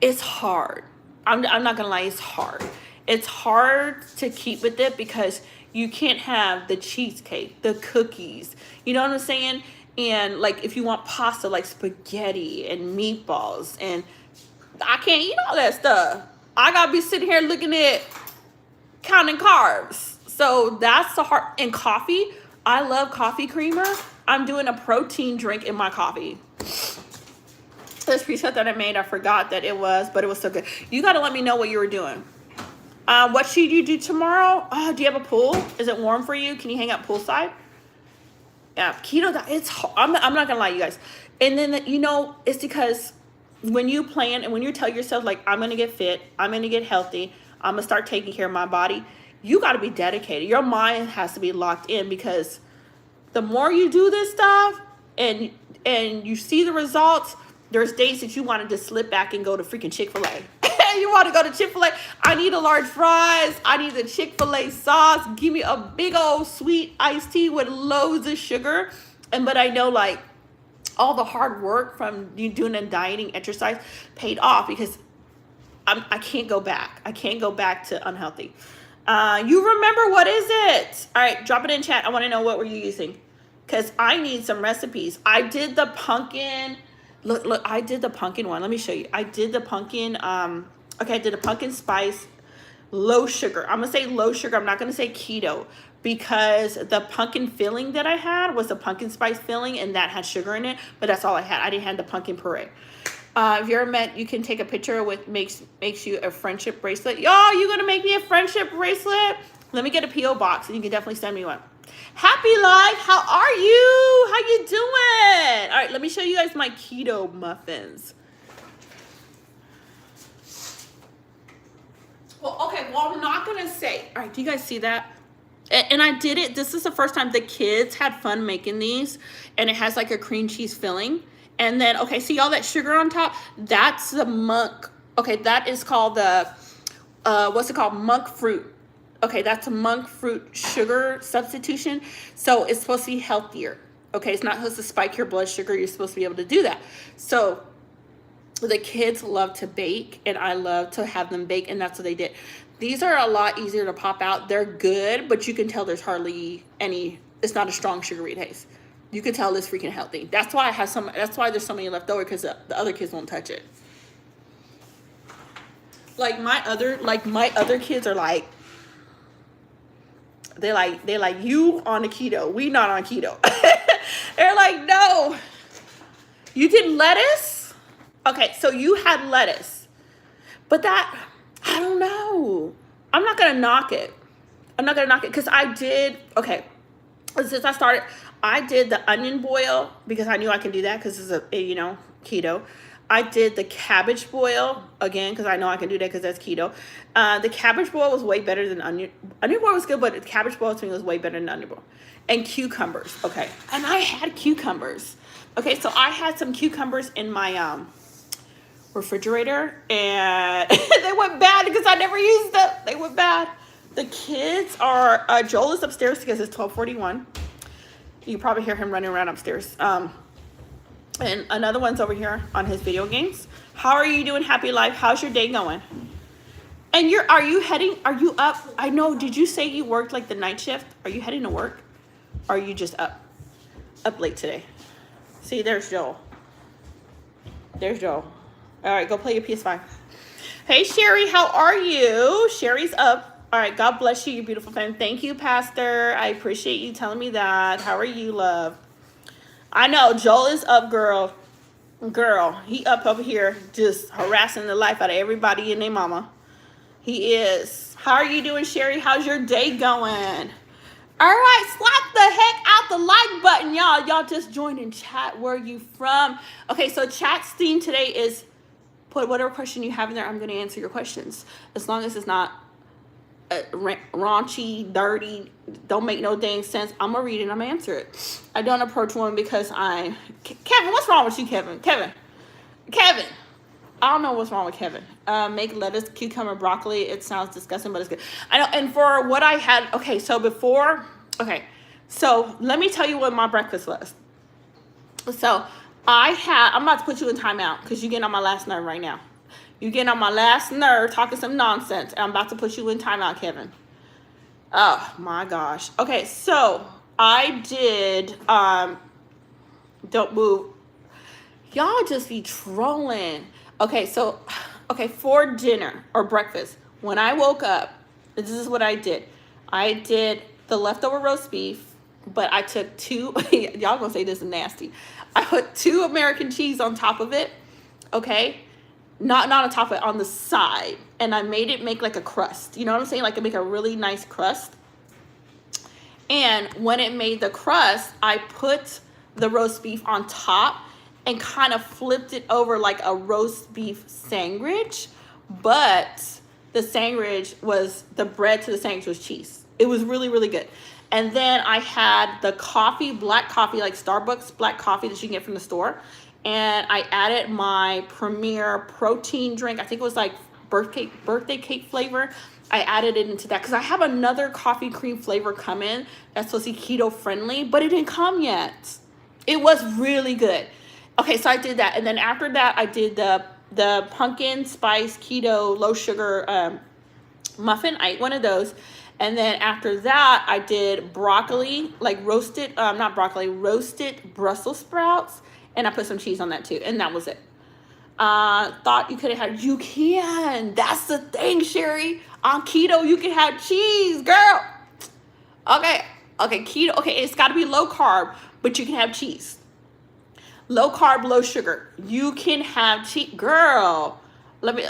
Speaker 1: it's hard. I'm not gonna lie, it's hard. It's hard to keep with it because you can't have the cheesecake, the cookies, you know what I'm saying? And like, if you want pasta, like spaghetti and meatballs, and I can't eat all that stuff. I gotta be sitting here looking at counting carbs. So that's the hard. And coffee, I love coffee creamer. I'm doing a protein drink in my coffee. This preset that I made, I forgot that it was, but it was so good. You got to let me know what you were doing. What should you do tomorrow? Do you have a pool? Is it warm for you? Can you hang out poolside? Yeah, keto diet. I'm not gonna lie, you guys. And then you know it's because when you plan and when you tell yourself like I'm gonna get fit, I'm gonna get healthy, I'm gonna start taking care of my body. You got to be dedicated. Your mind has to be locked in because the more you do this stuff and you see the results, there's days that you want to just slip back and go to freaking Chick-fil-A. You want to go to Chick-fil-A. I need a large fries. I need the Chick-fil-A sauce. Give me a big old sweet iced tea with loads of sugar. But I know like all the hard work from you doing the dieting exercise paid off because I can't go back. I can't go back to unhealthy. You remember, what is it? All right, drop it in chat. I want to know what were you using because I need some recipes. I did the pumpkin. Look, I did the pumpkin one. Let me show you. I did the pumpkin. Okay, I did a pumpkin spice, low sugar. I'm going to say low sugar. I'm not going to say keto because the pumpkin filling that I had was a pumpkin spice filling and that had sugar in it, but that's all I had. I didn't have the pumpkin puree. If you're met, you can take a picture with makes you a friendship bracelet. Y'all, you gonna make me a friendship bracelet? Let me get a P.O. box and you can definitely send me one. Happy Life, how are you? How you doing? All right, let me show you guys my keto muffins. Well, okay, well, I'm not gonna say. All right, do you guys see that? And I did it. This is the first time the kids had fun making these, and it has like a cream cheese filling. And then, okay, see all that sugar on top? That's the monk. Okay, that is called the, what's it called? Monk fruit. Okay, that's a monk fruit sugar substitution. So it's supposed to be healthier. Okay, it's not supposed to spike your blood sugar. You're supposed to be able to do that. So the kids love to bake, and I love to have them bake, and that's what they did. These are a lot easier to pop out. They're good, but you can tell there's hardly any, it's not a strong sugary taste. You can tell it's freaking healthy. That's why I have some. That's why there's so many left over because the other kids won't touch it. Like my other kids are like, they're like you on the keto. We not on keto. They're like, no. You did lettuce? Okay, so you had lettuce, but that I don't know. I'm not gonna knock it. I'm not gonna knock it because I did. Okay, since I started. I did the onion boil because I knew I can do that because it's a you know, keto. I did the cabbage boil again because I know I can do that because that's keto. The cabbage boil was way better than onion. Onion boil was good, but the cabbage boil to me was way better than onion boil. And cucumbers, okay. And I had cucumbers. Okay, so I had some cucumbers in my refrigerator and they went bad because I never used them. They went bad. The kids are, Joel is upstairs because it's 12:41. You probably hear him running around upstairs. And another one's over here on his video games. How are you doing, Happy Life? How's your day going? And are you up? I know, did you say you worked like the night shift? Are you heading to work? Or are you just up late today? See, there's Joel. There's Joel. All right, go play your PS5. Hey, Sherry, how are you? Sherry's up. All right, God bless you, you beautiful fan. Thank you, Pastor. I appreciate you telling me that. How are you, love? I know, Joel is up, girl. Girl, he up over here just harassing the life out of everybody and their mama. He is. How are you doing, Sherry? How's your day going? All right, slap the heck out the like button, y'all. Y'all just joined in chat. Where are you from? Okay, so chat's theme today is put whatever question you have in there. I'm going to answer your questions. As long as it's not raunchy, dirty, don't make no dang sense. I'm gonna read it and I'm gonna answer it. I don't approach one because Kevin, what's wrong with you, Kevin? Kevin, I don't know what's wrong with Kevin. Make lettuce, cucumber, broccoli. It sounds disgusting, but it's good. I know. And for what I had, okay, so let me tell you what my breakfast was. So I'm about to put you in timeout because you're getting on my last nerve right now. You're getting on my last nerve talking some nonsense. I'm about to put you in timeout, Kevin. Oh, my gosh. Okay, so I did, don't move. Y'all just be trolling. Okay, so, for dinner or breakfast, when I woke up, this is what I did. I did the leftover roast beef, but I took y'all gonna say this is nasty. I put 2 American cheese on top of it, okay? not on top of it, on the side. And I made it make like a crust. You know what I'm saying? Like it make a really nice crust. And when it made the crust, I put the roast beef on top and kind of flipped it over like a roast beef sandwich. But the sandwich was, the bread to the sandwich was cheese. It was really, really good. And then I had the coffee, black coffee, like Starbucks black coffee that you can get from the store. And I added my Premier protein drink. I think it was like birthday cake flavor. I added it into that because I have another coffee cream flavor come in that's supposed to be keto friendly, but it didn't come yet. It was really good. Okay, so I did that. And then after that, I did the pumpkin spice keto low sugar muffin. I ate one of those. And then after that, I did broccoli, like roasted, not broccoli, roasted Brussels sprouts. And I put some cheese on that too. And that was it. Thought you could have had, you can. That's the thing, Sherry. On keto, you can have cheese, girl. Okay, keto. Okay, it's got to be low carb, but you can have cheese. Low carb, low sugar. You can have cheese, girl. Let me.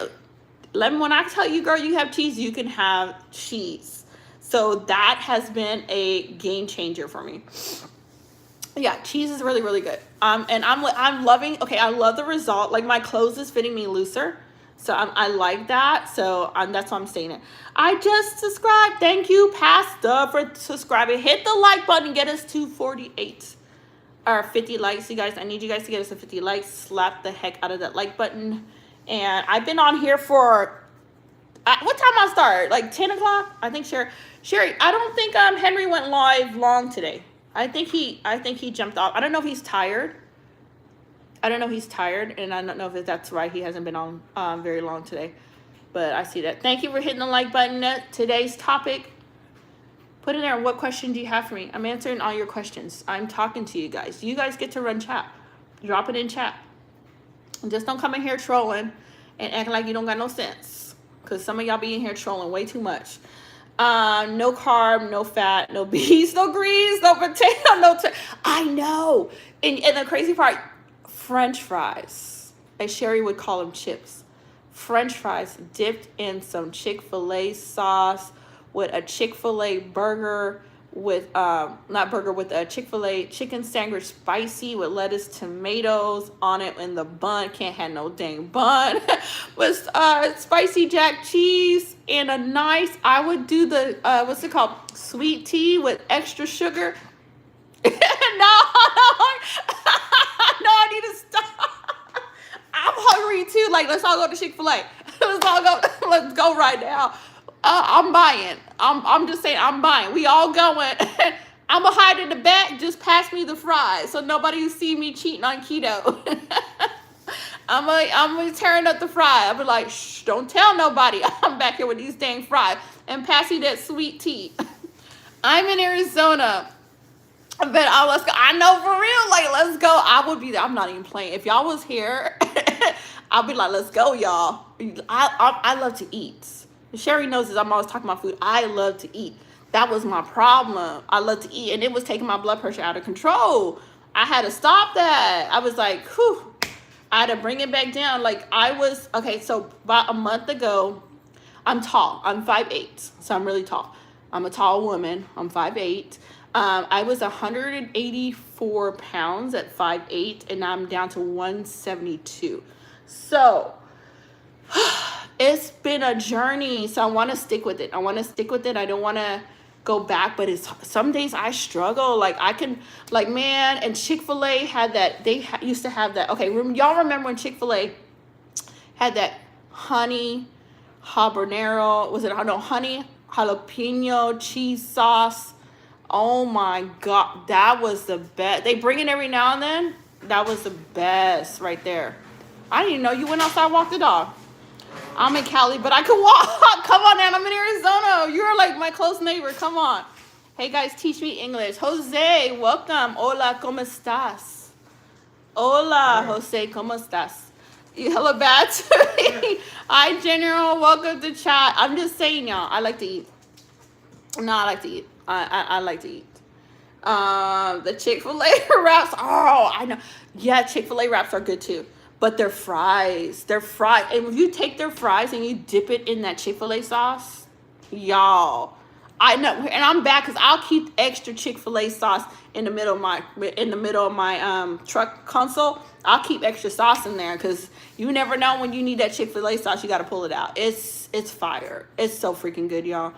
Speaker 1: When I tell you, girl, you have cheese, you can have cheese. So that has been a game changer for me. Yeah, cheese is really, really good. And I'm loving. Okay, I love the result. Like my clothes is fitting me looser, so I like that. So that's why I'm saying it. I just subscribed. Thank you, Pastor, for subscribing. Hit the like button. Get us to 48 or 50 likes, you guys. I need you guys to get us to 50 likes. Slap the heck out of that like button. And I've been on here for what time I start? Like 10 o'clock? I think Sherry. I don't think Henry went live long today. I think he jumped off. I don't know if he's tired. And I don't know if that's right. He hasn't been on very long today. But I see that. Thank you for hitting the like button. Today's topic. Put in there, what question do you have for me? I'm answering all your questions. I'm talking to you guys. You guys get to run chat. Drop it in chat. Just don't come in here trolling and acting like you don't got no sense. Because some of y'all be in here trolling way too much. No carb, no fat, no beans, no grease, no potato, I know. And the crazy part, French fries. As Sherry would call them, chips. French fries dipped in some Chick-fil-A sauce with a Chick-fil-A burger with with a Chick-fil-A chicken sandwich, spicy with lettuce, tomatoes on it, and the bun, can't have no dang bun, with spicy jack cheese and a nice, I would do the what's it called, sweet tea with extra sugar. No, I need to stop. I'm hungry too. Like, let's all go to Chick-fil-A. Let's go right now. I'm buying. I'm just saying, I'm buying. We all going. I'm gonna hide in the back. Just pass me the fries, so nobody will see me cheating on keto. I'm gonna tearing up the fry. I'll be like, shh, don't tell nobody. I'm back here with these dang fries, and pass you that sweet tea. I'm in Arizona, but let's go. I know, for real. Like, let's go. I would be there. I'm not even playing. If y'all was here, I'll be like, let's go, y'all. I love to eat. Sherry knows this. I'm always talking about food. I love to eat. That was my problem. I love to eat, and it was taking my blood pressure out of control. I had to stop that. I was like, whew. I had to bring it back down. Like, okay, so about a month ago, I'm tall. I'm 5'8", so I'm really tall. I'm a tall woman. I'm 5'8". I was 184 pounds at 5'8", and I'm down to 172. So it's been a journey, so I want to stick with it. I don't want to go back, but some days I struggle. Like, man, and Chick-fil-A had that. They used to have that. Okay, y'all remember when Chick-fil-A had that honey habanero? Honey jalapeno cheese sauce? Oh my God, that was the best. They bring it every now and then. That was the best right there. I didn't even know you went outside and walked the dog. I'm in Cali, but I can walk. Come on, man. I'm in Arizona. You're like my close neighbor. Come on. Hey, guys, teach me English. Jose, welcome. Hola, ¿cómo estás? Hola, Jose, ¿cómo estás? Hello, Bat. Hi, General. Welcome to chat. I'm just saying, y'all, I like to eat. No, I like to eat. I like to eat. The Chick-fil-A wraps. Oh, I know. Yeah, Chick-fil-A wraps are good, too. But their fries, and if you take their fries and you dip it in that Chick-fil-A sauce, y'all, I know, and I'm bad because I'll keep extra Chick-fil-A sauce in the middle of my truck console. I'll keep extra sauce in there because you never know when you need that Chick-fil-A sauce. You got to pull it out. It's fire. It's so freaking good, y'all.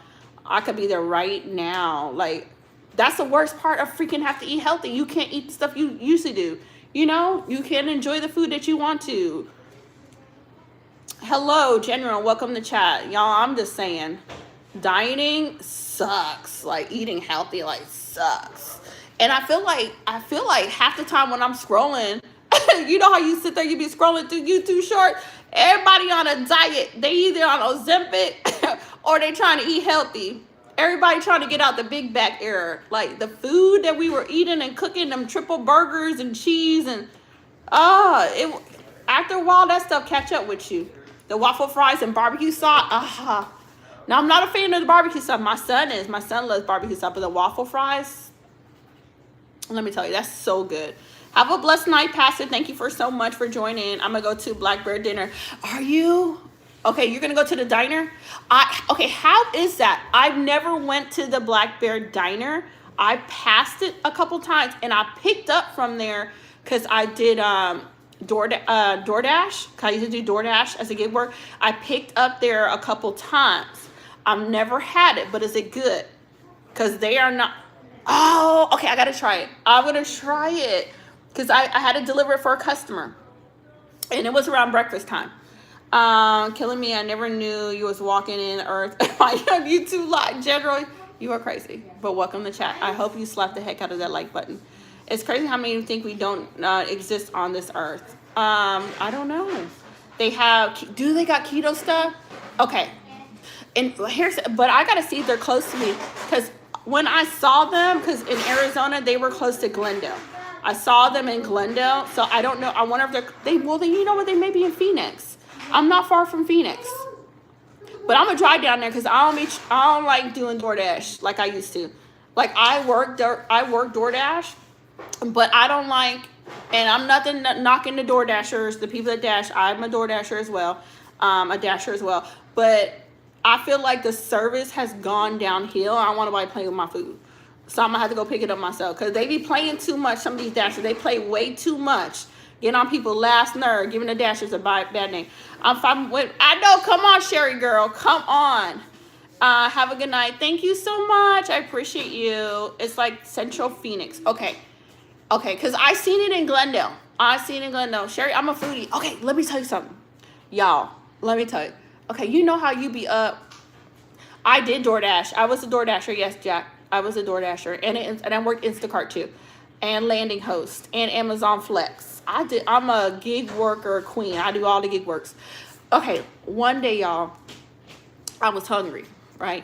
Speaker 1: I could be there right now. Like, that's the worst part of freaking have to eat healthy. You can't eat the stuff you usually do. You know, you can't enjoy the food that you want to. Hello, General. Welcome to chat. Y'all, I'm just saying, dieting sucks. Like, eating healthy, like, sucks. And I feel like half the time when I'm scrolling, you know how you sit there, you be scrolling through YouTube short? Everybody on a diet. They either on Ozempic or they trying to eat healthy. Everybody trying to get out the big back era. Like, the food that we were eating and cooking, them triple burgers and cheese, and after a while, that stuff catch up with you. The waffle fries and barbecue sauce. Now, I'm not a fan of the barbecue sauce. My son is. My son loves barbecue sauce, but the waffle fries, let me tell you, that's so good. Have a blessed night, Pastor. Thank you so much for joining. I'm going to go to Black Bear dinner. Are you? Okay, you're going to go to the diner? Okay, how is that? I've never went to the Black Bear diner. I passed it a couple times, and I picked up from there because I did DoorDash. I used to do DoorDash as a gig work. I picked up there a couple times. I've never had it, but is it good? Because they are not. Oh, okay, I got to try it. I'm going to try it because I had to deliver it for a customer, and it was around breakfast time. Killing me, I never knew you was walking in earth. You too live, General. You are crazy. But welcome to chat. I hope you slap the heck out of that like button. It's crazy how many think we don't exist on this earth. I don't know. They got keto stuff? Okay. And but I gotta see if they're close to me, because when I saw them, because in Arizona they were close to Glendale. I saw them in Glendale, so I don't know. I wonder if then you know what, they may be in Phoenix. I'm not far from Phoenix, but I'm gonna drive down there because I don't like doing DoorDash like I used to. Like, I work DoorDash, but I don't like, and I'm nothing knocking the DoorDashers, the people that dash. I'm a DoorDasher as well, a dasher as well. But I feel like the service has gone downhill. I don't want nobody playing with my food, so I'm gonna have to go pick it up myself because they be playing too much. Some of these dashers, they play way too much. Get on people's last nerve, giving the dashers a bad name. I'm fine with, I know, come on, Sherry girl, come on. Have a good night. Thank you so much. I appreciate you. It's like Central Phoenix. Okay, because I seen it in Glendale. Sherry, I'm a foodie. Okay, let me tell you something. Y'all, let me tell you. Okay, you know how you be up. I did DoorDash. I was a DoorDasher. Yes, Jack. I was a DoorDasher. And I worked Instacart too. And Landing Host. And Amazon Flex. I'm a gig worker queen. I do all the gig works. Okay, one day, y'all, I was hungry, right?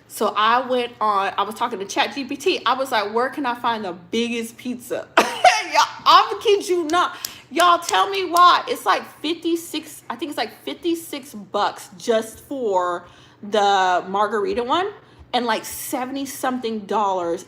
Speaker 1: So I was talking to ChatGPT. I was like, where can I find the biggest pizza? Y'all, I'm gonna kid you not. Y'all, tell me why. It's like 56, I think it's like $56 just for the margarita one. And like $70-something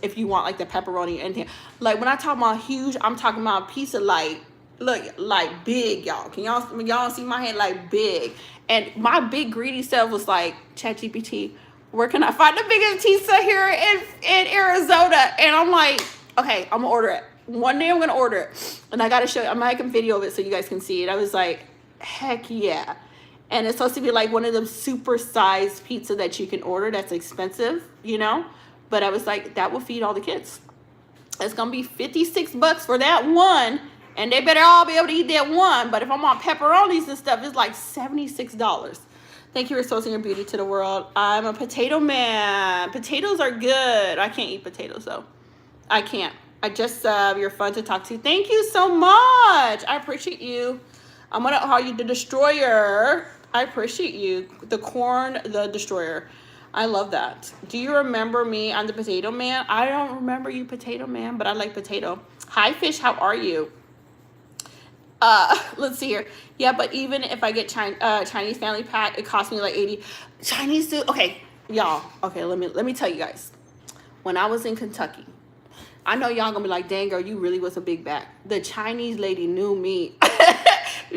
Speaker 1: if you want like the pepperoni and anything. Like, when I talk about huge, I'm talking about a pizza like, look, like big, y'all. Can y'all see my hand? Like big. And my big greedy self was like, ChatGPT, where can I find the biggest pizza here in Arizona? And I'm like, okay, I'm gonna order it. One day I'm gonna order it. And I gotta show you, I'm making a video of it so you guys can see it. I was like, heck yeah. And it's supposed to be like one of them super sized pizza that you can order that's expensive, you know? But I was like, that will feed all the kids. It's going to be $56 for that one. And they better all be able to eat that one. But if I'm on pepperonis and stuff, it's like $76. Thank you for exposing your beauty to the world. I'm a potato man. Potatoes are good. I can't eat potatoes, though. I can't. You're fun to talk to. Thank you so much. I appreciate you. I'm going to call you the Destroyer. I appreciate you. The Corn, the Destroyer. I love that. Do you remember me? I'm the Potato Man. I don't remember you, Potato Man, but I like potato. Hi, Fish. How are you? Let's see here. Yeah, but even if I get Chinese family pack, it costs me like $80. Chinese food. Okay, y'all. Okay, let me tell you guys. When I was in Kentucky, I know y'all gonna be like, dang girl, you really was a big back. The Chinese lady knew me.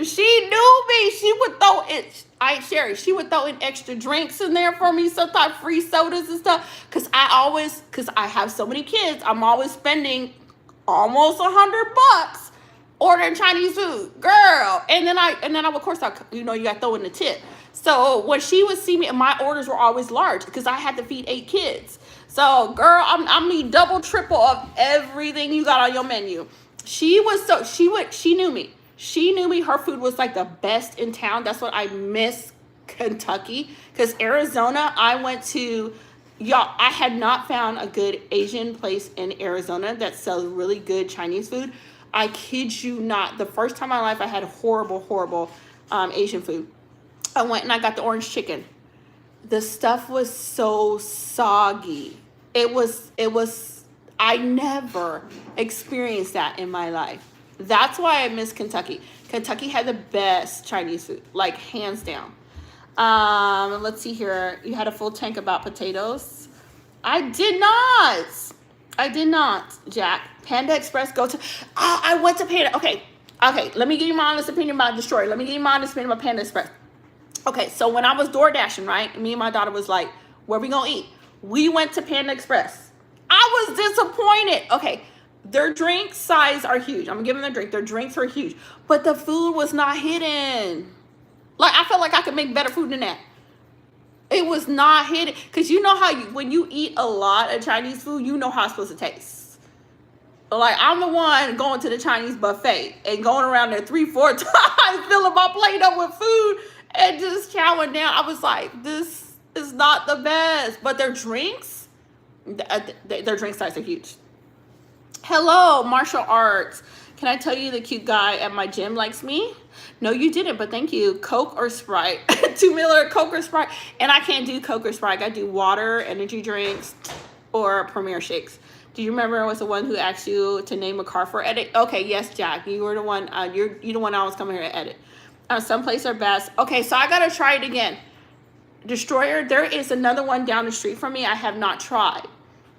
Speaker 1: She knew me. She would throw it. Sherry, she would throw in extra drinks in there for me, sometimes free sodas and stuff. Cause I have so many kids, I'm always spending almost $100 ordering Chinese food, girl. And then I of course you got to throw in the tip. So when she would see me, my orders were always large because I had to feed 8 kids. So girl, I need double, triple of everything you got on your menu. She knew me. She knew me. Her food was like the best in town. That's what I miss Kentucky. Because Arizona, I went to, I had not found a good Asian place in Arizona that sells really good Chinese food. I kid you not. The first time in my life I had horrible, horrible Asian food. I went and I got the orange chicken. The stuff was so soggy. I never experienced that in my life. That's why I miss Kentucky. Kentucky had the best Chinese food, like hands down. Let's see here. You had a full tank about potatoes. I did not, Jack. Panda Express, go to. Oh, I went to Panda. Okay. Let me give you my honest opinion about Destroyer. Let me give you my honest opinion about Panda Express. Okay, so when I was door dashing, right, me and my daughter was like, where we gonna eat? We went to Panda Express. I was disappointed. Okay, their drink size are huge. I'm gonna give them their drink. Their drinks are huge, but the food was not hidden. Like, I felt like I could make better food than that. It was not hidden. Because you know how when you eat a lot of Chinese food, you know how it's supposed to taste. Like, I'm the one going to the Chinese buffet and going around there 3-4 times, filling my plate up with food and just chowing down. I was like, this is not the best. But their drinks, their drink size are huge. Hello, martial arts. Can I tell you the cute guy at my gym likes me? No, you didn't, but thank you. Coke or Sprite? 2 Miller, Coke or Sprite? And I can't do Coke or Sprite. I do water, energy drinks, or Premier shakes. Do you remember I was the one who asked you to name a car for edit? Okay, yes, Jack. You were the one. You're the one I was coming here to edit. Some places are best. Okay, so I gotta try it again. Destroyer. There is another one down the street from me. I have not tried.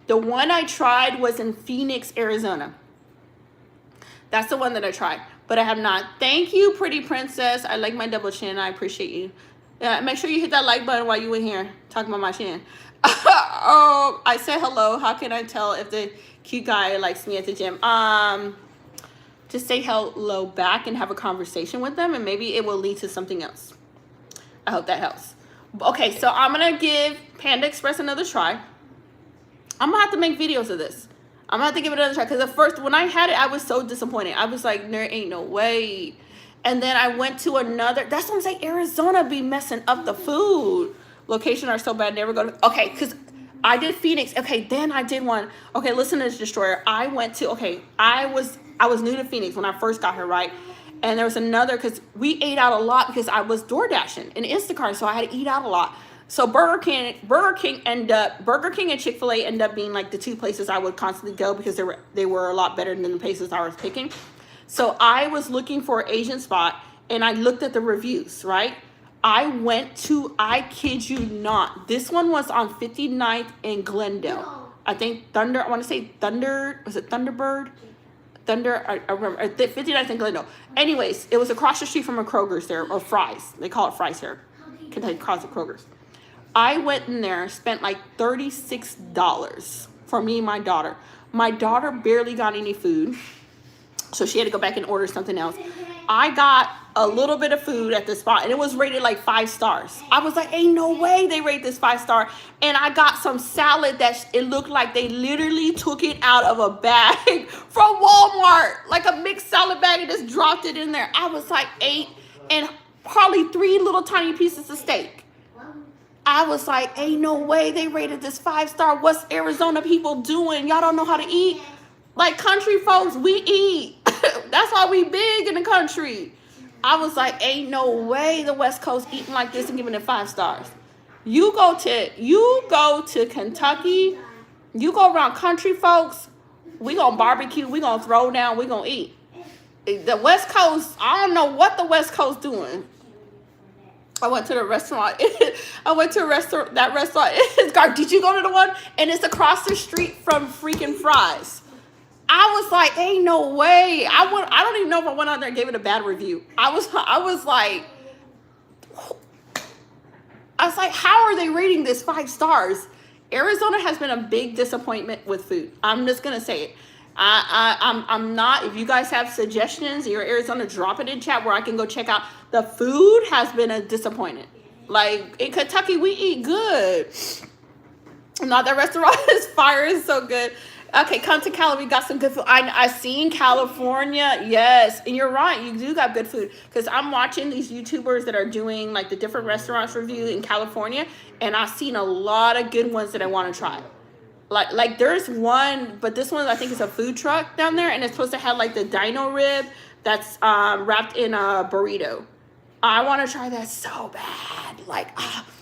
Speaker 1: The one I tried was in Phoenix, Arizona. That's the one that I tried, but I have not. Thank you, pretty princess. I like my double chin. I appreciate you. Make sure you hit that like button while you in here talking about my chin. Oh, I said hello. How can I tell if the cute guy likes me at the gym? Just say hello back and have a conversation with them, and maybe it will lead to something else. I hope that helps. Okay, so I'm gonna give Panda Express another try. I'm gonna have to make videos of this. I'm gonna have to give it another try, because at first when I had it, I was so disappointed. I was like, there ain't no way. And then I went to another. That's what I'm saying. Arizona be messing up the food. Location are so bad. Never go to. Okay, because I did Phoenix. Okay, then I did one. Okay, listen to this, Destroyer. I went to. Okay, I was new to Phoenix when I first got here, right? And there was another, because we ate out a lot because I was door dashing and Instacart, so I had to eat out a lot. So Burger King and Chick-fil-A end up being like the 2 places I would constantly go, because they were a lot better than the places I was picking. So I was looking for an Asian spot, and I looked at the reviews, right? I kid you not, this one was on 59th in Glendale. I think was it Thunderbird? I remember, 59th in Glendale. Anyways, it was across the street from a Kroger's there, or Fry's. They call it Fry's here. Kentucky calls it Kroger's. I went in there, spent like $36 for me and my daughter. My daughter barely got any food, so she had to go back and order something else. I got a little bit of food at the spot, and it was rated like 5 stars. I was like, ain't no way they rate this 5-star. And I got some salad that it looked like they literally took it out of a bag from Walmart, like a mixed salad bag, and just dropped it in there. I was like 8 and probably 3 little tiny pieces of steak. I was like, ain't no way they rated this 5-star. What's Arizona people doing? Y'all don't know how to eat? Like, country folks, we eat. That's why we big in the country. I was like, ain't no way the West Coast eating like this and giving it 5 stars. You go to Kentucky, you go around country folks, we gonna barbecue, we gonna throw down, we gonna eat. The West Coast, I don't know what the West Coast doing. I went to the restaurant. That restaurant. Did you go to the one? And it's across the street from freaking Fry's. I was like, ain't no way. I don't even know if I went out there and gave it a bad review. I was like, how are they rating this 5 stars? Arizona has been a big disappointment with food. I'm just gonna say it. I'm not. If you guys have suggestions, you're Arizona, drop it in chat where I can go check out. The food has been a disappointment. Like in Kentucky, we eat good. Not that restaurant is fire, is so good. Okay, come to Cali. We got some good food. I seen California. Yes, and you're right. You do got good food because I'm watching these YouTubers that are doing like the different restaurants review in California, and I've seen a lot of good ones that I want to try. Like there's one, but this one I think is a food truck down there, and it's supposed to have like the dino rib that's wrapped in a burrito. I want to try that so bad.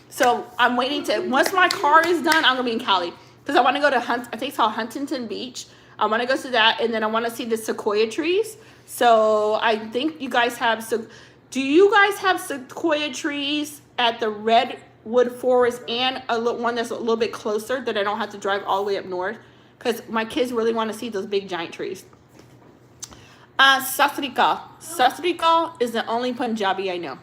Speaker 1: So I'm waiting to, once my car is done, I'm gonna be in Cali because I want to go to I think it's called Huntington Beach. I want to go to that, and then I want to see the sequoia trees. So I think you guys have. So, do you guys have sequoia trees at the Redwood Forest and one that's a little bit closer that I don't have to drive all the way up north? Because my kids really want to see those big giant trees. Sastrika. Sastrika is the only Punjabi I know.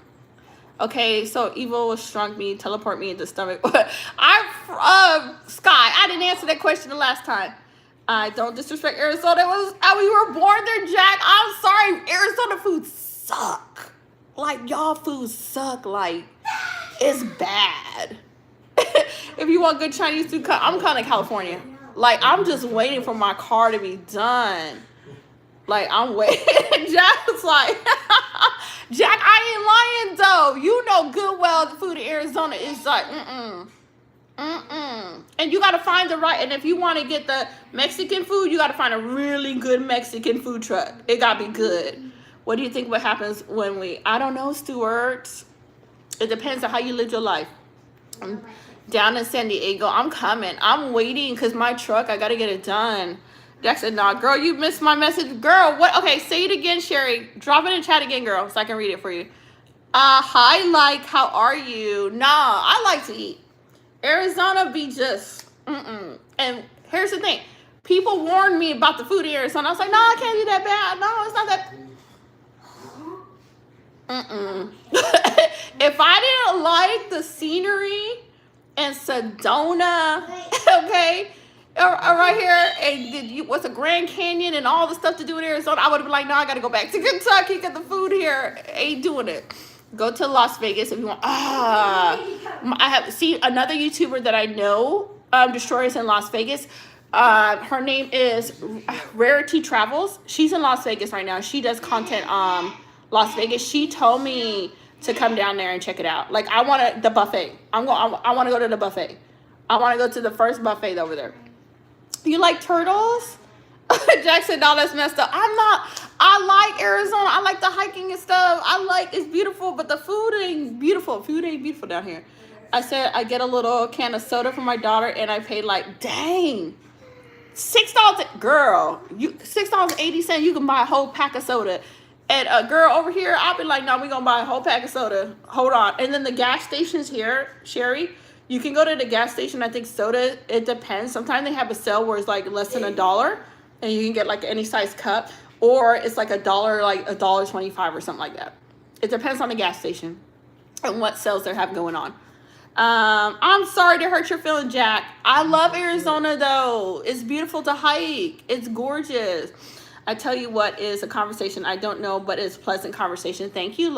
Speaker 1: Okay, so evil will shrunk me, teleport me into stomach. Sky, I didn't answer that question the last time. I don't disrespect Arizona. It was we were born there, Jack. I'm sorry. Arizona food suck. Like y'all food suck. Like it's bad. If you want good Chinese food, I'm coming to California. Like I'm just waiting for my car to be done. Like I'm waiting. Jack's like, Jack, I ain't lying though. You know good well the food in Arizona is like, And you gotta find the right. And if you want to get the Mexican food, you gotta find a really good Mexican food truck. It gotta be good. What do you think? What happens when I don't know, Stuart. It depends on how you live your life. I'm down in San Diego. I'm coming. I'm waiting because my truck. I gotta get it done. Jack said, nah, girl, you missed my message. Girl, what? Okay, say it again, Sherry. Drop it in chat again, girl, so I can read it for you. Hi, how are you? Nah, I like to eat. Arizona be just, And here's the thing. People warned me about the food in Arizona. I was like, no, I can't be that bad. No, it's not that. If I didn't like the scenery in Sedona, okay, right here, and what's a Grand Canyon and all the stuff to do in Arizona, I would have been like, no, I got to go back to Kentucky because the food here ain't doing it. Go to Las Vegas if you want. I have seen another YouTuber that I know destroys in Las Vegas. Her name is Rarity Travels. She's in Las Vegas right now. She does content Las Vegas. She told me to come down there and check it out. Like I want the buffet. I want to go to the buffet. I want to go to the first buffet over there. You like turtles? Jack said, no, that's messed up. I like Arizona. I like the hiking and stuff. It's beautiful, but the food ain't beautiful. Food ain't beautiful down here. I said, I get a little can of soda for my daughter, and I paid like, dang, $6. Girl, $6.80. You can buy a whole pack of soda. And a girl over here, I'll be like, no, we're going to buy a whole pack of soda. Hold on. And then the gas stations here, Sherry, you can go to the gas station. I think soda, it depends. Sometimes they have a sale where it's like less than $1 and you can get like any size cup, or it's like $1, like $1.25 or something like that. It depends on the gas station and what sales they have going on. I'm sorry to hurt your feelings, Jack. I love Arizona though. It's beautiful to hike. It's gorgeous. I tell you what is a conversation I don't know, but it's a pleasant conversation. Thank you,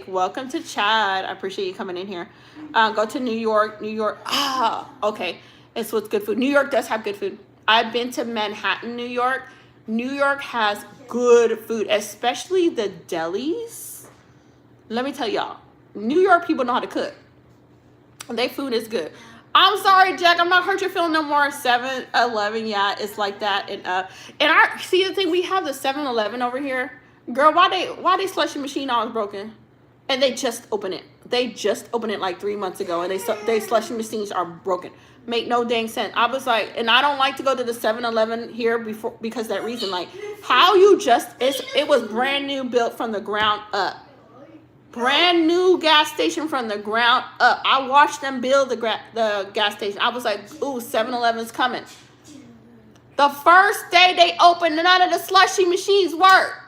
Speaker 1: welcome to chat. I appreciate you coming in here. Go to New York. Okay. It's what's good food. New York does have good food. I've been to Manhattan, New York. New York has good food, especially the delis. Let me tell y'all, New York people know how to cook. Their food is good. I'm sorry, Jack. I'm not hurt your feeling no more. 7-Eleven, yeah, it's like that. And I see the thing. We have the 7-Eleven over here, girl. Why they slushy machine always broken? And they just opened it. They just opened it like 3 months ago, and they slushy machines are broken. Make no dang sense. I was like, and I don't like to go to the 7-Eleven here because that reason. Like, how you it was brand new, built from the ground up. Brand new gas station from the ground up. I watched them build the gas station. I was like, ooh, 7-Eleven's coming. The first day they opened, none of the slushy machines work.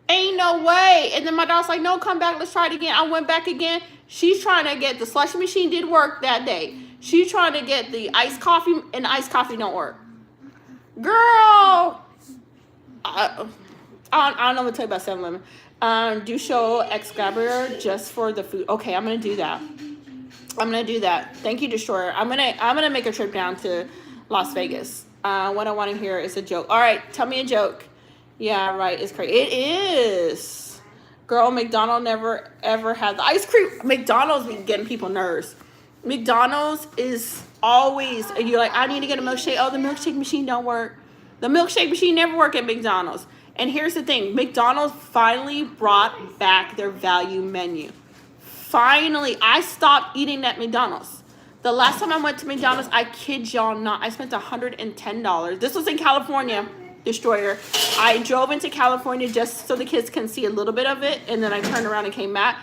Speaker 1: Ain't no way. And then my daughter's like, no, come back. Let's try it again. I went back again. She's trying to get the slushy machine did work that day. She's trying to get the iced coffee, and the iced coffee don't work. Girl. I don't know what to tell you about 7-Eleven. Do show Excalibur just for the food. Okay, I'm going to do that. I'm going to do that. Thank you, Destroyer. I'm gonna make a trip down to Las Vegas. What I want to hear is a joke. All right, tell me a joke. Yeah, right. It's crazy. It is. Girl, McDonald's never ever had the ice cream. McDonald's be getting people nerves. McDonald's is always, you're like, I need to get a milkshake. Oh, the milkshake machine don't work. The milkshake machine never work at McDonald's. And here's the thing. McDonald's finally brought back their value menu. Finally, I stopped eating at McDonald's. The last time I went to McDonald's, I kid y'all not, I spent $110. This was in California, Destroyer. I drove into California just so the kids can see a little bit of it, and then I turned around and came back.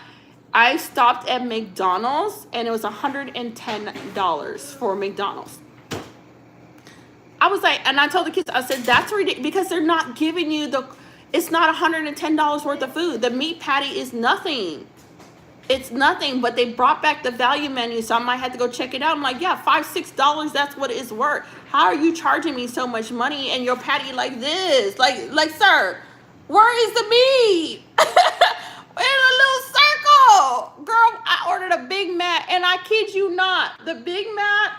Speaker 1: I stopped at McDonald's, and it was $110 for McDonald's. I was like, and I told the kids, I said, that's ridiculous, because they're not giving you it's not $110 worth of food. The meat patty is nothing. It's nothing, but they brought back the value menu, so I might have to go check it out. I'm like, yeah, $5, $6, that's what it's worth. How are you charging me so much money and your patty like this? Like, sir, where is the meat? In a little circle. Girl, I ordered a Big Mac, and I kid you not, the Big Mac,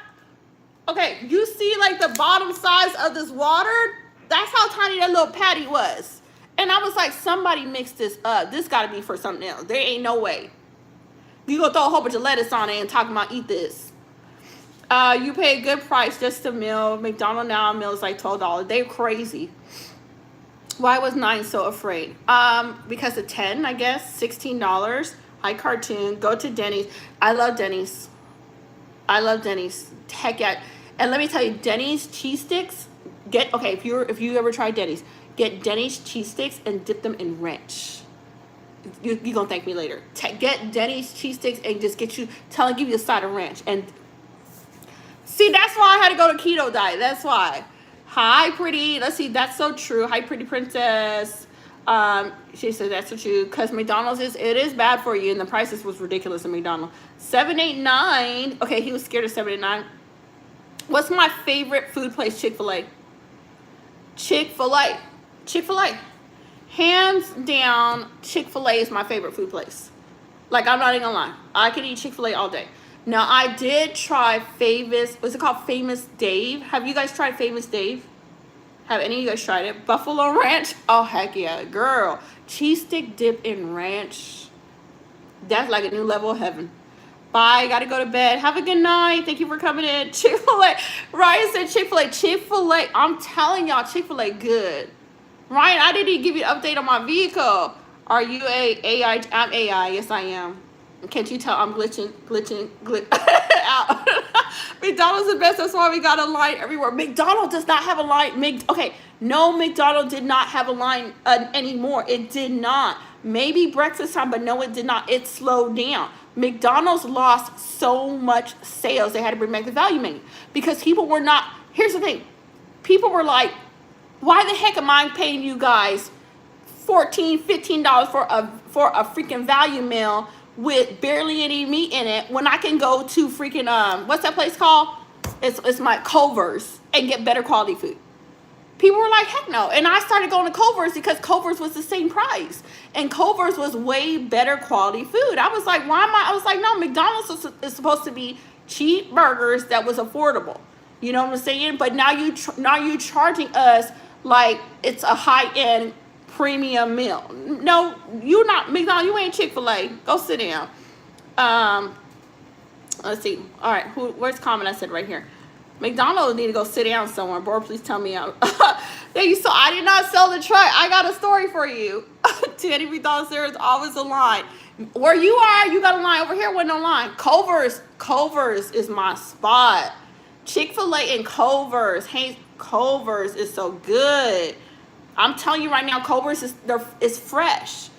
Speaker 1: okay, you see like the bottom size of this water? That's how tiny that little patty was. And I was like, somebody mixed this up. This got to be for something else. There ain't no way. You gonna throw a whole bunch of lettuce on it and talk about eat this. You pay a good price just a meal. McDonald's now a meal is like $12. They're crazy. Why was 9 so afraid? Because of 10, I guess. $16. High cartoon. Go to Denny's. I love Denny's. I love Denny's. Heck yeah. And let me tell you, Denny's cheese sticks. If you ever tried Denny's, get Denny's cheese sticks and dip them in ranch. You're gonna thank me later. Get Denny's cheese sticks and just give you a side of ranch. And see, that's why I had to go to keto diet. That's why. Hi, pretty. Let's see. That's so true. Hi, pretty princess. She said that's so true. Because McDonald's it is bad for you, and the prices was ridiculous at McDonald's. $7.89. Okay, he was scared of $7.89. What's my favorite food place? Chick-fil-A. Chick-fil-A. Chick-fil-A. Hands down, Chick-fil-A is my favorite food place. Like, I'm not even gonna lie. I could eat Chick-fil-A all day. Now, I did try what's it called? Famous Dave. Have you guys tried Famous Dave? Have any of you guys tried it? Buffalo Ranch? Oh, heck yeah. Girl, cheese stick dip in ranch. That's like a new level of heaven. Bye. Gotta go to bed. Have a good night. Thank you for coming in. Chick-fil-A. Ryan said Chick-fil-A. Chick-fil-A. I'm telling y'all, Chick-fil-A good. Ryan, I didn't even give you an update on my vehicle. Are you AI? I'm AI. Yes, I am. Can't you tell I'm glitching out? McDonald's is the best. That's why we got a line everywhere. McDonald's does not have a line. Okay, no, McDonald's did not have a line anymore. It did not. Maybe breakfast time, but no, it did not. It slowed down. McDonald's lost so much sales. They had to bring back the value menu because people were not. Here's the thing. People were like, why the heck am I paying you guys $14, $15 for a freaking value meal with barely any meat in it when I can go to freaking what's that place called? It's my Culver's and get better quality food. People were like, heck no. And I started going to Culver's because Culver's was the same price. And Culver's was way better quality food. I was like, I was like, no, McDonald's is supposed to be cheap burgers that was affordable. You know what I'm saying? But now you charging us like it's a high-end premium meal. No, you not McDonald's. You ain't Chick-fil-A. Go sit down. Let's see. All right, where's comment? I said right here. McDonald's need to go sit down somewhere. Boy, please tell me out. I did not sell the truck. I got a story for you. To any McDonald's, there is always a line. Where you are, you got a line. Over here, wasn't no line. Culver's is my spot. Chick-fil-A and Culver's. Hey, Culver's is so good. I'm telling you right now, Culver's is fresh.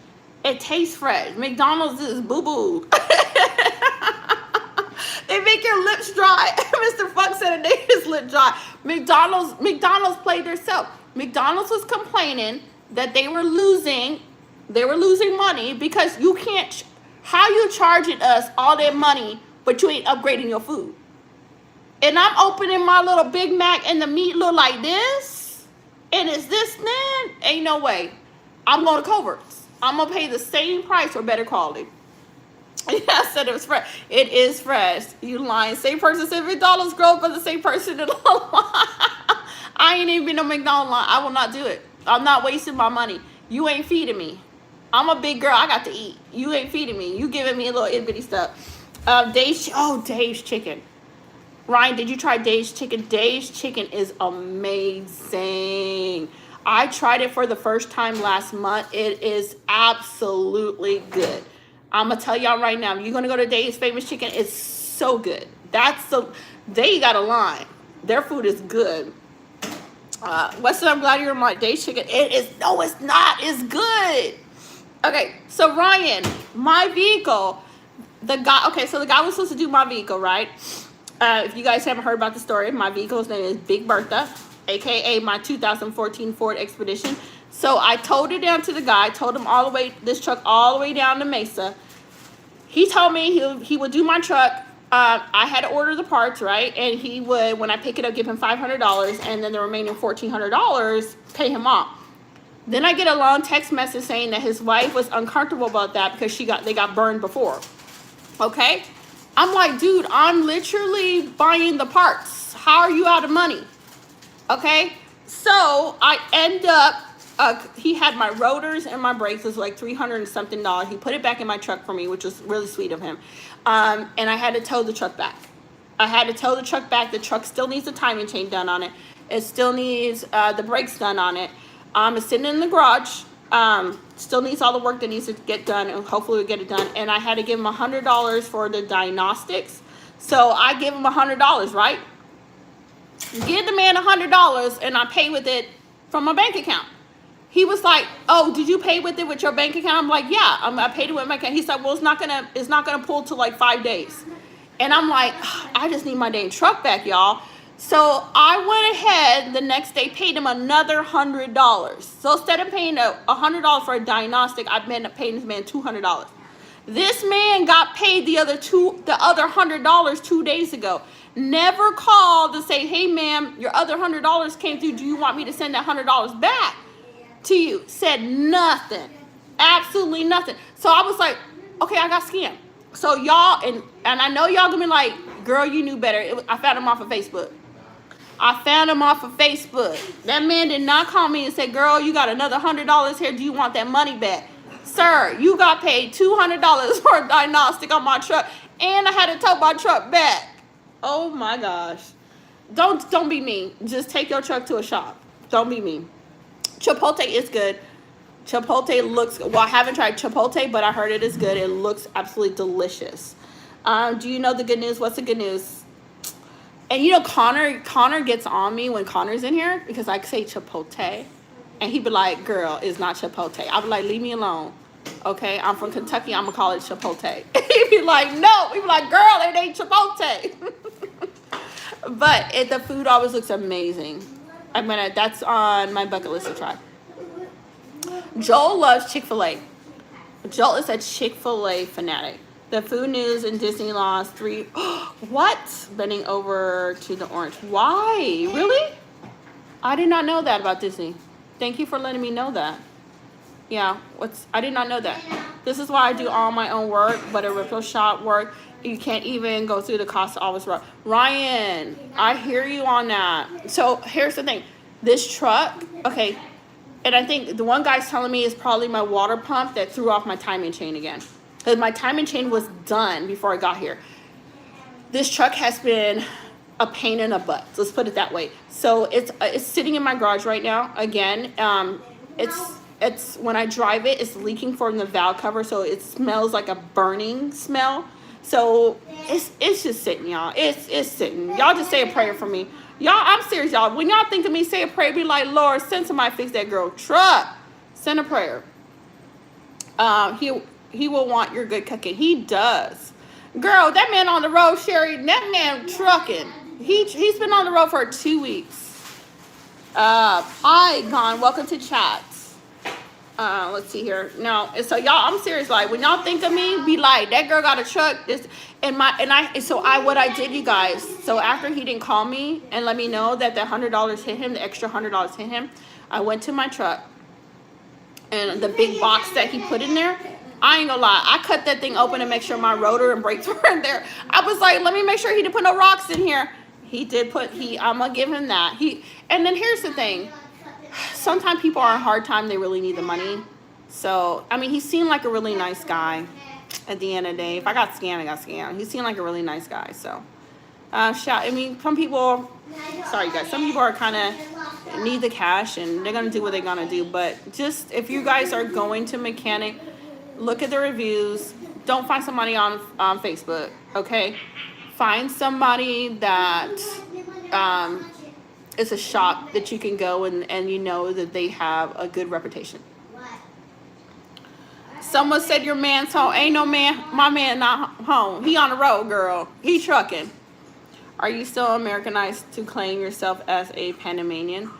Speaker 1: It tastes fresh. McDonald's is boo-boo. They make your lips dry. Mr. Fuck said it made his lip dry. McDonald's played themselves. McDonald's was complaining that they were losing money because you can't. How you charging us all that money, but you ain't upgrading your food? And I'm opening my little Big Mac and the meat look like this, and it's this thin. Ain't no way. I'm going to Culver's. I'm gonna pay the same price for better quality. Yeah, I said it was fresh. It is fresh. You lying. Same person said McDonald's growth, but the same person in the line. I ain't even been to McDonald's line. I will not do it. I'm not wasting my money. You ain't feeding me. I'm a big girl. I got to eat. You ain't feeding me. You giving me a little itty bitty stuff. Dave's chicken. Ryan, did you try Dave's chicken? Dave's chicken is amazing. I tried it for the first time last month. It is absolutely good. I'm going to tell y'all right now, if you're going to go to Dave's Famous Chicken, it's so good. They got a line. Their food is good. Weston, I'm glad you're my Dave's Chicken. No, it's not. It's good. Okay, so Ryan, my vehicle, the guy was supposed to do my vehicle, right? If you guys haven't heard about the story, my vehicle's name is Big Bertha, aka my 2014 Ford Expedition. So I towed it down to the guy, told him this truck all the way down to Mesa. He told me he would do my truck. I had to order the parts, right? And he would, when I pick it up, give him $500, and then the remaining $1,400 pay him off. Then I get a long text message saying that his wife was uncomfortable about that because they got burned before. Okay? I'm like, dude, I'm literally buying the parts. How are you out of money? Okay? So I end up, he had my rotors and my brakes. It was like $300 and something. He put it back in my truck for me, which was really sweet of him. And I had to tow the truck back. The truck still needs the timing chain done on it. It still needs the brakes done on it. It's sitting in the garage. Still needs all the work that needs to get done, and hopefully we'll get it done. And I had to give him $100 for the diagnostics. So I give him $100, right? Give the man $100, and I pay with it from my bank account. He was like, "Oh, did you pay with it with your bank account?" I'm like, "Yeah, I paid it with my account." He said, "Well, it's not gonna pull till like 5 days." And I'm like, I just need my dang truck back, y'all. So I went ahead the next day, paid him another $100. So instead of paying $100 for a diagnostic, I ended up paying this man $200. This man got paid the other $100 2 days ago. Never called to say, "Hey, ma'am, your other $100 came through. Do you want me to send that $100 back to you?" Said nothing. Absolutely nothing. So I was like, okay, I got scammed. So y'all, and I know y'all gonna be like, "Girl, you knew better." I found him off of Facebook. That man did not call me and say, "Girl, you got another $100 here. Do you want that money back?" Sir, you got paid $200 for a diagnostic on my truck, and I had to tow my truck back. Oh my gosh. Don't be mean. Just take your truck to a shop. Don't be mean. Chipotle is good. Chipotle looks good. Well, I haven't tried Chipotle, but I heard it is good. It looks absolutely delicious. Do you know the good news? What's the good news? And you know, Connor gets on me when Connor's in here because I say Chipotle. And he'd be like, "Girl, it's not Chipotle." I'd be like, "Leave me alone. Okay, I'm from Kentucky. I'm going to call it Chipotle." He'd be like, "No." He'd be like, "Girl, it ain't Chipotle." But the food always looks amazing. That's on my bucket list to try. Joel loves Chick-fil-A. Joel is a Chick-fil-A fanatic. The food news in Disney lost 3. What? Bending over to the orange. Why? Really? I did not know that about Disney. Thank you for letting me know that. Yeah, I did not know that. This is why I do all my own work, but a repair shop work, you can't even go through the cost of all this work. Ryan, I hear you on that. So here's the thing. This truck, okay, and I think the one guy's telling me is probably my water pump that threw off my timing chain again. Because my timing chain was done before I got here. This truck has been a pain in the butt. Let's put it that way. So it's sitting in my garage right now. Again, it's when I drive it, it's leaking from the valve cover, so it smells like a burning smell. So it's just sitting, y'all. It's sitting. Y'all just say a prayer for me. Y'all, I'm serious, y'all. When y'all think of me, say a prayer. Be like, "Lord, send somebody fix that girl truck." Send a prayer. He will want your good cooking. He does. Girl, that man on the road, Sherry, that man trucking. He's been on the road for 2 weeks. Hi, Gon. Welcome to chat. Let's see here. No, so y'all, I'm serious. Like when y'all think of me, be like, that girl got a truck. This what I did, you guys. So after he didn't call me and let me know that the $100 hit him, the extra $100 hit him, I went to my truck and the big box that he put in there. I ain't gonna lie, I cut that thing open to make sure my rotor and brakes were in there. I was like, let me make sure he didn't put no rocks in here. He did put, I'm gonna give him that. And then here's the thing. Sometimes people are in a hard time, they really need the money. So, I mean, he seemed like a really nice guy at the end of the day. If I got scammed, I got scammed. He seemed like a really nice guy, so. I mean, some people, sorry guys, some people are kind of need the cash and they're going to do what they're going to do. But just, if you guys are going to mechanic, look at the reviews. Don't find somebody on Facebook, okay? Find somebody that is a shop that you can go and you know that they have a good reputation. Someone said your man's home. Ain't no man, my man not home. He on the road, girl. He trucking. Are you still Americanized to claim yourself as a Panamanian?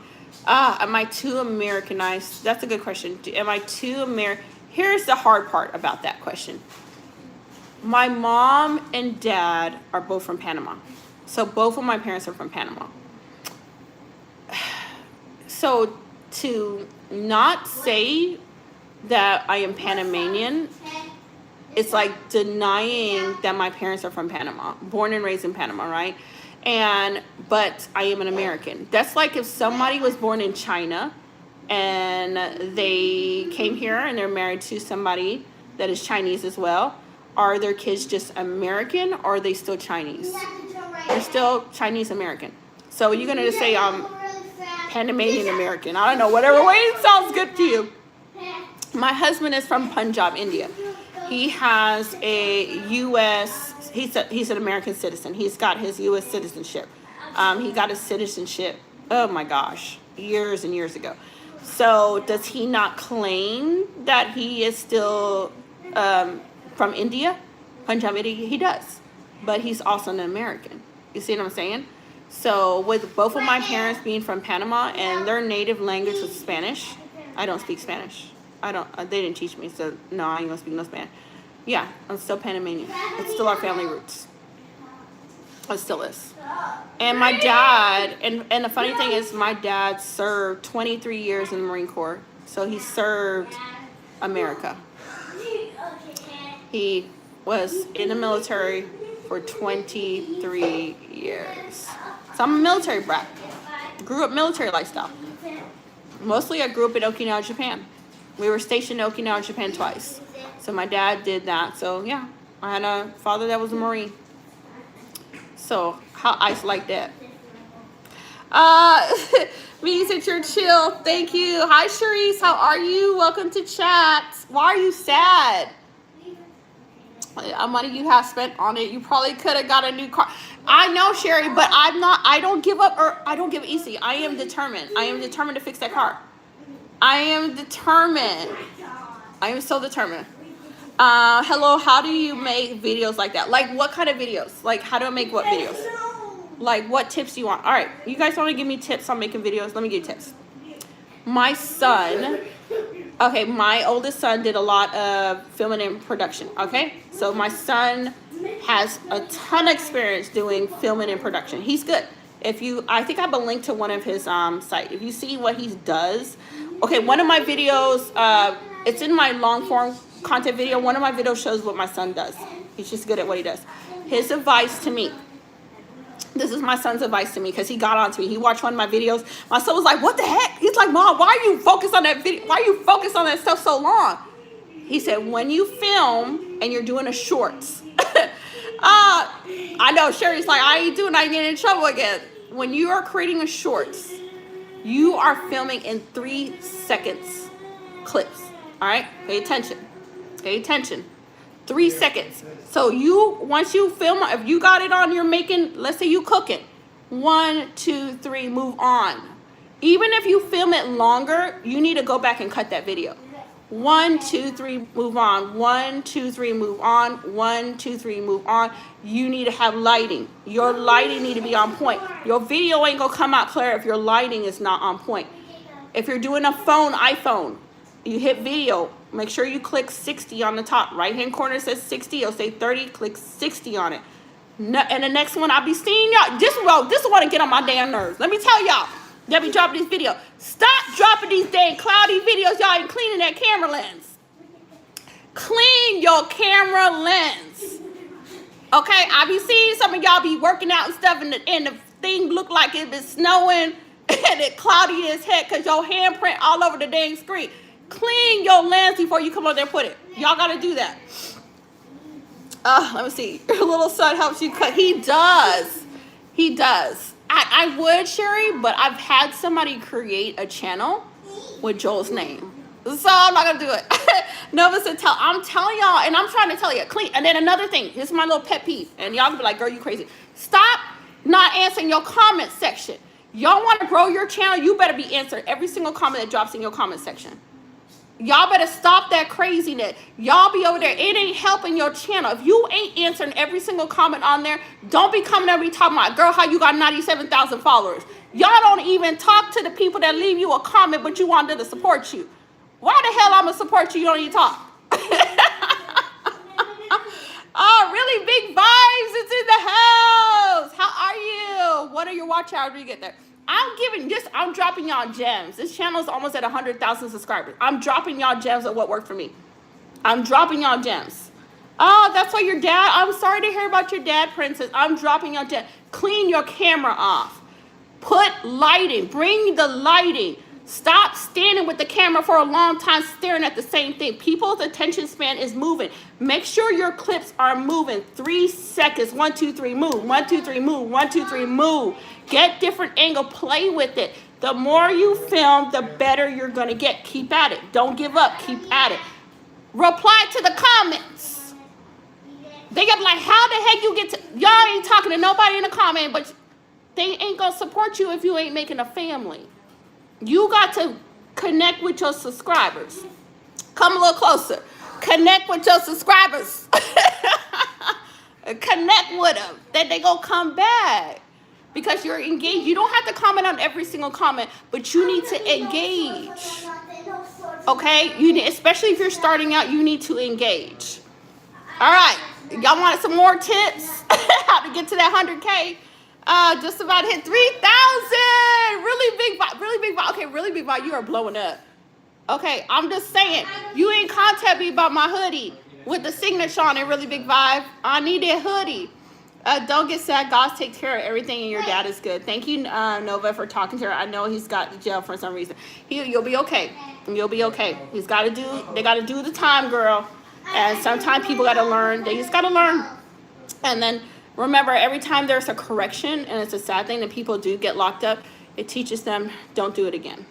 Speaker 1: Am I too Americanized? That's a good question. Am I too American? Here's the hard part about that question. My mom and dad are both from Panama. So both of my parents are from Panama. So to not say that I am Panamanian, it's like denying that my parents are from Panama, born and raised in Panama, right? But I am an American. That's like if somebody was born in China and they came here and they're married to somebody that is Chinese as well. Are their kids just American or are they still Chinese? They're still Chinese American. So you're going to just say Panamanian American. I don't know, whatever way it sounds good to you. My husband is from Punjab, India. He has a U.S., he's an American citizen. He's got his U.S. citizenship. He got his citizenship, oh my gosh, years and years ago. So does he not claim that he is still from India, Punjab, India? He does, but he's also an American. You see what I'm saying? So with both of my parents being from Panama and their native language was Spanish, I don't speak Spanish. They didn't teach me, so no, I ain't gonna speak no Spanish. Yeah, I'm still Panamanian. It's still our family roots. It still is. And my dad, and the funny thing is my dad served 23 years in the Marine Corps. So he served America. He was in the military for 23 years. So I'm a military brat. Grew up military lifestyle. Mostly I grew up in Okinawa, Japan. We were stationed in Okinawa, Japan twice. So my dad did that. So yeah, I had a father that was a Marine. So how ice like that? Means that you're chill. Thank you. Hi, Charisse. How are you? Welcome to chat. Why are you sad? Money you have spent on it. You probably could have got a new car. I know, Sherry, but I'm not. I don't give up or I don't give easy. I am determined. I am determined to fix that car. I am determined. I am so determined. Hello, how do you make videos like that? Like what kind of videos? Like how do I make what videos? Like what tips do you want? All right, you guys want to give me tips on making videos? Let me give you tips. My son, okay, my oldest son did a lot of filming and production, okay? So my son has a ton of experience doing filming and production. He's good. I think I have a link to one of his site. If you see what he does, okay, one of my videos, it's in my long form content video. One of my videos shows what my son does. He's just good at what he does. His advice to me. This is my son's advice to me because he got on to me. He watched one of my videos. My son was like, what the heck? He's like, Mom, why are you focused on that video? Why are you focused on that stuff so long? He said, when you film and you're doing a shorts. I know, Sherry's like, I ain't getting in trouble again. When you are creating a shorts, you are filming in 3 seconds clips. All right? Pay attention. Pay attention. 3 seconds. So once you film, if you got it on, you're making, let's say you cook it. 1, 2, 3, move on. Even if you film it longer, you need to go back and cut that video. 1, 2, 3, move on. 1, 2, 3, move on. 1, 2, 3, move on. You need to have lighting. Your lighting need to be on point. Your video ain't gonna come out clear if your lighting is not on point. If you're doing a iPhone, you hit video. Make sure you click 60 on the top. Right hand corner says 60. It'll say 30. Click 60 on it. No, and the next one I'll be seeing y'all. This is what to get on my damn nerves. Let me tell y'all. That be dropping this video. Stop dropping these dang cloudy videos. Y'all ain't cleaning that camera lens. Clean your camera lens. Okay, I be seeing some of y'all be working out and stuff, and the thing look like it been snowing and it cloudy as heck because your handprint all over the dang screen. Clean your lens before you come over there and put it. Y'all gotta do that. Let me see. Your little son helps you cut. He does. He does. I would, Sherry, but I've had somebody create a channel with Joel's name. So I'm not going to do it. Nova said, I'm telling y'all, and I'm trying to tell you, clean. And then another thing, this is my little pet peeve, and y'all can be like, girl, you crazy. Stop not answering your comment section. Y'all want to grow your channel, you better be answering every single comment that drops in your comment section. Y'all better stop that craziness. Y'all be over there. It ain't helping your channel. If you ain't answering every single comment on there, don't be coming there and be talking about, girl, how you got 97,000 followers. Y'all don't even talk to the people that leave you a comment, but you want them to support you. Why the hell I'm going to support you? You don't even talk. Oh, really big vibes. It's in the house. How are you? What are your watch hours when you get there? I'm dropping y'all gems. This channel is almost at 100,000 subscribers. I'm dropping y'all gems of what worked for me. I'm dropping y'all gems. Oh, that's why your dad, I'm sorry to hear about your dad, Princess. I'm dropping y'all gems. Clean your camera off. Put lighting. Bring the lighting. Stop standing with the camera for a long time staring at the same thing. People's attention span is moving. Make sure your clips are moving. 3 seconds. 1, 2, 3, move. 1, 2, 3, move. 1, 2, 3, move. Get different angle. Play with it. The more you film, the better you're going to get. Keep at it. Don't give up. Keep at it. Reply to the comments. They get like, how the heck you get to... Y'all ain't talking to nobody in the comment, but they ain't going to support you if you ain't making a family. You got to connect with your subscribers. Come a little closer. Connect with your subscribers. Connect with them. Then they gonna come back. Because you're engaged. You don't have to comment on every single comment, but you need to engage. Okay? You need, especially if you're starting out, you need to engage. All right. Y'all want some more tips? How to get to that 100K? Just about hit 3,000. Really big vibe. Really big vibe. Okay, really big vibe. You are blowing up. Okay, I'm just saying. You ain't contact me about my hoodie with the signature on it. Really big vibe. I need that hoodie. Don't get sad. God takes care of everything, and your dad is good. Thank you, Nova, for talking to her. I know he's got to jail for some reason. You'll be okay. You'll be okay. They got to do the time, girl. And sometimes people got to learn. They just got to learn. And then remember, every time there's a correction, and it's a sad thing that people do get locked up, it teaches them, don't do it again.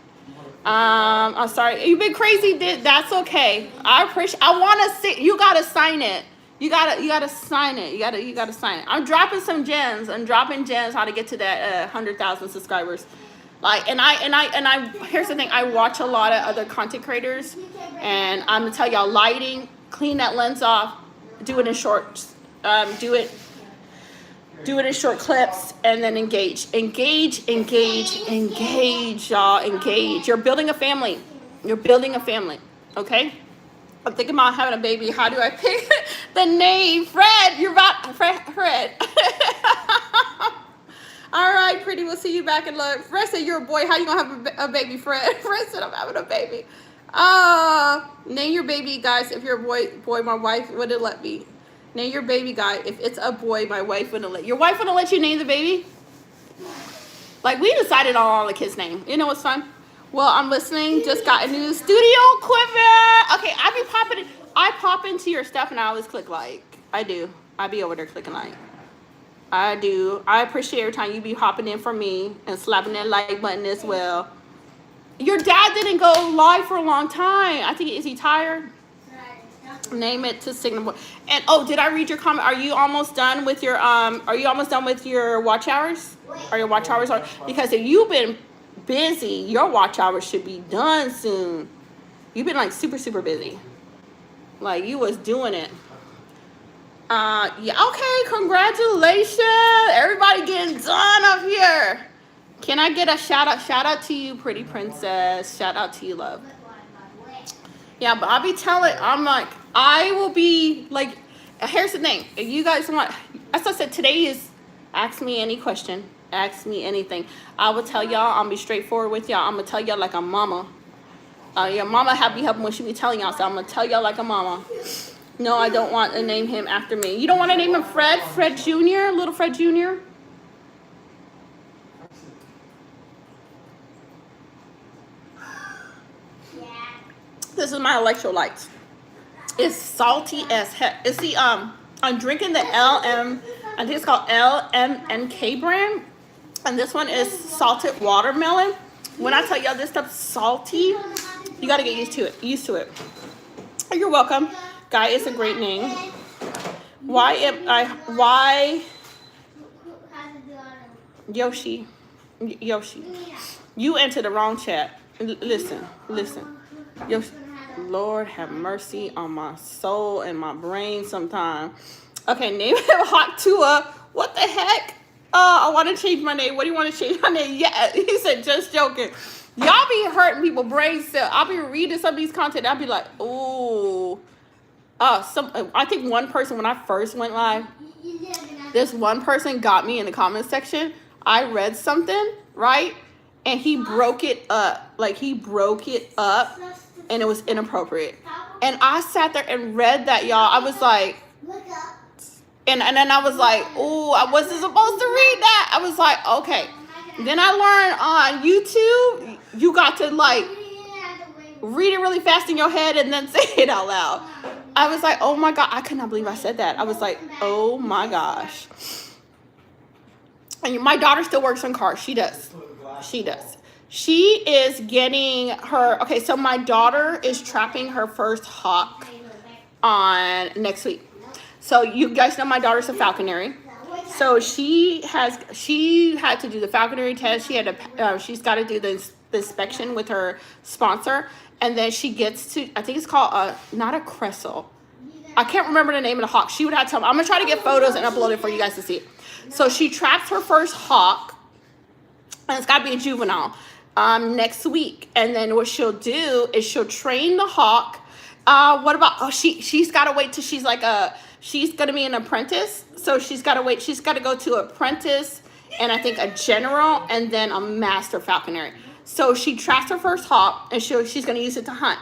Speaker 1: I'm sorry. You've been crazy. That's okay. I appreciate. I want to see. You gotta sign it. You gotta sign it. You gotta sign it. I'm dropping some gems. I'm dropping gems how to get to that 100,000 subscribers. Like, and I. Here's the thing. I watch a lot of other content creators, and I'm gonna tell y'all, lighting, clean that lens off, do it in short. Do it in short clips, and then engage, y'all, engage. You're building a family. Okay? I'm thinking about having a baby. How do I pick the name? Fred, Fred. All right, pretty, we'll see you back in love. Fred said you're a boy. How you gonna have a baby, Fred? Fred said I'm having a baby. Name your baby, guys. If you're a boy, my wife wouldn't let me. Name your baby guy. If it's a boy, my wife wouldn't let. Your wife wouldn't let you name the baby? Like, we decided on all the kids' name. You know what's fun? Well, I'm listening. Just got a new studio equipment. Okay, I pop into your stuff and I always click like. I do. I be over there clicking like. I do. I appreciate every time you be hopping in for me and slapping that like button as well. Your dad didn't go live for a long time. I think, is he tired? Name it to signal. And did I read your comment? Are you almost done with your watch hours? Are your watch hours on? Because if you've been busy, your watch hours should be done soon. You've been like super, super busy. Like you was doing it. Yeah, okay, congratulations. Everybody getting done up here. Can I get a shout out? Shout out to you, pretty princess. Shout out to you, love. Yeah, but I'll be telling, I'm like, I will be like, here's the thing. If you guys want, as I said, today is ask me any question. Ask me anything. I will tell y'all, I'll be straightforward with y'all. I'm going to tell y'all like a mama. Your mama have you helping when she be telling y'all, so I'm going to tell y'all like a mama. No, I don't want to name him after me. You don't want to name him Fred? Fred Jr.? Little Fred Jr.? This is my electrolytes. It's salty as heck. It's the I'm drinking the LM, I think it's called LMNK brand. And this one is salted watermelon. When I tell y'all this stuff's salty, you gotta get used to it. You're welcome. Guy is a great name. Why Yoshi. You entered the wrong chat. Listen. Yoshi. Lord have mercy on my soul and my brain sometime. Okay, name him Hot Tua. What the heck? I want to change my name. What do you want to change my name? Yeah, he said, just joking. Y'all be hurting people brains still. I'll be reading some of these content. I'll be like, ooh. I think one person, when I first went live, this one person got me in the comment section. I read something, right? And he broke it up. Like, he broke it up. And it was inappropriate. And I sat there and read that, y'all. I was like, and then I was like, oh, I wasn't supposed to read that. I was like, okay. Then I learned on YouTube, you got to like read it really fast in your head and then say it out loud. I was like, oh my God, I could not believe I said that. I was like, oh my gosh. And my daughter still works on cars. She does. She is getting her, okay, so my daughter is trapping her first hawk on next week. So you guys know my daughter's a falconry. So she had to do the falconry test. She's got to do the inspection with her sponsor. And then she gets to, I think it's called, not a Cressel. I can't remember the name of the hawk. She would have to tell me. I'm going to try to get photos and upload it for you guys to see. So she traps her first hawk. And it's got to be a juvenile. Next week, and then what she'll do is she'll train the hawk. What about she's got to wait till she's like she's gonna be an apprentice, so she's got to go to apprentice and I think a general and then a master falconry. So she traps her first hawk and she's gonna use it to hunt.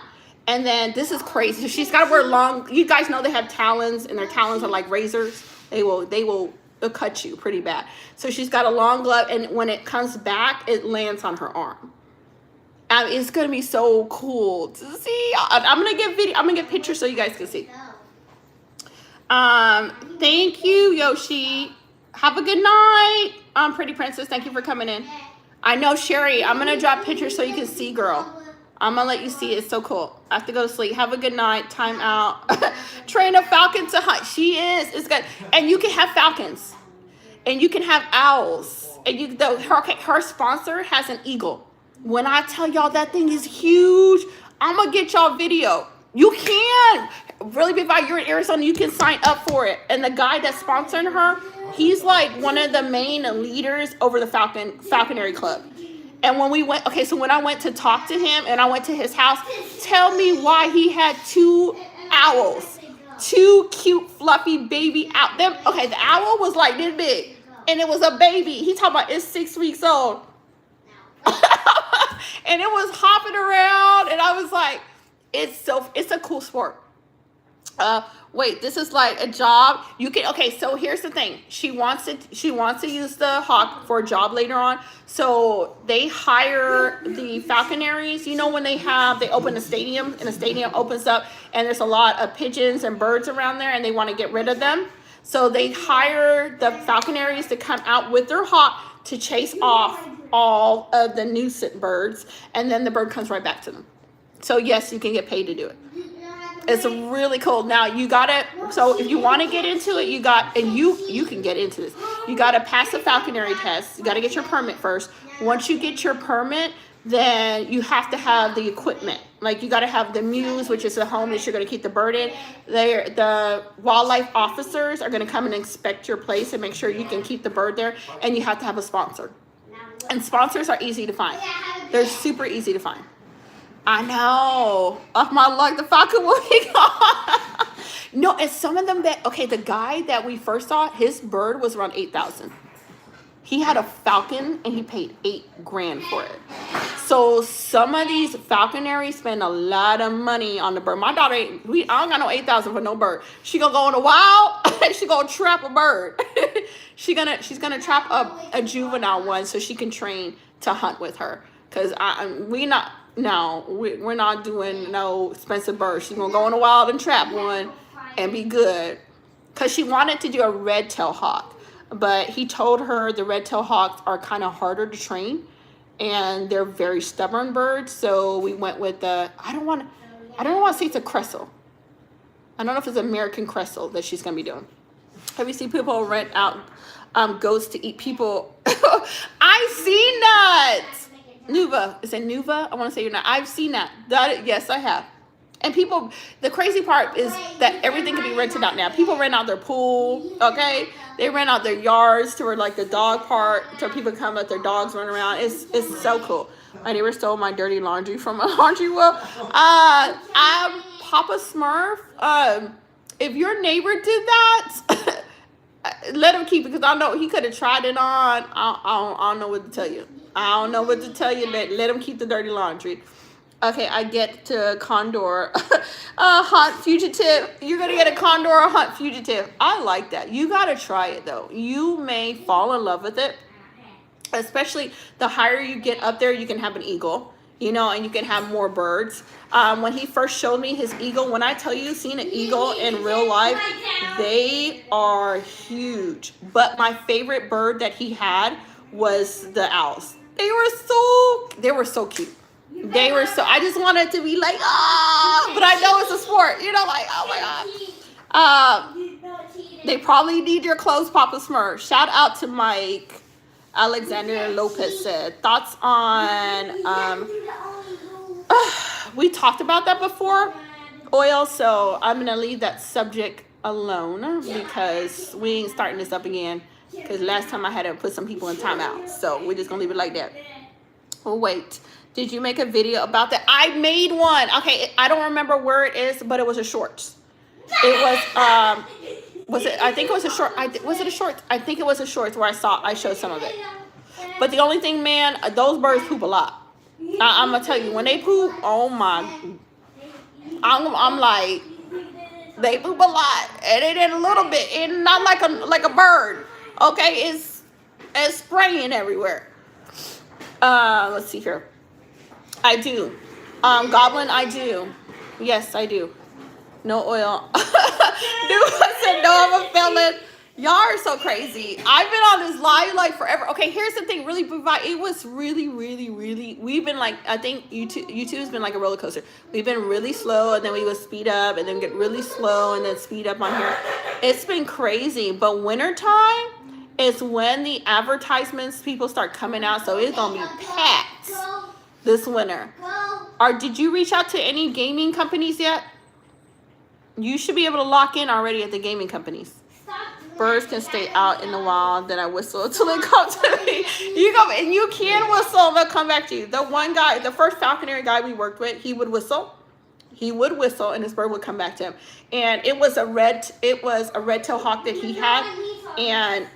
Speaker 1: And then this is crazy. So she's got to wear long. You guys know they have talons and their talons are like razors. They will It'll cut you pretty bad. So she's got a long glove, and when it comes back, it lands on her arm. It's gonna be so cool to see. I'm gonna get pictures so you guys can see. Thank you, Yoshi. Have a good night. Pretty princess, thank you for coming in. I know, Sherry. I'm gonna drop pictures so you can see, girl. I'm gonna let you see. It's so cool. I have to go to sleep. Have a good night. Time out. Train a falcon to hunt. She is. It's good. And you can have falcons. And you can have owls. And her sponsor has an eagle. When I tell y'all that thing is huge, I'm gonna get y'all video. You can. Really big value. You're in Arizona, you can sign up for it. And the guy that's sponsoring her, he's like one of the main leaders over the falconry club. And when we went, when I went to talk to him and I went to his house, tell me why he had 2 owls. 2 cute, fluffy baby owls. The owl was like this big. And it was a baby. He talking about it's 6 weeks old. And it was hopping around. And I was like, it's a cool sport. Wait, this is like a job. You can, so here's the thing. She wants to use the hawk for a job later on. So they hire the falconaries. You know, when they open a stadium and the stadium opens up and there's a lot of pigeons and birds around there and they want to get rid of them. So they hire the falconaries to come out with their hawk to chase off all of the nuisance birds. And then the bird comes right back to them. So yes, you can get paid to do it. It's really cool. Now so if you want to get into it, you can get into this. You got to pass the falconry test. You got to get your permit first. Once you get your permit, then you have to have the equipment. Like you got to have the muse, which is the home that you're going to keep the bird in. The wildlife officers are going to come and inspect your place and make sure you can keep the bird there. And you have to have a sponsor. And sponsors are easy to find. They're super easy to find. I know. Off my luck, the falcon will be gone. No, and some of them that, okay, the guy that we first saw, his bird was around 8,000. He had a falcon and he paid $8,000 for it. So some of these falconers spend a lot of money on the bird. My daughter, I don't got no 8,000 for no bird. She gonna go in the wild. She gonna trap a bird. she's gonna trap a juvenile one so she can train to hunt with her. Cause we're not doing no expensive birds. She's gonna go in the wild and trap one and be good. Cause she wanted to do a red-tailed hawk. But he told her the red-tailed hawks are kind of harder to train, and they're very stubborn birds. So we went with the I don't want to say it's a Crescel. I don't know if it's American Crescel that she's gonna be doing. Have you seen people rent out goats to eat people? I've seen that. Nuva, is it Nuva? I want to say you're not. I've seen that. Yes, I have. And people, the crazy part is that everything can be rented out now. People rent out their pool, okay? They rent out their yards to where like the dog park, so people come let their dogs run around. It's so cool. My neighbor stole my dirty laundry from a laundry wheel. I'm Papa Smurf. If your neighbor did that, let him keep it because I know he could have tried it on. I don't know what to tell you. I don't know what to tell you. Let him keep the dirty laundry. Okay, I get to condor. Hunt fugitive. You're going to get a condor or hunt fugitive. I like that. You got to try it, though. You may fall in love with it. Especially the higher you get up there, you can have an eagle. You know, and you can have more birds. When he first showed me his eagle, when I tell you, seeing an eagle in real life, they are huge. But my favorite bird that he had was the owls. They were so cute. They were so, I just wanted to be like, but I know it's a sport, you know, like, oh my God. They probably need your clothes, Papa Smurf. Shout out to Mike. Alexander Lopez said, thoughts on, we talked about that before, oil, so I'm going to leave that subject alone because we ain't starting this up again because last time I had to put some people in timeout, so we're just going to leave it like that. Oh, wait. Did you make a video about that? I made one. Okay, I don't remember where it is, but it was a shorts. It was, I think it was a short. Was it a short? I think it was a shorts where I showed some of it. But the only thing, man, those birds poop a lot. I'm gonna tell you, when they poop, oh my, I'm like, they poop a lot, and it ain't a little bit, and not like a bird. Okay, it's spraying everywhere. Let's see here. I do. Goblin, I do. Yes, I do. No oil. I said, no, I'm a felon. Y'all are so crazy. I've been on this live like forever. Okay, here's the thing. Really, it was really, we've been like, I think YouTube's been like a roller coaster. We've been really slow, and then we would speed up, and then get really slow, and then speed up on here. It's been crazy. But wintertime is when the advertisements, people start coming out, so it's going to be packed this winter. Did you reach out to any gaming companies yet? You should be able to lock in already at the gaming companies. Birds can stay out in the wild, then I whistle until they come to me. You go and you can whistle, they'll come back to you. The one guy, the first falconry guy we worked with, he would whistle. He would whistle and his bird would come back to him. And it was a red-tailed hawk that he had. And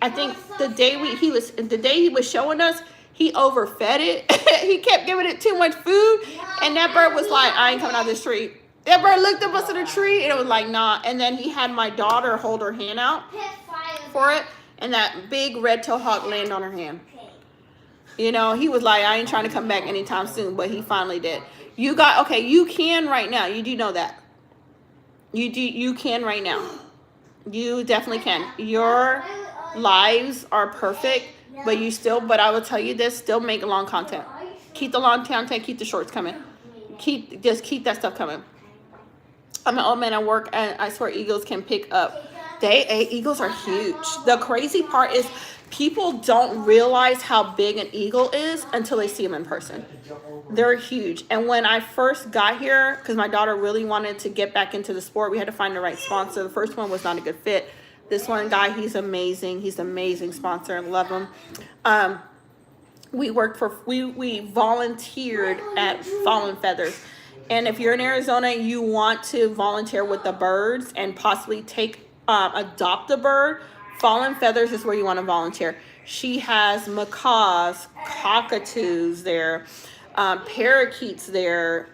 Speaker 1: I think the day he was showing us, he overfed it. He kept giving it too much food, and that bird was like, I ain't coming out of this tree. That bird looked up us in the tree, and it was like, nah. And then he had my daughter hold her hand out for it, and that big red-tailed hawk landed on her hand. You know, he was like, I ain't trying to come back anytime soon, but he finally did. You can right now. You do know that. You can right now. You definitely can. Your lives are perfect, but I will tell you this, still make long content. Keep the long content, keep the shorts coming. Just keep that stuff coming. I'm an old man at work, and I swear eagles can pick up Eagles are huge. The crazy part is people don't realize how big an eagle is until they see them in person. They're huge. And when I first got here, because my daughter really wanted to get back into the sport, we had to find the right sponsor. The first one was not a good fit. This one guy, he's amazing. He's an amazing sponsor and love him. We volunteered at Fallen Feathers. And if you're in Arizona, you want to volunteer with the birds and possibly adopt a bird, Fallen Feathers is where you want to volunteer. She has macaws, cockatoos there, parakeets there.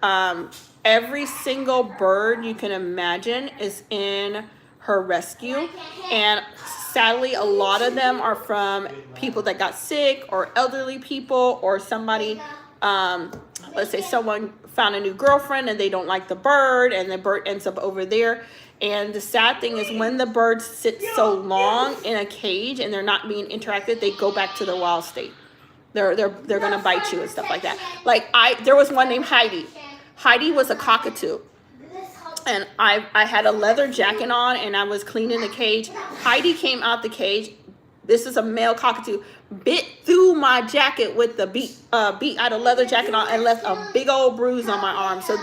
Speaker 1: Every single bird you can imagine is in her rescue. And sadly, a lot of them are from people that got sick or elderly people or somebody, let's say someone found a new girlfriend and they don't like the bird and the bird ends up over there. And the sad thing is when the birds sit so long in a cage and they're not being interacted, they go back to their wild state. They're gonna bite you and stuff like that. Like there was one named Heidi. Heidi was a cockatoo. And I had a leather jacket on and I was cleaning the cage. Heidi came out the cage. This is a male cockatoo. Bit through my jacket with the beat. I had a leather jacket on and left a big old bruise on my arm. So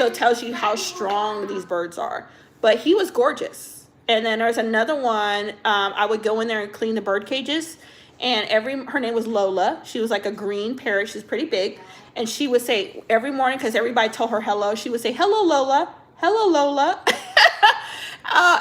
Speaker 1: it tells you how strong these birds are. But he was gorgeous. And then there's another one. I would go in there and clean the bird cages. And her name was Lola. She was like a green parrot. She's pretty big. And she would say every morning, because everybody told her hello, she would say, "Hello, Lola. Hello, Lola."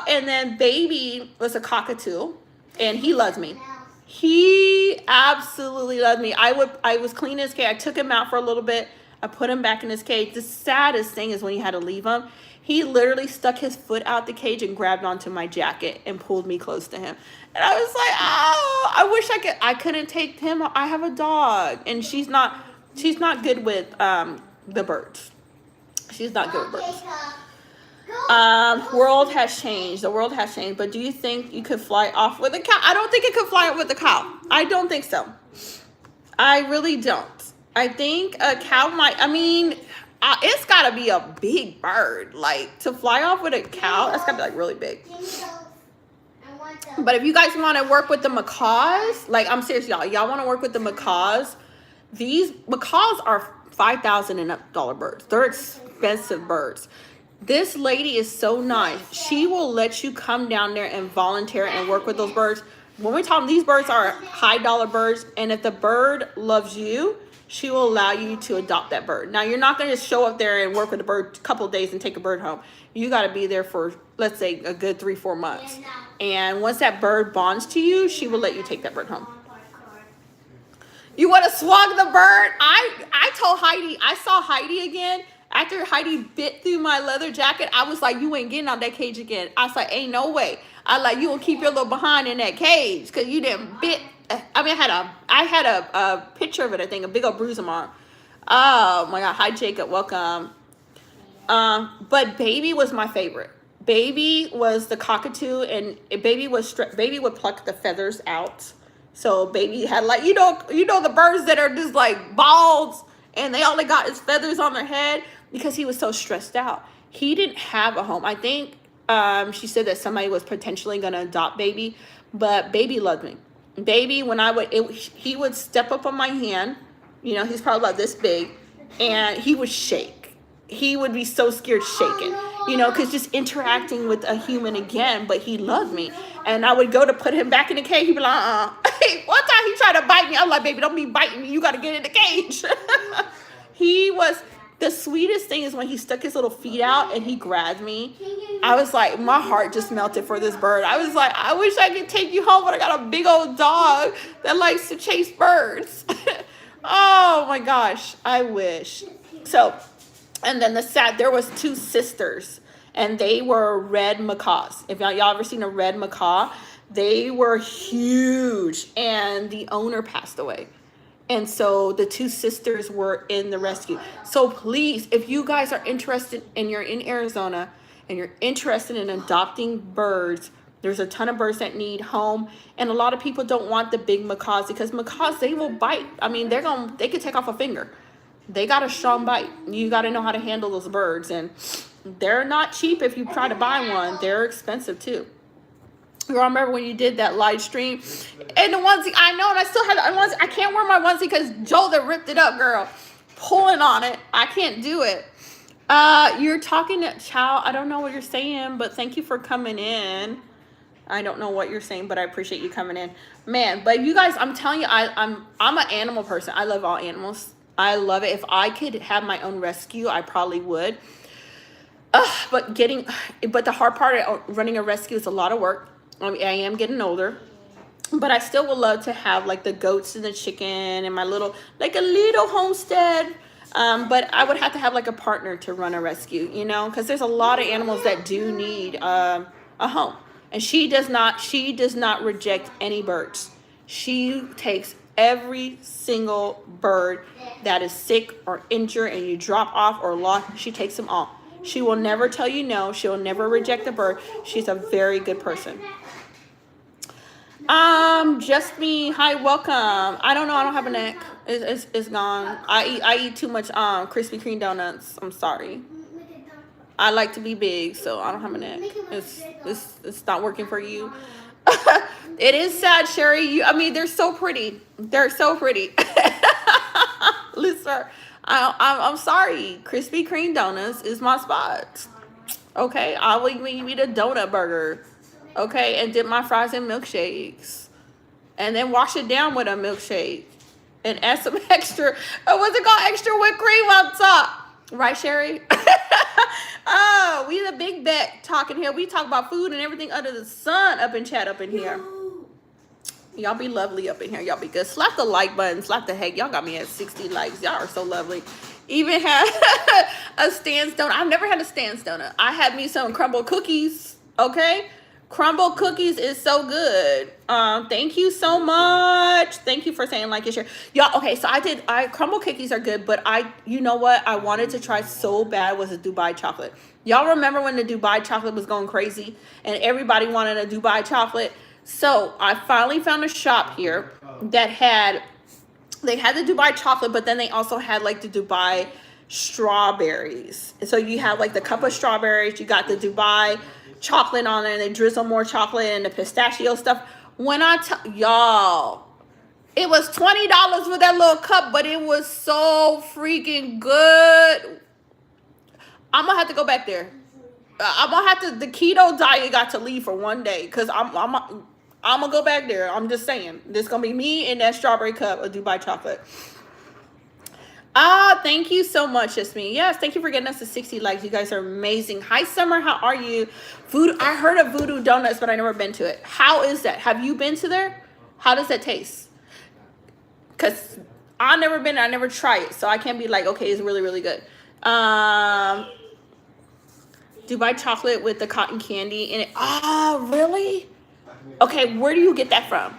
Speaker 1: And then Baby was a cockatoo. And he loves me. He absolutely loved me. I was cleaning his cage. I took him out for a little bit. I put him back in his cage. The saddest thing is when you had to leave him. He literally stuck his foot out the cage and grabbed onto my jacket and pulled me close to him. And I was like, oh, I wish I couldn't take him. I have a dog. And she's not good with the birds. She's not good with birds. World has changed. The world has changed. But do you think you could fly off with a cow? I don't think it could fly off with a cow. I don't think so. I really don't. I think a cow might. I mean, it's got to be a big bird. Like, to fly off with a cow, that's got to be, like, really big. But if you guys want to work with the macaws, like, I'm serious, y'all. Y'all want to work with the macaws? These macaws are $5,000 and up birds. They're expensive birds. This lady is so nice. She will let you come down there and volunteer and work with those birds. When we talk, these birds are high dollar birds. And if the bird loves you, she will allow you to adopt that bird. Now, you're not going to just show up there and work with a bird a couple of days and take a bird home. You got to be there for, let's say, a good 3-4 months. And once that bird bonds to you, she will let you take that bird home. You want to swag the bird? I told Heidi, I saw Heidi again. After Heidi bit through my leather jacket, I was like, you ain't getting out that cage again. I was like, ain't no way. I like, you will keep your little behind in that cage because you didn't bit. I mean, I had a picture of it, I think, a big old bruise on my arm. Oh, my God. Hi, Jacob. Welcome. But Baby was my favorite. Baby was the cockatoo, and Baby would pluck the feathers out. So Baby had, like, you know the birds that are just like balds, and they only got his feathers on their head because he was so stressed out. He didn't have a home. I think she said that somebody was potentially going to adopt Baby, but Baby loved me. Baby, when he would step up on my hand, you know, he's probably about this big, and he would shake. He would be so scared shaking, you know, because just interacting with a human again, but he loved me. And I would go to put him back in the cage. He'd be like, One time he tried to bite me. I'm like, baby, don't be biting me. You got to get in the cage. He was, the sweetest thing is when he stuck his little feet out and he grabbed me. I was like, my heart just melted for this bird. I was like, I wish I could take you home, but I got a big old dog that likes to chase birds. Oh my gosh, I wish. So, and then there was 2 sisters, and they were red macaws. If y'all ever seen a red macaw, they were huge, and the owner passed away. And so the 2 sisters were in the rescue. So please, if you guys are interested and you're in Arizona and you're interested in adopting birds, there's a ton of birds that need home. And a lot of people don't want the big macaws because macaws, they will bite. I mean, they could take off a finger. They got a strong bite. You got to know how to handle those birds. And they're not cheap if you try to buy one. They're expensive too. You remember when you did that live stream? And the onesie, I know, and I still have the onesie. I can't wear my onesie because Joel that ripped it up, girl. Pulling on it. I can't do it. You're talking to Chow. I don't know what you're saying, but thank you for coming in. I don't know what you're saying, but I appreciate you coming in. Man, but you guys, I'm telling you, I'm an animal person. I love all animals. I love it. If I could have my own rescue, I probably would. But the hard part of running a rescue is a lot of work. I mean, I am getting older, but I still would love to have like the goats and the chicken and my little, like a little homestead. But I would have to have like a partner to run a rescue, you know, because there's a lot of animals that do need a home. And she does not reject any birds. She takes every single bird that is sick or injured and you drop off or lost. She takes them all. She will never tell you no. She will never reject a bird. She's a very good person. Just me. Hi, welcome. I don't know. I don't have a neck. It's gone. I eat too much Krispy Kreme donuts. I'm sorry. I like to be big, so I don't have a neck. It's not working for you. It is sad, Sherry. I mean, they're so pretty. They're so pretty. Listen, I'm sorry. Krispy Kreme donuts is my spot. Okay, I will eat a donut burger. Okay, and dip my fries in milkshakes, and then wash it down with a milkshake, and add some extra. What's it called? Extra whipped cream on top. Right, Sherry? Oh, we the big bet talking here. We talk about food and everything under the sun up in chat up in here. Y'all be lovely up in here. Y'all be good. Slap the like button. Slap the heck. Y'all got me at 60 likes. Y'all are so lovely. Even had a Stan's donut. I've never had a Stan's donut. I had me some crumble cookies. Okay? Crumble cookies is so good. Thank you so much. Thank you for saying like and share. Y'all, okay, so crumble cookies are good, but you know what I wanted to try so bad was a Dubai chocolate. Y'all remember when the Dubai chocolate was going crazy and everybody wanted a Dubai chocolate? So I finally found a shop here that had the Dubai chocolate, but then they also had like the Dubai strawberries. So you have like the cup of strawberries, you got the Dubai chocolate on there, and they drizzle more chocolate and the pistachio stuff. When I tell y'all, it was $20 for that little cup, but it was so freaking good. I'm gonna have to go back there. I'm gonna have to. The keto diet got to leave for one day because I'm gonna go back there. I'm just saying, this gonna be me in that strawberry cup of Dubai chocolate. Thank you so much, Jasmine. Yes, thank you for getting us to 60 likes. You guys are amazing. Hi, Summer. How are you? Voodoo. I heard of Voodoo Donuts, but I never been to it. How is that? Have you been to there? How does that taste? Because I've never been. I never tried it, so I can't be like, okay, it's really, really good. Dubai chocolate with the cotton candy in it. Really? Okay, where do you get that from?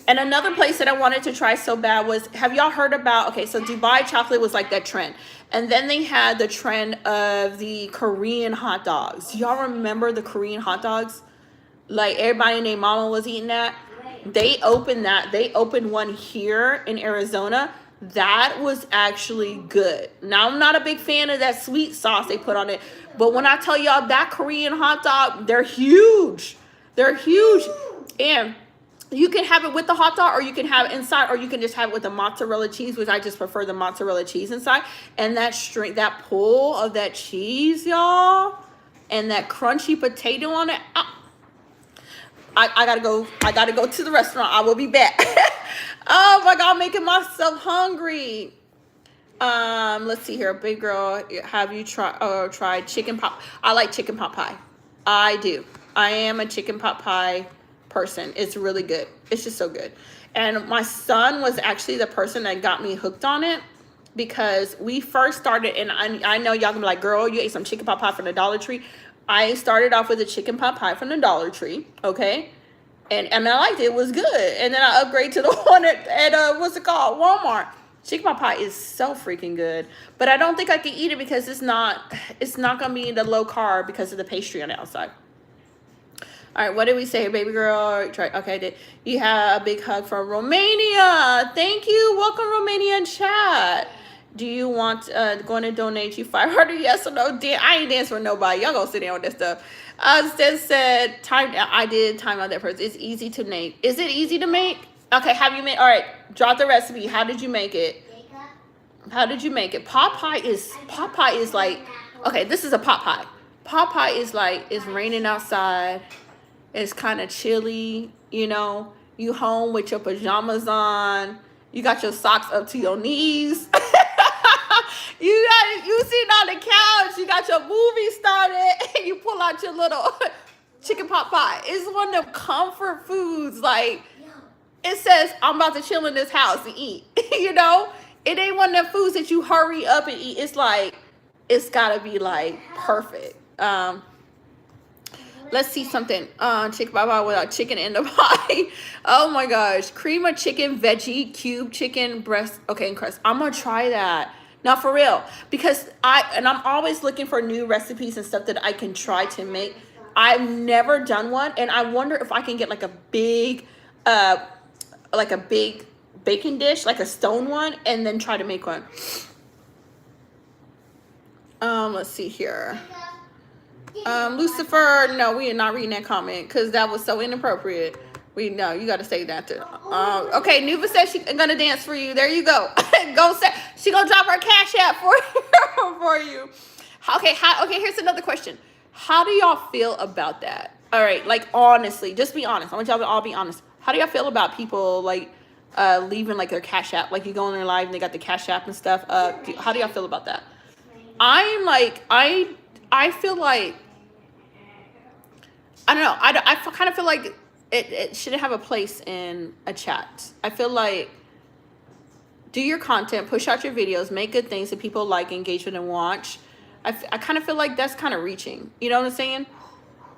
Speaker 1: And another place that I wanted to try so bad was, have y'all heard about, okay, so Dubai chocolate was like that trend. And then they had the trend of the Korean hot dogs. Y'all remember the Korean hot dogs? Like everybody and their mama was eating that. They opened that. They opened one here in Arizona. That was actually good. Now, I'm not a big fan of that sweet sauce they put on it. But when I tell y'all that Korean hot dog, they're huge. They're huge. And you can have it with the hot dog, or you can have it inside, or you can just have it with the mozzarella cheese, which I just prefer the mozzarella cheese inside. And that pull of that cheese, y'all, and that crunchy potato on it. I gotta go. I gotta go to the restaurant. I will be back. Oh my God, I'm making myself hungry. Let's see here, big girl. Have you tried chicken pot? I like chicken pot pie. I do. I am a chicken pot pie person. It's really good. It's just so good. And my son was actually the person that got me hooked on it, because we first started, and I know y'all gonna be like, girl, you ate some chicken pot pie from the Dollar Tree. I started off with a chicken pot pie from the Dollar Tree, okay? And I liked it. It was good. And then I upgraded to the one at what's it called? Walmart. Chicken pot pie is so freaking good. But I don't think I can eat it because it's not gonna be the low carb because of the pastry on the outside. All right, what did we say here, baby girl? Okay, I did. You have a big hug from Romania. Thank you. Welcome, Romania in chat. Do you want going to donate you $500? Yes or no? I ain't dancing for nobody. Y'all gonna sit down with that stuff. Stan said, time. I did time out that first. It's easy to make. Is it easy to make? Okay, have you made? All right, drop the recipe. How did you make it? How did you make it? Pot pie is like, okay, this is a pot pie. Pot pie is like, it's raining outside. It's kind of chilly, you know. You home with your pajamas on. You got your socks up to your knees. You sitting on the couch. You got your movie started. And you pull out your little chicken pot pie. It's one of the comfort foods. Like, it says, I'm about to chill in this house and eat. You know? It ain't one of the foods that you hurry up and eat. It's like, it's gotta be like perfect. Let's see something. Chicken pie pie without chicken in the pie. Oh my gosh. Cream of chicken, veggie, cube chicken, breast. Okay, and crust. I'm gonna try that. Now for real. Because I'm always looking for new recipes and stuff that I can try to make. I've never done one, and I wonder if I can get like a big baking dish, like a stone one, and then try to make one. Let's see here. Lucifer, no, we are not reading that comment because that was so inappropriate. You got to say that too. Okay, Nuva says she's gonna dance for you. There you go. Go say she gonna drop her cash app for you. Okay, here's another question. How do y'all feel about that? All right, like honestly, just be honest. I want y'all to all be honest. How do y'all feel about people like leaving like their cash app? Like you go on their live and they got the cash app and stuff. How do y'all feel about that? I'm like, I feel like, I don't know. I kind of feel like it shouldn't have a place in a chat. I feel like do your content, push out your videos, make good things that people like, engage with, and watch. I kind of feel like that's kind of reaching. You know what I'm saying?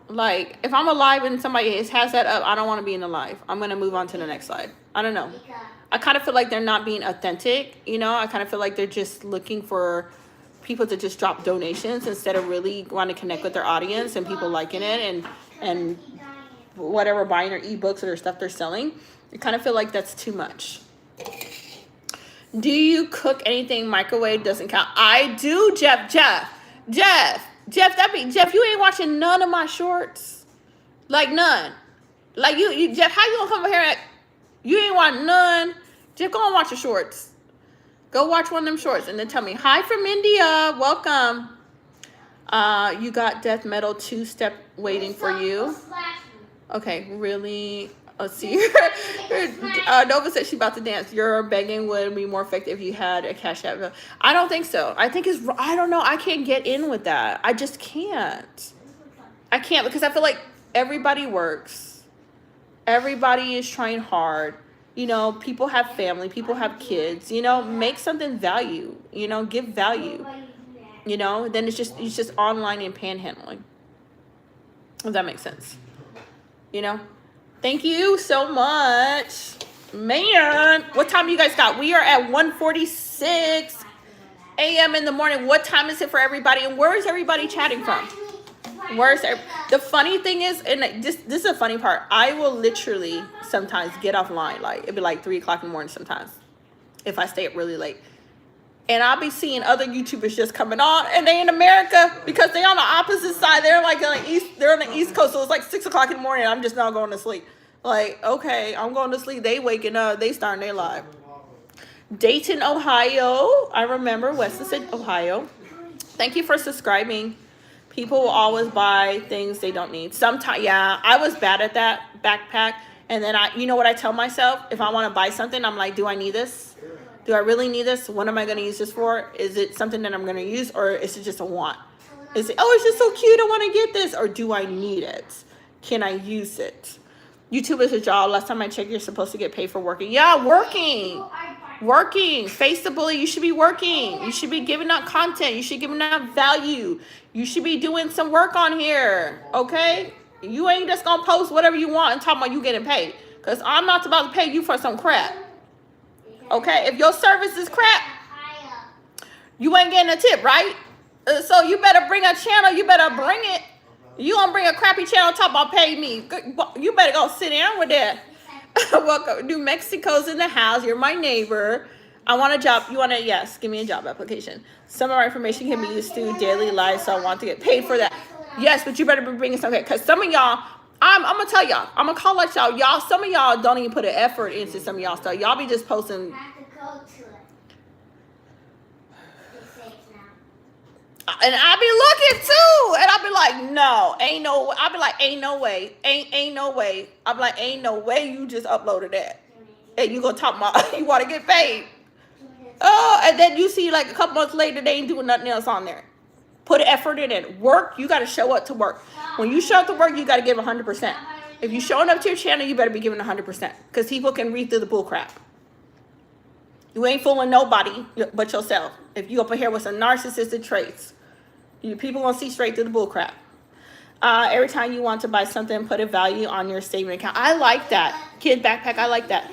Speaker 1: Like, if I'm alive and somebody has that up, I don't want to be in the live. I'm going to move on to the next slide. I don't know. I kind of feel like they're not being authentic. You know, I kind of feel like they're just looking for people to just drop donations instead of really wanting to connect with their audience and people liking it and whatever, buying their ebooks or stuff they're selling. I kind of feel like that's too much. Do you cook anything microwave? Doesn't count. I do, Jeff, you ain't watching none of my shorts. Like none. Like you Jeff, how you gonna come over here and you ain't watch none? Jeff, go and watch your shorts. Go watch one of them shorts and then tell me, hi from India, welcome. You got death metal 2-step waiting for you. Okay, really? Let's see. Nova said she's about to dance. Your begging would be more effective if you had a cash app. I don't think so. I don't know. I can't get in with that. I just can't. I can't because I feel like everybody works. Everybody is trying hard. You know, people have family, people have kids, you know, make something value, you know, give value, you know, then it's just online and panhandling. If that makes sense, you know. Thank you so much, man. What time you guys got? We are at 1:46 a.m. in the morning. What time is it for everybody? And where is everybody chatting from? The funny thing is, and this is a funny part, I will literally sometimes get offline, like it'd be like 3 o'clock in the morning sometimes if I stay up really late, and I'll be seeing other YouTubers just coming on, and they in America because they on the opposite side. They're like on the East Coast, so it's like 6 o'clock in the morning. I'm just not going to sleep. Like, okay, I'm going to sleep. They waking up, they starting their live. Dayton, Ohio. I remember Weston said Ohio. Thank you for subscribing. People will always buy things they don't need. Sometimes, yeah, I was bad at that backpack. And then you know what I tell myself? If I want to buy something, I'm like, do I need this? Do I really need this? What am I going to use this for? Is it something that I'm going to use, or is it just a want? Is it, oh, it's just so cute, I want to get this, or do I need it? Can I use it? YouTube is a job. Last time I checked, you're supposed to get paid for working. Yeah, working. Face the bully. You should be working. You should be giving out content. You should be giving out value. You should be doing some work on here, okay? You ain't just gonna post whatever you want and talk about you getting paid, because I'm not about to pay you for some crap, okay? If your service is crap, you ain't getting a tip, right? So you better bring a channel. You better bring it. You gonna bring a crappy channel talk about pay me? You better go sit down with that. Welcome. New Mexico's in the house. You're my neighbor. I want a job. You want to? Yes. Give me a job application. Some of our information can be used through daily life, so I want to get paid for that. Yes, but you better be bringing something. Because some of y'all, I'm going to tell y'all. I'm going to call out y'all. Some of y'all don't even put an effort into some of y'all stuff. Y'all be just posting.
Speaker 2: I have to go to it. It's safe now.
Speaker 1: And I be looking too. And I be like, no, ain't no. I be like, ain't no way. Ain't no way. I be like, ain't no way you just uploaded that. And you going to talk about you want to get paid. Oh, and then you see like a couple months later, they ain't doing nothing else on there. Put effort in it. Work, you got to show up to work. When you show up to work, you got to give 100%. If you showing up to your channel, you better be giving 100%. Because people can read through the bull crap. You ain't fooling nobody but yourself. If you up in here with some narcissistic traits, people going to see straight through the bull crap. Every time you want to buy something, put a value on your statement account. I like that. Kid backpack, I like that.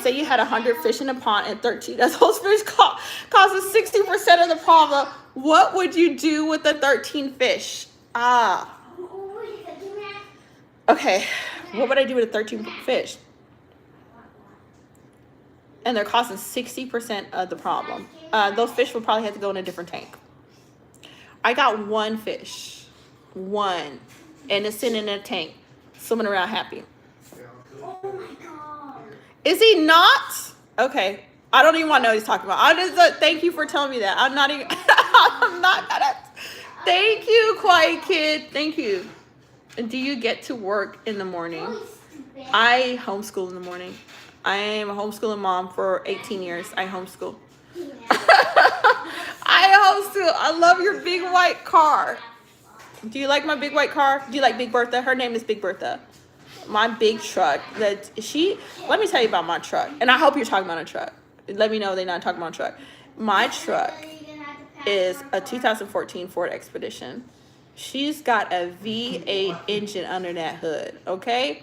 Speaker 1: Say you had 100 fish in a pond and 13 of those fish causes 60% of the problem. What would you do with the 13 fish? Okay. What would I do with the 13 fish? And they're causing 60% of the problem. Those fish would probably have to go in a different tank. I got one fish. One. And it's sitting in a tank. Swimming around happy.
Speaker 2: Oh my god.
Speaker 1: Is he not? Okay. I don't even want to know what he's talking about. I just thank you for telling me that. I'm not even I'm not gonna. Thank you, quiet kid. Thank you. Do you get to work in the morning? I homeschool in the morning. I am a homeschooling mom for 18 years. I homeschool. I homeschool. I love your big white car. Do you like my big white car? Do you like Big Bertha? Her name is Big Bertha. My big truck. Let me tell you about my truck. And I hope you're talking about a truck. Let me know they're not talking about a truck. My truck is a 2014 Ford Expedition. She's got a V8 engine under that hood, okay?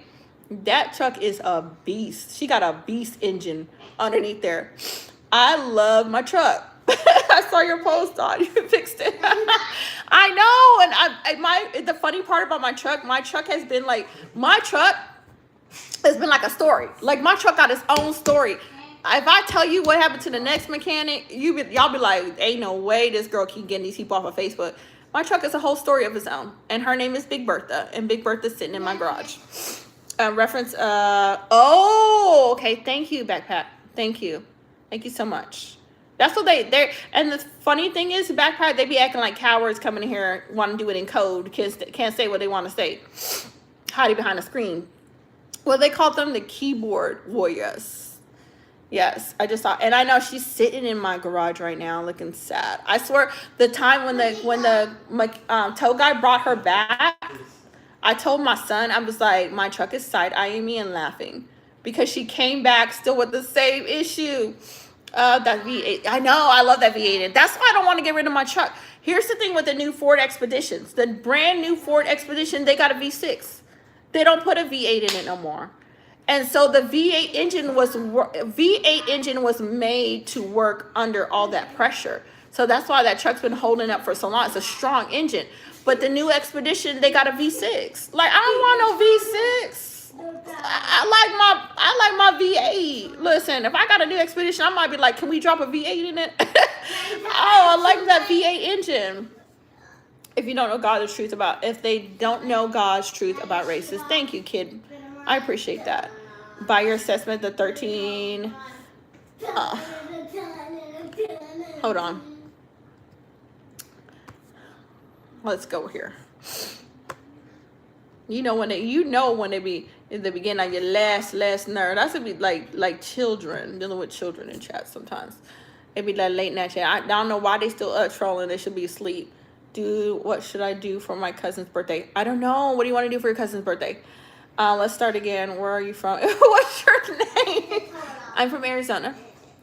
Speaker 1: That truck is a beast. She got a beast engine underneath there. I love my truck. I saw your post on. You fixed it. I know. And the funny part about my truck has been like a story. Like my truck got its own story. If I tell you what happened to the next mechanic, y'all be like, ain't no way this girl keep getting these people off of Facebook. My truck is a whole story of its own. And her name is Big Bertha. And Big Bertha's sitting in my garage. Okay. Thank you, Backpack. Thank you so much. That's what they're, and the funny thing is, Backpack, they be acting like cowards coming in here, want to do it in code. Kids can't say what they want to say. Hiding behind a screen. Well, they called them the keyboard warriors. Yes, I just saw, and I know she's sitting in my garage right now looking sad. I swear, the time when the tow guy brought her back, I told my son, I was like, my truck is side-eyeing me and laughing. Because she came back still with the same issue. That V8. I know, I love that V8. And that's why I don't want to get rid of my truck. Here's the thing with the new Ford Expeditions. The brand new Ford Expedition, they got a V6. They don't put a V8 in it no more. And so the V8 engine was made to work under all that pressure. So that's why that truck's been holding up for so long. It's a strong engine. But the new Expedition, they got a V6. Like, I don't want no V6. I like my V8. Listen, if I got a new Expedition, I might be like, can we drop a V8 in it? Oh, I like that V8 engine. If they don't know God's truth about races, thank you, kid. I appreciate that. By your assessment, the 13. Hold on. Let's go here. You know when they be in the beginning of your last nerve. That's would be like children, dealing with children in chat sometimes. It'd be like late night chat. I don't know why they still up trolling. They should be asleep. What should I do for my cousin's birthday? I don't know. What do you want to do for your cousin's birthday? Let's start again. Where are you from? What's your name? I'm from Arizona.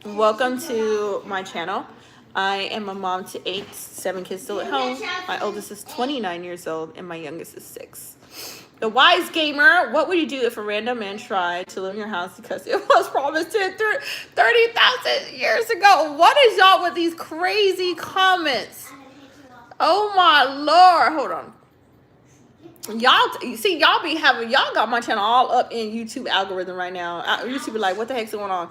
Speaker 1: Welcome to my channel. I am a mom to 7 kids still at home. My oldest is 29 years old and my youngest is 6. The wise gamer, what would you do if a random man tried to live in your house because it was promised to 30,000 years ago? What is y'all with these crazy comments? Oh my Lord. Hold on. Y'all got my channel all up in YouTube algorithm right now. YouTube be like, what the heck's going on?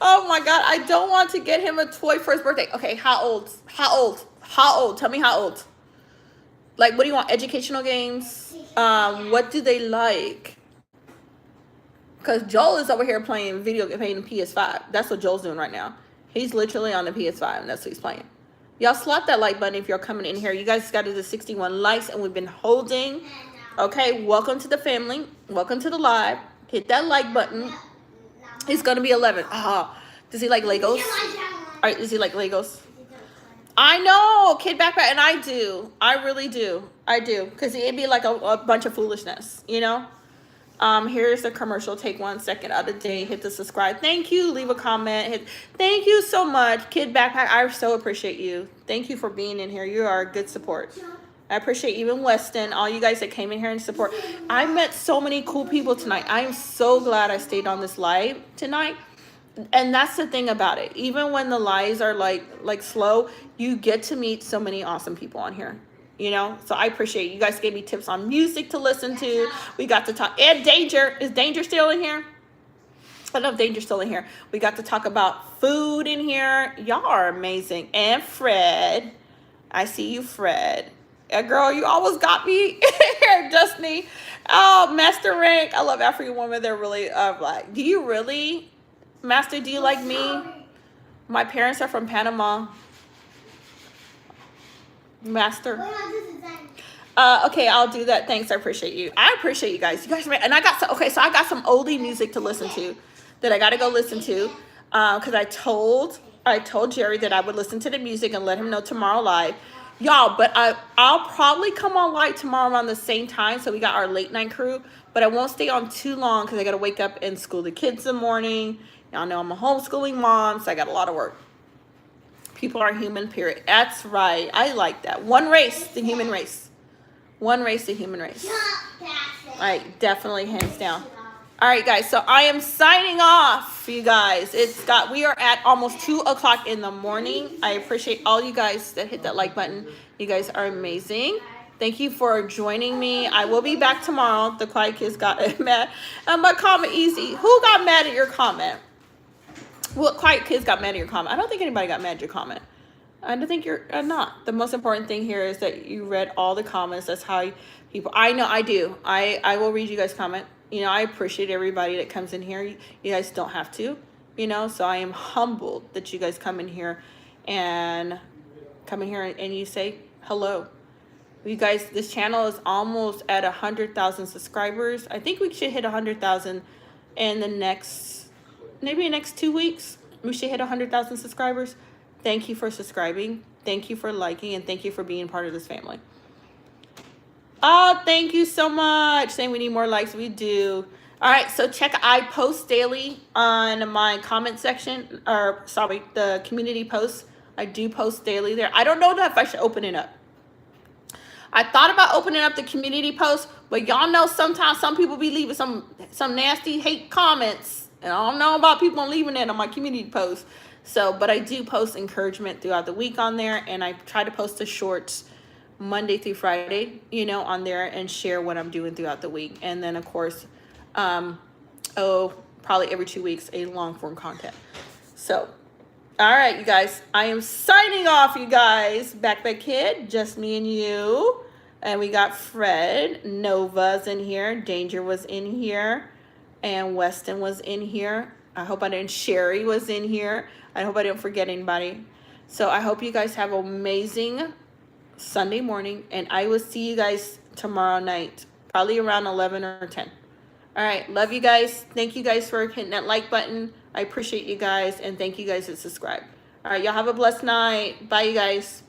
Speaker 1: Oh my God, I don't want to get him a toy for his birthday. Okay, how old? How old? How old? Tell me how old. Like, what do you want? Educational games? What do they like? Because Joel is over here playing playing PS5. That's what Joel's doing right now. He's literally on the PS5, and that's what he's playing. Y'all slap that like button if you're coming in here. You guys got to do 61 likes, and we've been holding. Okay, welcome to the family. Welcome to the live. Hit that like button. He's gonna be 11. Does he like Legos? All right, does he like Legos? I know, kid backpack, and I do. I really do. I do, because it'd be like a bunch of foolishness, you know? Here's the commercial. Take 1 second out of the day. Hit the subscribe. Thank you. Leave a comment. Thank you so much, kid backpack. I so appreciate you. Thank you for being in here. You are a good support. I appreciate even Weston, all you guys that came in here and support. I met so many cool people tonight. I am so glad I stayed on this live tonight. And that's the thing about it. Even when the lives are like slow, you get to meet so many awesome people on here. You know, so I appreciate it. You guys gave me tips on music to listen to. We got to talk. And Danger, is Danger still in here? I know Danger's still in here. We got to talk about food in here. Y'all are amazing. And Fred, I see you, Fred. Girl, you almost got me here, Destiny. Oh, Master Rank. I love African women. They're really like, do you really, Master? Do you like me? My parents are from Panama. Master. Okay, I'll do that. Thanks, I appreciate you. I appreciate you guys. You guys, and I got some. Okay, so I got some oldie music to listen to, that I got to go listen to, because I told Jerry that I would listen to the music and let him know tomorrow live, y'all. But I'll probably come on live tomorrow around the same time. So we got our late night crew, but I won't stay on too long because I got to wake up and school the kids in the morning. Y'all know I'm a homeschooling mom, so I got a lot of work. People are human, period. That's right. I like that. One race, the human race. One race, the human race. All right, definitely, hands down. All right, guys. So I am signing off, you guys. We are at almost 2 o'clock in the morning. I appreciate all you guys that hit that like button. You guys are amazing. Thank you for joining me. I will be back tomorrow. The quiet kids got mad. My comment easy. Who got mad at your comment? Well, quiet kids got mad at your comment. I don't think anybody got mad at your comment. I don't think you're not. The most important thing here is that you read all the comments. That's how people, I know I do. I will read you guys' comment. You know, I appreciate everybody that comes in here. You guys don't have to, you know, so I am humbled that you guys come in here and you say hello. You guys, this channel is almost at 100,000 subscribers. I think we should hit 100,000 in the next, maybe the next 2 weeks. We should hit 100,000 subscribers. Thank you for subscribing. Thank you for liking, and thank you for being part of this family. Oh, thank you so much. Saying we need more likes. We do. All right, so I post daily on my comment section, or sorry, the community posts. I do post daily there. I don't know if I should open it up. I thought about opening up the community post, but y'all know sometimes some people be leaving some nasty hate comments, and I don't know about people leaving it on my community post. So, but I do post encouragement throughout the week on there, and I try to post the shorts Monday through Friday, you know, on there, and share what I'm doing throughout the week. And then, of course, probably every 2 weeks, a long form content. So, all right, you guys, I am signing off, you guys. Backpack Kid, just me and you. And we got Fred, Nova's in here, Danger was in here, and Weston was in here. I hope I didn't, Sherry was in here. I hope I didn't forget anybody. So I hope you guys have an amazing Sunday morning, and I will see you guys tomorrow night, probably around 11 or 10. All right, love you guys. Thank you guys for hitting that like button. I appreciate you guys, and thank you guys that subscribe. All right, y'all have a blessed night. Bye, you guys.